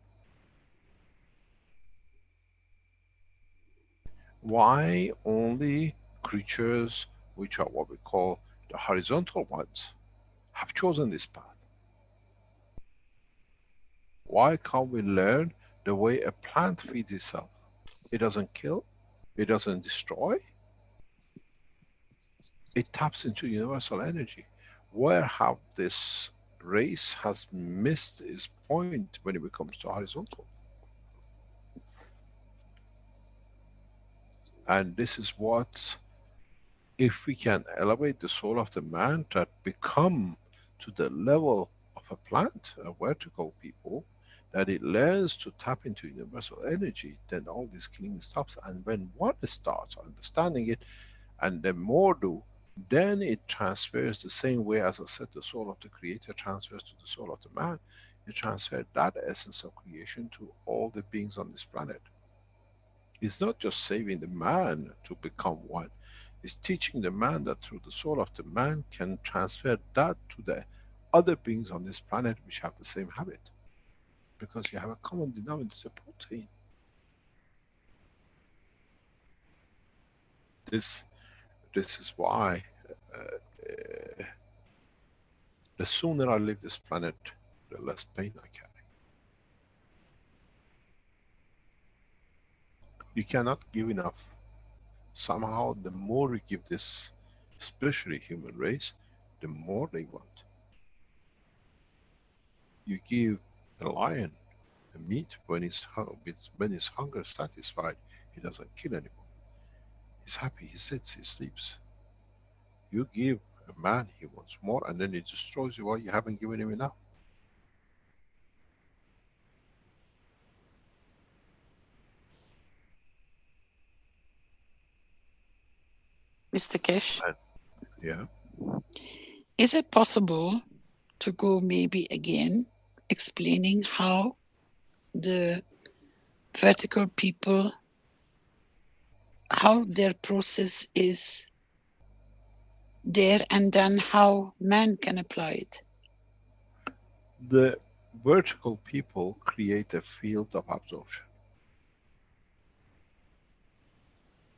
Why only creatures which are what we call the horizontal ones have chosen this path? Why can't we learn the way a plant feeds itself? It doesn't kill, it doesn't destroy, it taps into universal energy. Where have this race has missed its point when it becomes to horizontal? And this is what, if we can elevate the soul of the man to become to the level of a plant, a vertical people, that it learns to tap into universal energy, then all this killing stops. And when one starts understanding it, and the more do, then it transfers the same way as I said, the soul of the creator transfers to the soul of the man. It transfers that essence of creation to all the beings on this planet. It's not just saving the man to become one. It's teaching the man that through the soul of the man can transfer that to the other beings on this planet which have the same habit. Because you have a common denominator, protein. This is why uh, the sooner I leave this planet, the less pain I carry. You cannot give enough. Somehow, the more you give this, especially human race, the more they want. You give a lion the meat when his hunger is satisfied, he doesn't kill anymore. He's happy, he sits, he sleeps. You give a man, he wants more, and then he destroys you while you haven't given him enough. Mr. Keshe, Yeah. is it possible to go maybe again explaining how the vertical people, how their process is there, and then how man can apply it? The vertical people create a field of absorption.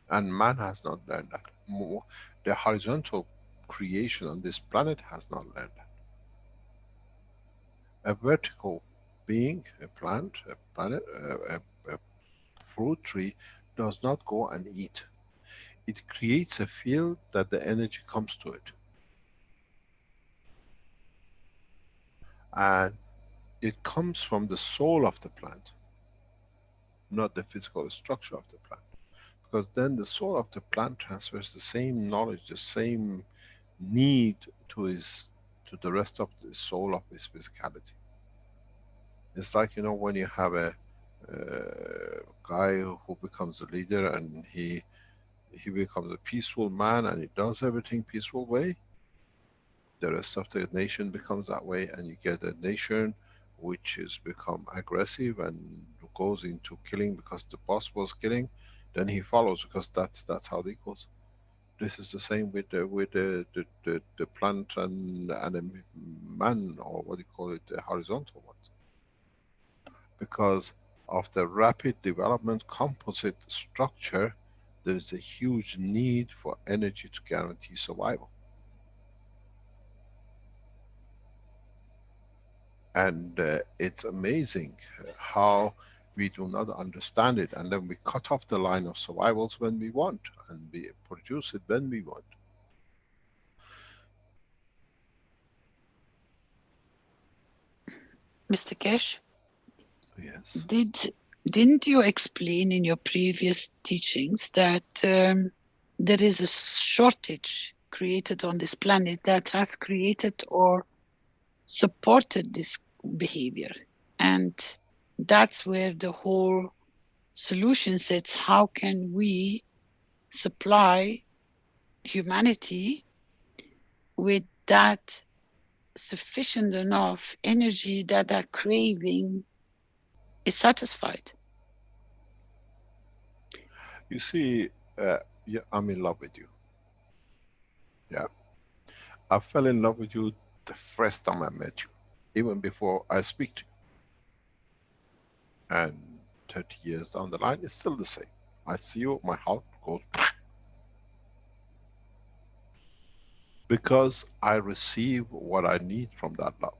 And man has not learned that. The horizontal creation on this planet has not learned that. A vertical being, a plant, a planet, a fruit tree does not go and eat. It creates a field that the energy comes to it. And it comes from the soul of the plant, not the physical structure of the plant. Because then the soul of the plant transfers the same knowledge, the same need to the rest of the soul of his physicality. It's like, you know, when you have a guy who becomes a leader and he becomes a peaceful man and he does everything peaceful way, the rest of the nation becomes that way, and you get a nation which is become aggressive and goes into killing because the boss was killing, then he follows because that's how it goes. This is the same with the plant and the man, or what do you call it, the horizontal ones. Because of the rapid development composite structure, there is a huge need for energy to guarantee survival. And it's amazing how we do not understand it, and then we cut off the line of survivals when we want, and we produce it when we want. Mr. Keshe, Yes. didn't you explain in your previous teachings that there is a shortage created on this planet that has created or supported this behavior? And that's where the whole solution sits. How can we supply humanity with that sufficient enough energy that that craving is satisfied? You see, yeah, I'm in love with you. Yeah. I fell in love with you the first time I met you, even before I speak to you. And 30 years down the line, it's still the same. I see you, my heart goes because I receive what I need from that love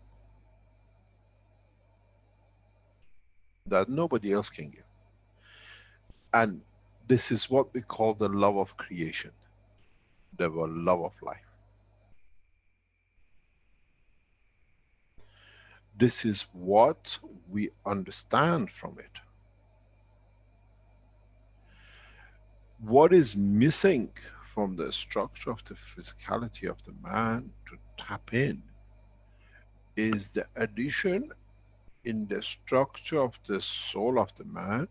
that nobody else can give. And this is what we call the love of creation, the love of life. This is what we understand from it. What is missing from the structure of the physicality of the man to tap in is the addition in the structure of the soul of the man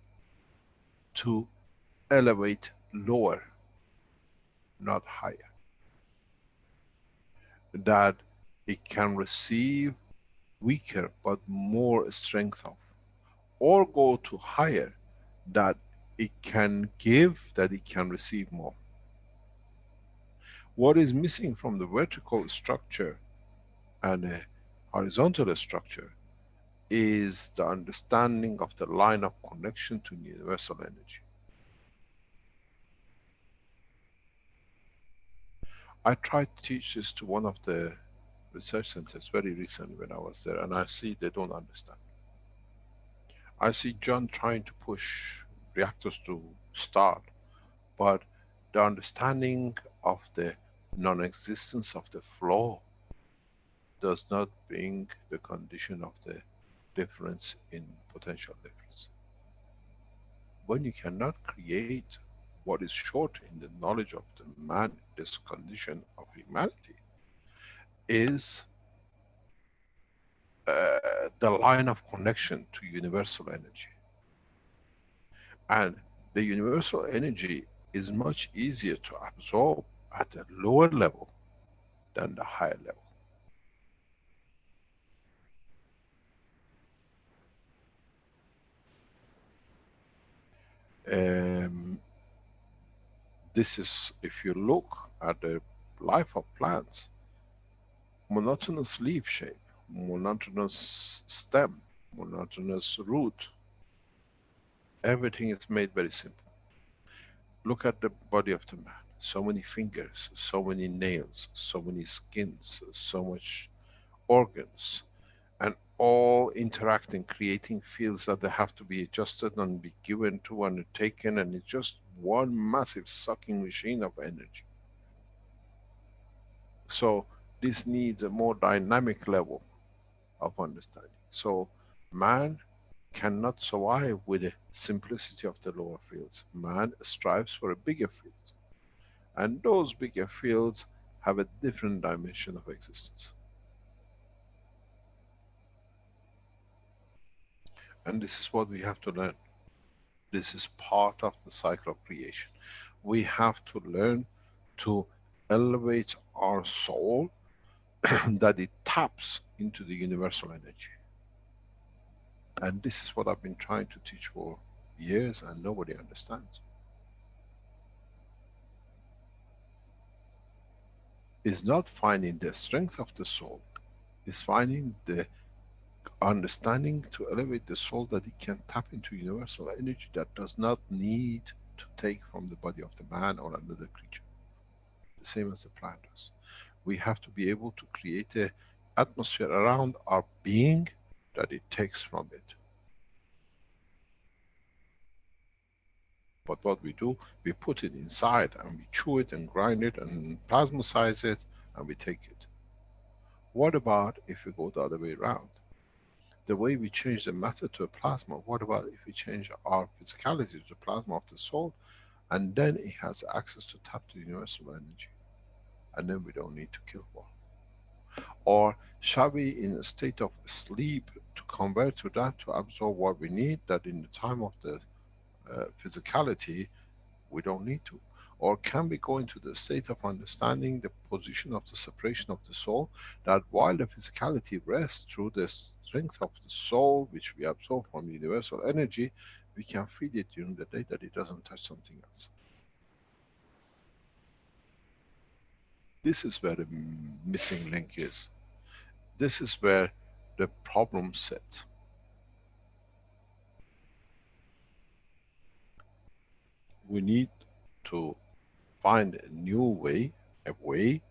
to elevate lower, not higher. That it can receive weaker but more strength of, or go to higher, that it can give, that it can receive more. What is missing from the vertical structure and a horizontal structure is the understanding of the line of connection to universal energy. I tried to teach this to one of the research centers very recently when I was there, and I see they don't understand. I see John trying to push reactors to start, but the understanding of the non-existence of the flow does not bring the condition of the difference in potential difference. When you cannot create what is short in the knowledge of the man, this condition of humanity is the line of connection to universal energy. And the universal energy is much easier to absorb at a lower level than the higher level. This is, if you look at the life of plants, monotonous leaf shape, monotonous stem, monotonous root, everything is made very simple. Look at the body of the man. So many fingers, so many nails, so many skins, so much organs, and all interacting, creating fields that they have to be adjusted and be given to and taken, and it's just one massive sucking machine of energy. So this needs a more dynamic level of understanding. So man cannot survive with the simplicity of the lower fields. Man strives for a bigger field. And those bigger fields have a different dimension of existence. And this is what we have to learn. This is part of the cycle of creation. We have to learn to elevate our soul that it taps into the universal energy. And this is what I've been trying to teach for years and nobody understands. It's not finding the strength of the soul, it's finding the understanding to elevate the soul that it can tap into universal energy that does not need to take from the body of the man or another creature. The same as the plant does. We have to be able to create an atmosphere around our being that it takes from it. But what we do, we put it inside and we chew it and grind it and plasmasize it and we take it. What about if we go the other way around? The way we change the matter to a plasma, what about if we change our physicality to the plasma of the soul, and then it has access to tap the universal energy, and then we don't need to kill one? Or shall we, in a state of sleep, to convert to that, to absorb what we need, that in the time of the physicality we don't need to? Or can we go into the state of understanding the position of the separation of the soul, that while the physicality rests through the strength of the soul, which we absorb from the universal energy, we can feed it during the day that it doesn't touch something else. This is where the missing link is. This is where the problem sits. We need to find a new way, a way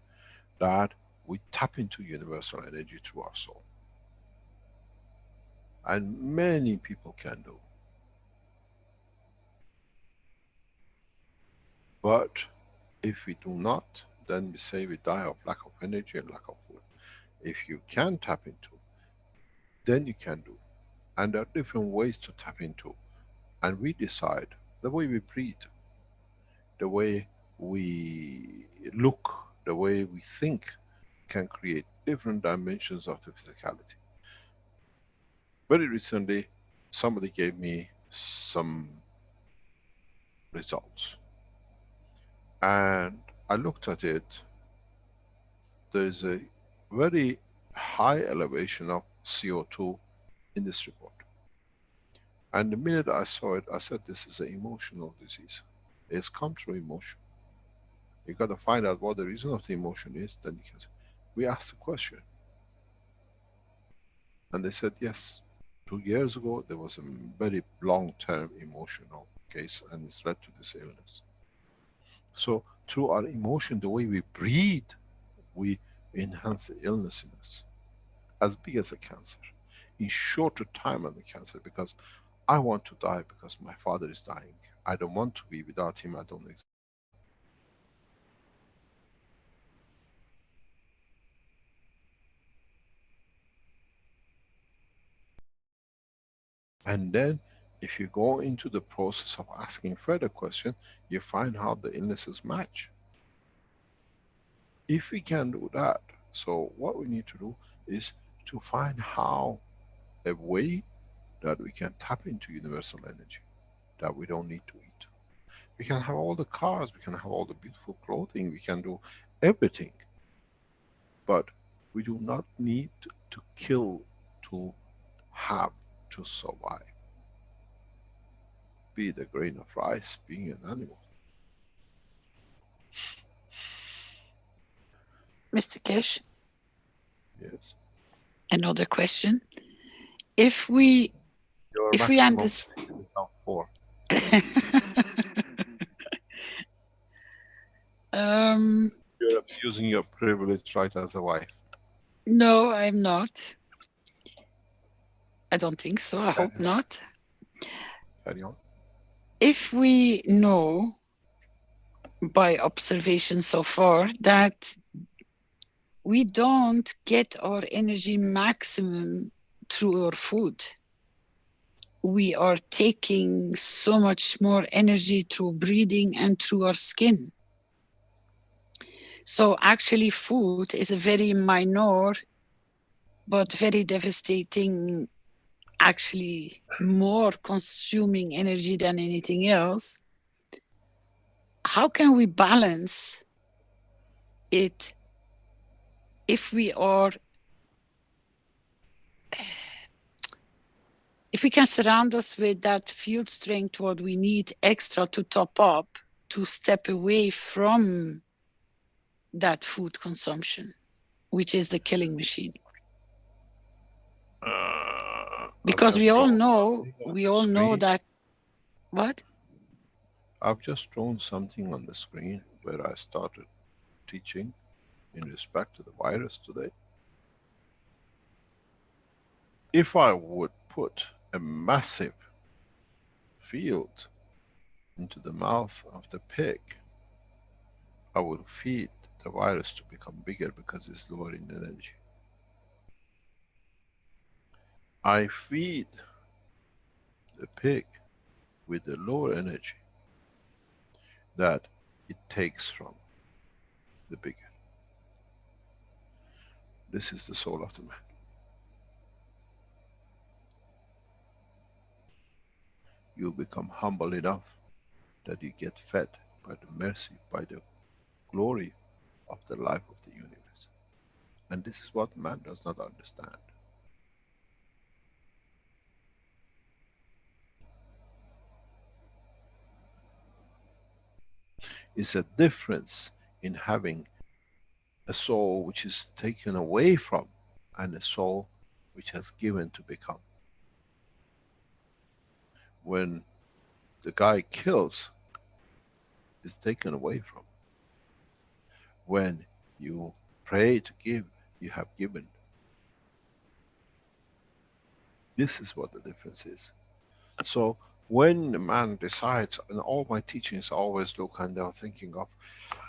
that we tap into universal energy through our soul. And many people can do. But if we do not, then we say we die of lack of energy and lack of food. If you can tap into, then you can do. And there are different ways to tap into. And we decide the way we breathe, the way we look, the way we think can create different dimensions of the physicality. Very recently, somebody gave me some results. And I looked at it. There's a very high elevation of CO2 in this report. And the minute I saw it, I said, this is an emotional disease. It's come through emotion. You got to find out what the reason of the emotion is, then you can. We asked the question. And they said, yes, 2 years ago, there was a very long-term emotional case and it's led to this illness. So through our emotion, the way we breathe, we enhance the illness in us, as big as a cancer, in shorter time than the cancer, because I want to die because my father is dying. I don't want to be without him, I don't exist. And then if you go into the process of asking further questions, you find how the illnesses match. If we can do that, so what we need to do is to find how, a way that we can tap into universal energy, that we don't need to eat. We can have all the cars, we can have all the beautiful clothing, we can do everything, but we do not need to kill to have to survive. Be it a grain of rice, being an animal. Mr. Keshe, Yes. another question. If we Your if we maximum understand station is now 4. You're abusing your privilege right as a wife. No, I'm not. I don't think so. I Carry hope on. not. Carry on. If we know by observation so far that we don't get our energy maximum through our food, we are taking so much more energy through breathing and through our skin. So actually food is a very minor but very devastating, actually more consuming energy than anything else. How can we balance it if we are, if we can surround us with that field strength, what we need extra to top up, to step away from that food consumption, which is the killing machine? Because we all know that, what? I've just drawn something on the screen where I started teaching in respect to the virus today. If I would put a massive field into the mouth of the pig, I will feed the virus to become bigger because it's lower in energy. I feed the pig with the lower energy that it takes from the bigger. This is the soul of the man. You become humble enough that you get fed by the mercy, by the glory of the life of the universe. And this is what man does not understand. It's a difference in having a soul which is taken away from and a soul which has given to become. When the guy kills, is taken away from. When you pray to give, you have given. This is what the difference is. So when the man decides, and all my teachings always look and they're thinking of,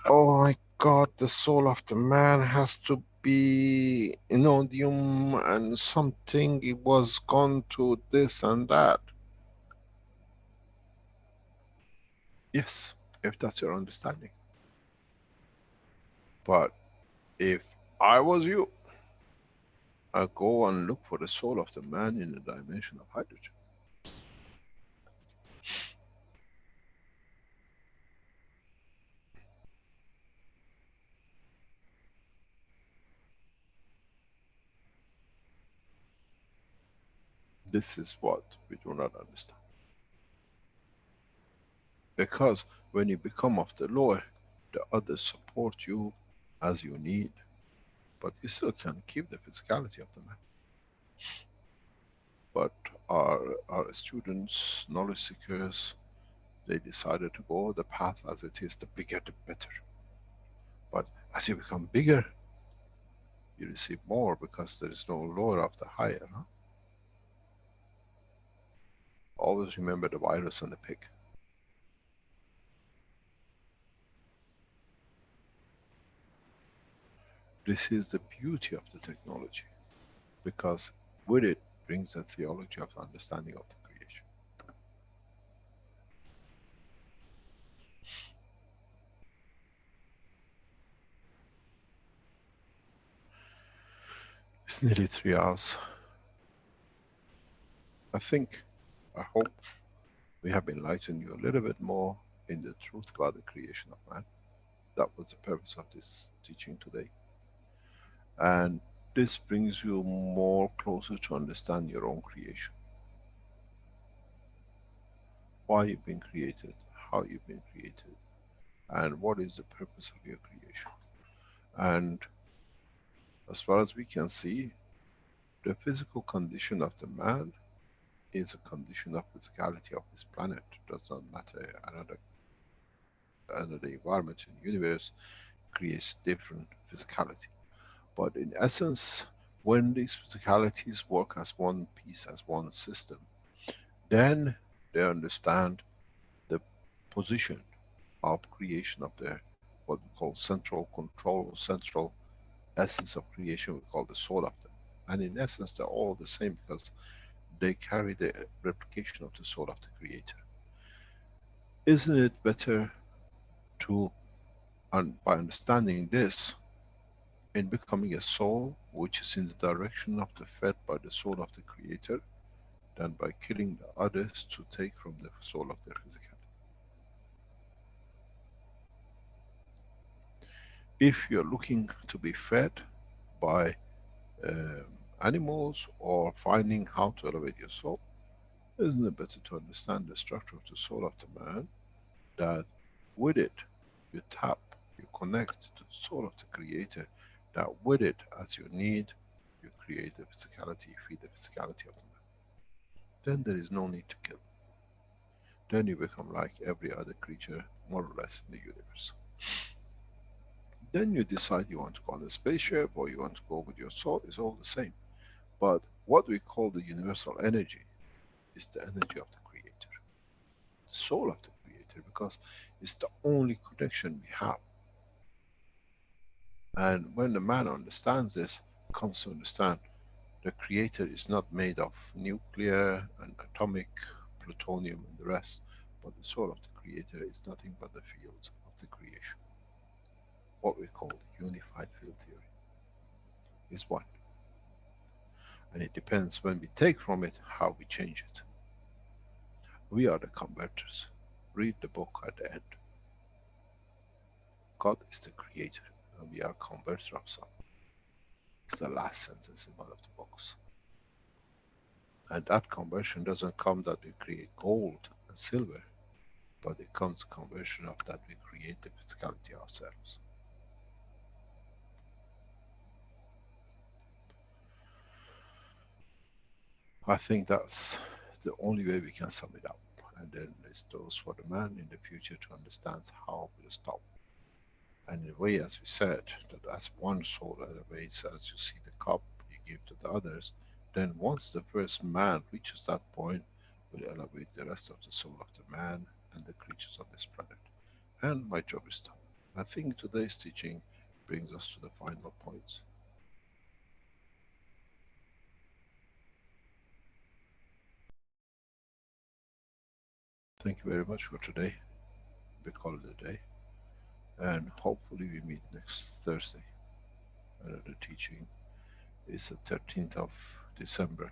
oh my God, the soul of the man has to be in odium and something, it was gone to this and that. Yes, if that's your understanding. But if I was you, I'd go and look for the soul of the man in the dimension of hydrogen. This is what we do not understand. Because when you become of the lower, the others support you as you need, but you still can keep the physicality of the man. But our students, knowledge seekers, they decided to go the path as it is, the bigger the better. As you become bigger, you receive more because there is no lower of the higher. Huh? Always remember the virus and the pig. This is the beauty of the technology, because with it brings a theology of the understanding of the creation. It's nearly 3 hours. I think, I hope we have enlightened you a little bit more in the truth about the creation of man. That was the purpose of this teaching today. And this brings you more closer to understand your own creation. Why you've been created, how you've been created, and what is the purpose of your creation. And as far as we can see, the physical condition of the man is a condition of physicality of this planet. It does not matter another environment in the universe creates different physicality. But in essence, when these physicalities work as one piece, as one system, then they understand the position of creation of their, what we call central control, or central essence of creation, we call the soul of them. And in essence, they're all the same because they carry the replication of the soul of the creator. Isn't it better to, by understanding this, in becoming a soul which is in the direction of the fed by the soul of the creator, than by killing the others to take from the soul of their physicality? If you're looking to be fed by animals, or finding how to elevate your soul, isn't it better to understand the structure of the soul of the man, that with it you tap, you connect to the soul of the creator, that with it, as you need, you create the physicality, you feed the physicality of the man. Then there is no need to kill. Then you become like every other creature, more or less, in the universe. Then you decide you want to go on a spaceship, or you want to go with your soul, it's all the same. But what we call the universal energy is the energy of the creator, the soul of the creator, because it's the only connection we have. And when the man understands this, comes to understand the creator is not made of nuclear and atomic, plutonium and the rest, but the soul of the creator is nothing but the fields of the creation. What we call unified field theory is one. And it depends when we take from it, how we change it. We are the converters. Read the book at the end. God is the creator, and we are converter of some. It's the last sentence in one of the books. And that conversion doesn't come that we create gold and silver, but it comes conversion of that we create the physicality ourselves. I think that's the only way we can sum it up. And then it's those for the man in the future to understand how we'll stop. And in a way, as we said, that as one soul elevates, as you see the cup you give to the others, then once the first man reaches that point, will elevate the rest of the soul of the man and the creatures on this planet. And my job is done. I think today's teaching brings us to the final points. Thank you very much for today. We call it a day. And hopefully we meet next Thursday. Another teaching is the 13th of December.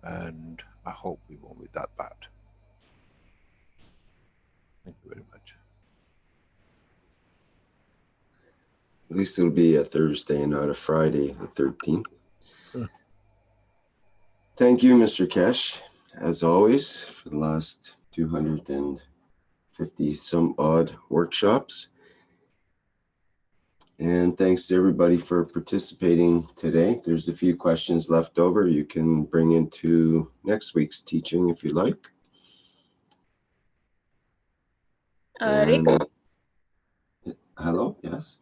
And I hope we won't be that bad. Thank you very much. At least it'll be a Thursday and not a Friday, the 13th. Thank you, Mr. Keshe, as always, for the last 250 some odd workshops. And thanks to everybody for participating today. There's a few questions left over you can bring into next week's teaching if you like. Rick? Hello, yes?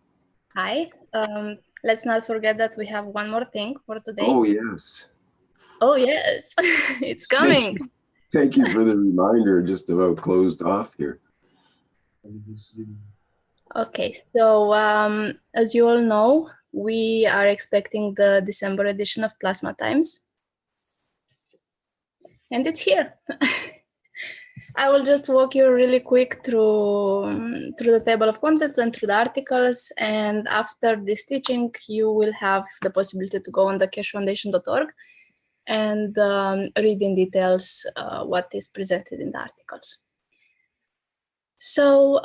Hi. Let's not forget that we have one more thing for today. Oh, yes. Oh, yes. It's coming. Thank you for the reminder, just about closed off here. Okay, so as you all know, we are expecting the December edition of Plasma Times. And it's here. I will just walk you really quick through the table of contents and through the articles. And after this teaching, you will have the possibility to go on the keshefoundation.org and read in details what is presented in the articles. So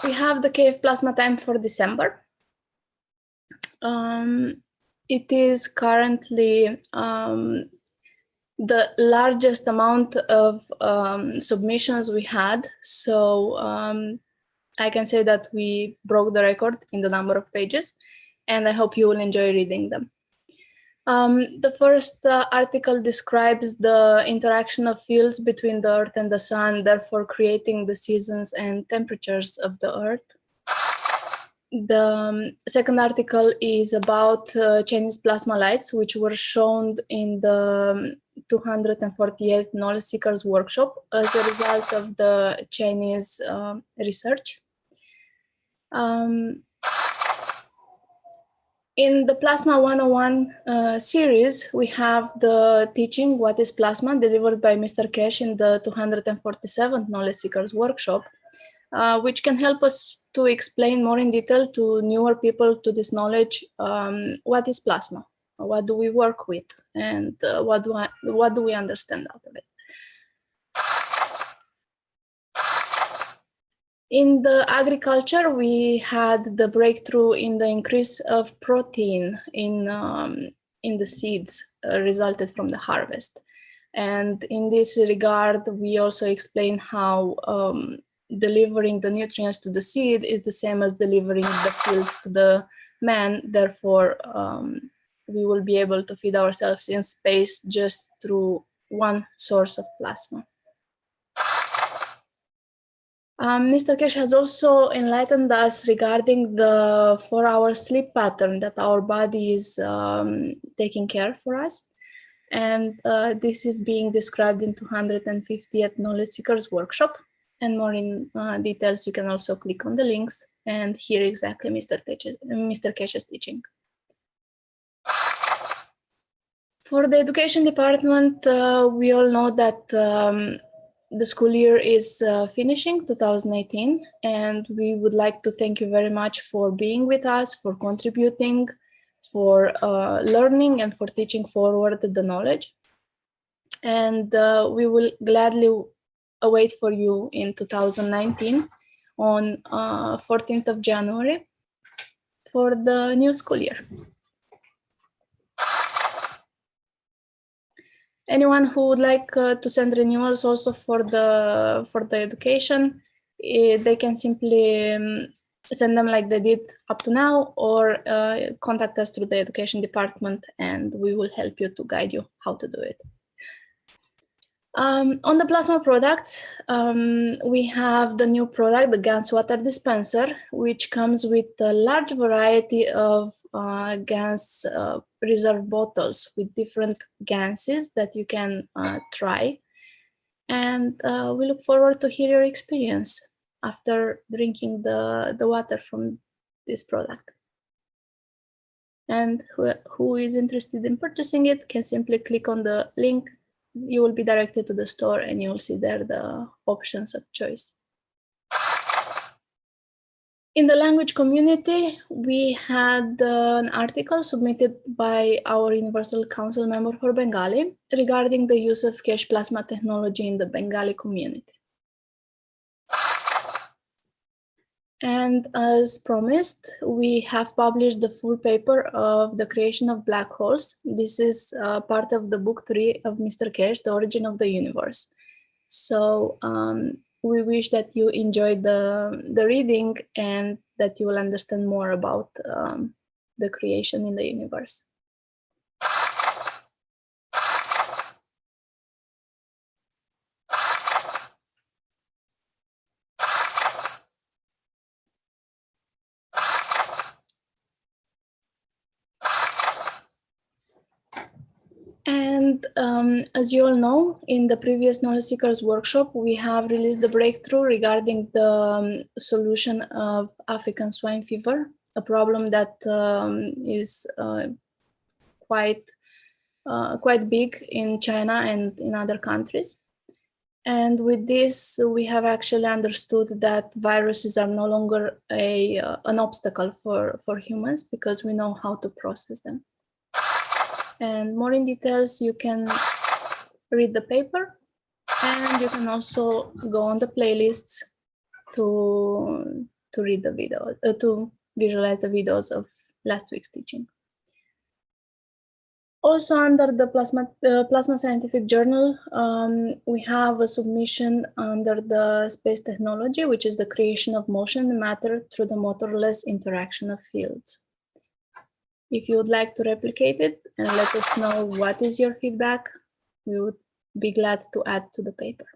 we have the KF Plasma Time for December. It is currently the largest amount of submissions we had. So I can say that we broke the record in the number of pages, and I hope you will enjoy reading them. The first article describes the interaction of fields between the Earth and the Sun, therefore creating the seasons and temperatures of the Earth. The second article is about Chinese plasma lights, which were shown in the 248th Knowledge Seekers workshop as a result of the Chinese research. In the Plasma 101 series, we have the teaching, What is Plasma, delivered by Mr. Keshe in the 247th Knowledge Seekers workshop, which can help us to explain more in detail to newer people to this knowledge, what is plasma, what do we work with, and what do we understand out of it. In the agriculture, we had the breakthrough in the increase of protein in the seeds resulted from the harvest. And in this regard, we also explain how delivering the nutrients to the seed is the same as delivering the fuels to the man. Therefore, we will be able to feed ourselves in space just through one source of plasma. Mr. Keshe has also enlightened us regarding the 4-hour sleep pattern that our body is taking care for us. And this is being described in 250th Knowledge Seekers workshop. And more in details, you can also click on the links and hear exactly Mr. Keshe's teaching. For the education department, we all know that the school year is finishing 2018, and we would like to thank you very much for being with us, for contributing, for learning, and for teaching forward the knowledge. And we will gladly await for you in 2019 on 14th of January for the new school year. Anyone who would like to send renewals also for the education, they can simply send them like they did up to now, or contact us through the education department, and we will help you to guide you how to do it. On the plasma products, we have the new product, the GANS water dispenser, which comes with a large variety of GANS reserve bottles with different GANSes that you can try. And we look forward to hear your experience after drinking the water from this product. And who is interested in purchasing it can simply click on the link. You will be directed to the store and you'll see there the options of choice. In the language community, we had an article submitted by our Universal Council member for Bengali regarding the use of Keshe plasma technology in the Bengali community. And as promised, we have published the full paper of the creation of black holes. This is part of the book 3 of Mr. Keshe, The Origin of the Universe. So we wish that you enjoyed the reading and that you will understand more about the creation in the universe. And as you all know, in the previous Knowledge Seekers workshop, we have released the breakthrough regarding the solution of African swine fever, a problem that is quite big in China and in other countries. And with this, we have actually understood that viruses are no longer an obstacle for humans, because we know how to process them. And more in details, you can read the paper, and you can also go on the playlists to read the video, to visualize the videos of last week's teaching. Also, under the Plasma Scientific Journal, we have a submission under the space technology, which is the creation of motion and matter through the motorless interaction of fields. If you would like to replicate it and let us know what is your feedback, we would be glad to add to the paper.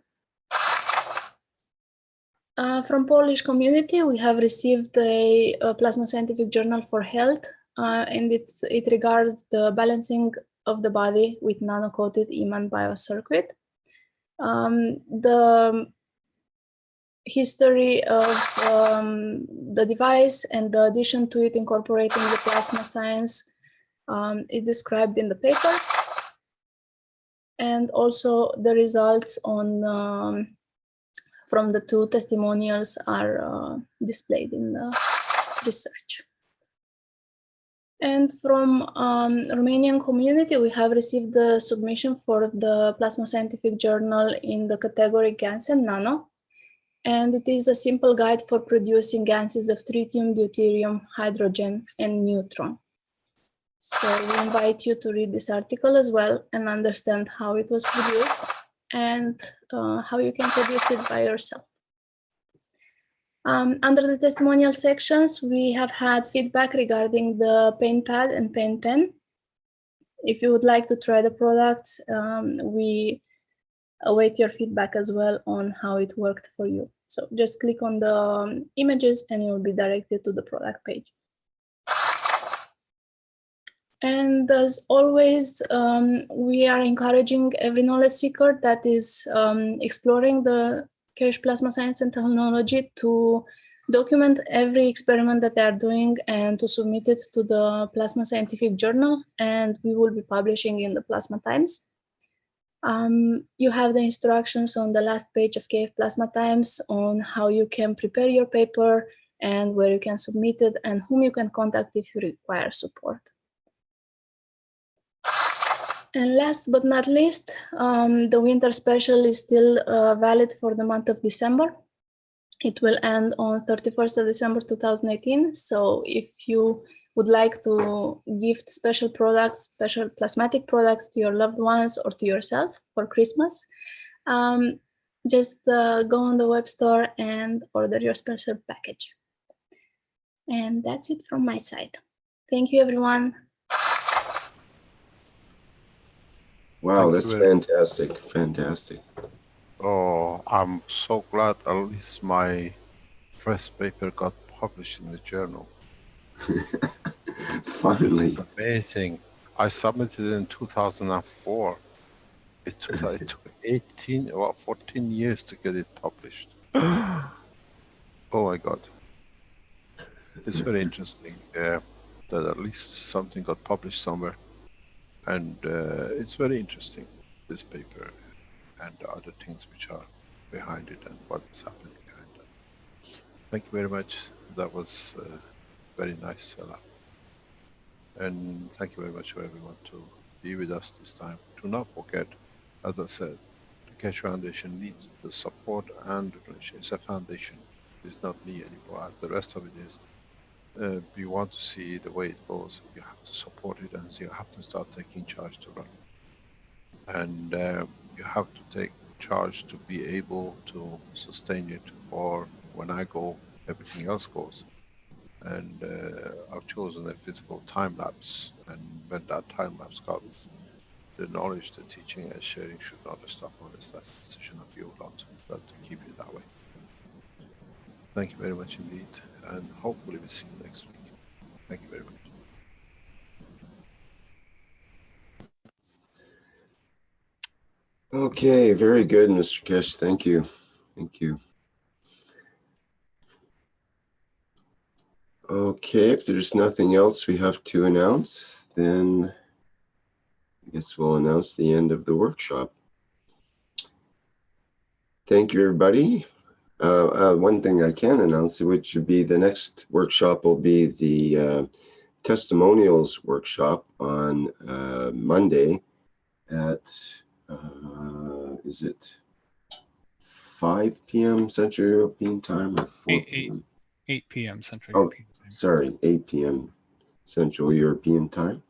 From Polish community, we have received a Plasma Scientific Journal for Health, and it regards the balancing of the body with nano-coated Iman biocircuit. The history of the device and the addition to it incorporating the plasma science is described in the paper. And also the results on from the 2 testimonials are displayed in the research. And from Romanian community, we have received the submission for the Plasma Scientific Journal in the category GANs and Nano. And it is a simple guide for producing gases of tritium, deuterium, hydrogen, and neutron. So we invite you to read this article as well and understand how it was produced and how you can produce it by yourself. Under the testimonial sections, we have had feedback regarding the paint pad and paint pen. If you would like to try the products, we await your feedback as well on how it worked for you. So just click on the images and you'll be directed to the product page. And as always, we are encouraging every knowledge seeker that is exploring the Keshe Plasma Science and Technology to document every experiment that they are doing and to submit it to the Plasma Scientific Journal, and we will be publishing in the Plasma Times. You have the instructions on the last page of KF Plasma Times on how you can prepare your paper and where you can submit it and whom you can contact if you require support. And last but not least, the winter special is still valid for the month of December. It will end on 31st of December 2018. So if you would like to gift special products, special plasmatic products to your loved ones or to yourself for Christmas, just go on the web store and order your special package. And that's it from my side. Thank you, everyone. Wow, that's fantastic. Fantastic. Oh, I'm so glad at least my first paper got published in the journal. Finally. This is amazing. I submitted it in 2004. It took 14 years to get it published. Oh my God. It's very interesting that at least something got published somewhere. And it's very interesting, this paper and the other things which are behind it and what is happening behind it. Thank you very much. That was very nice, Ella. And thank you very much for everyone to be with us this time. Do not forget, as I said, the Keshe Foundation needs the support and the donation. It's a foundation. It's not me anymore, as the rest of it is. You want to see the way it goes, you have to support it and you have to start taking charge to run. And you have to take charge to be able to sustain it, or when I go, everything else goes. And I've chosen a physical time lapse, and when that time lapse comes, the knowledge, the teaching and sharing should not stop unless that's the decision of you lot, but to keep it that way. Thank you very much indeed, and hopefully we'll see you next week. Thank you very much. Okay, very good, Mr. Keshe. Thank you. Thank you. Okay, if there's nothing else we have to announce, then I guess we'll announce the end of the workshop. Thank you, everybody. One thing I can announce, which would be the next workshop, will be the testimonials workshop on Monday at, is it 5 p.m. Central European Time or 4 p.m.? 8 p.m. Central European Time. Sorry, 8 p.m. Central European Time.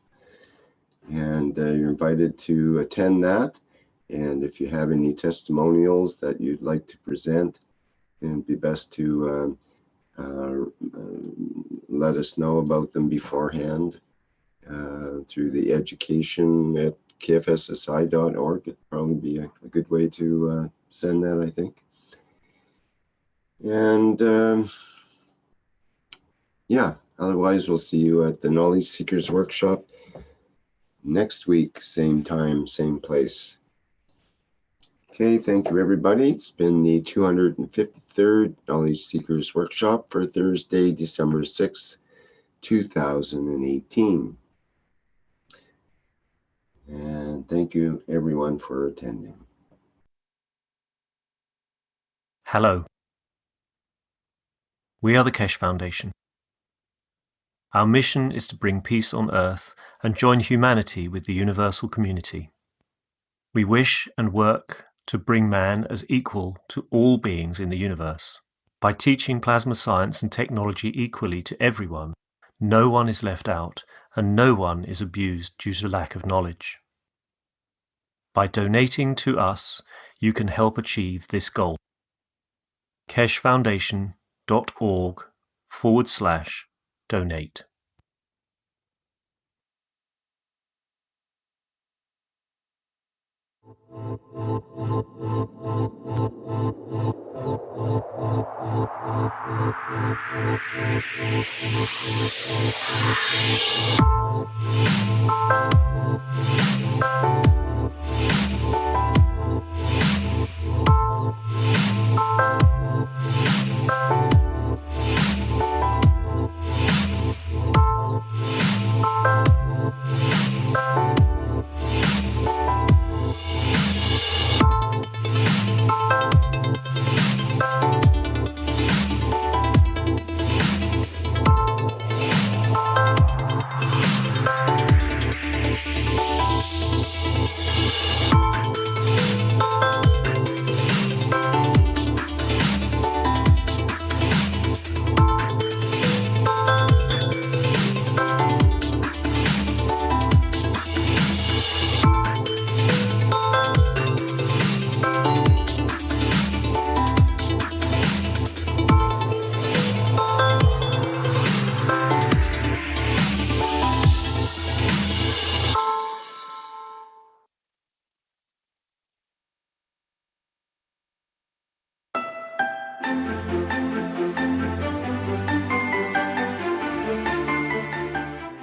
And you're invited to attend that. And if you have any testimonials that you'd like to present, it'd be best to let us know about them beforehand through the education at kfssi.org. It'd probably be a good way to send that, I think. And yeah, otherwise we'll see you at the Knowledge Seekers Workshop next week, same time, same place. Okay, thank you, everybody. It's been the 253rd Knowledge Seekers Workshop for Thursday, December 6th, 2018. And thank you, everyone, for attending. Hello. We are the Keshe Foundation. Our mission is to bring peace on Earth and join humanity with the universal community. We wish and work to bring man as equal to all beings in the universe. By teaching plasma science and technology equally to everyone, no one is left out and no one is abused due to lack of knowledge. By donating to us, you can help achieve this goal. keshefoundation.org/donate.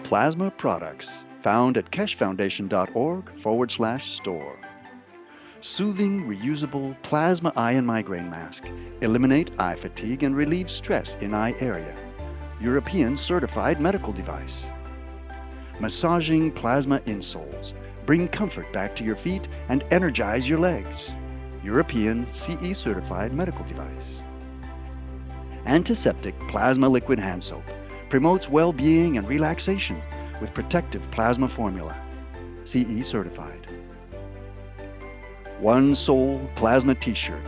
Plasma products found at keshefoundation.org/store. Soothing, reusable plasma eye and migraine mask. Eliminate eye fatigue and relieve stress in eye area. European certified medical device. Massaging plasma insoles. Bring comfort back to your feet and energize your legs. European CE certified medical device. Antiseptic plasma liquid hand soap. Promotes well-being and relaxation with protective plasma formula. CE certified. One Soul Plasma T-shirt.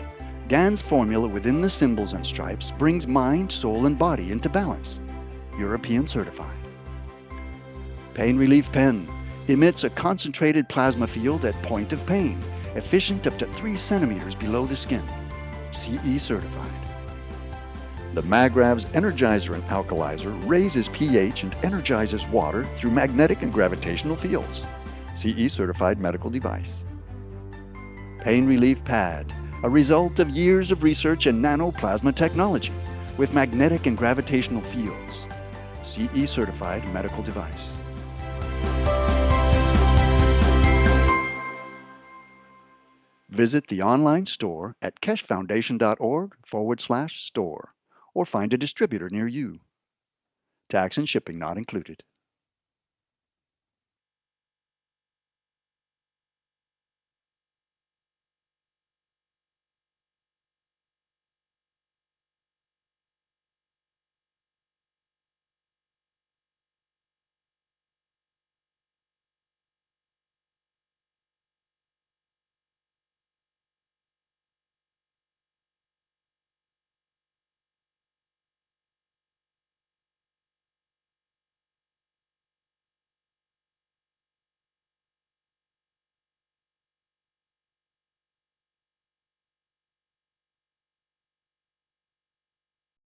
GAN's formula within the symbols and stripes brings mind, soul, and body into balance. European certified. Pain Relief Pen. Emits a concentrated plasma field at point of pain, efficient up to 3 centimeters below the skin. CE certified. The Magrav's Energizer and Alkalizer raises pH and energizes water through magnetic and gravitational fields. CE certified medical device. Pain Relief Pad, a result of years of research in nanoplasma technology with magnetic and gravitational fields. CE certified medical device. Visit the online store at keshefoundation.org/store or find a distributor near you. Tax and shipping not included.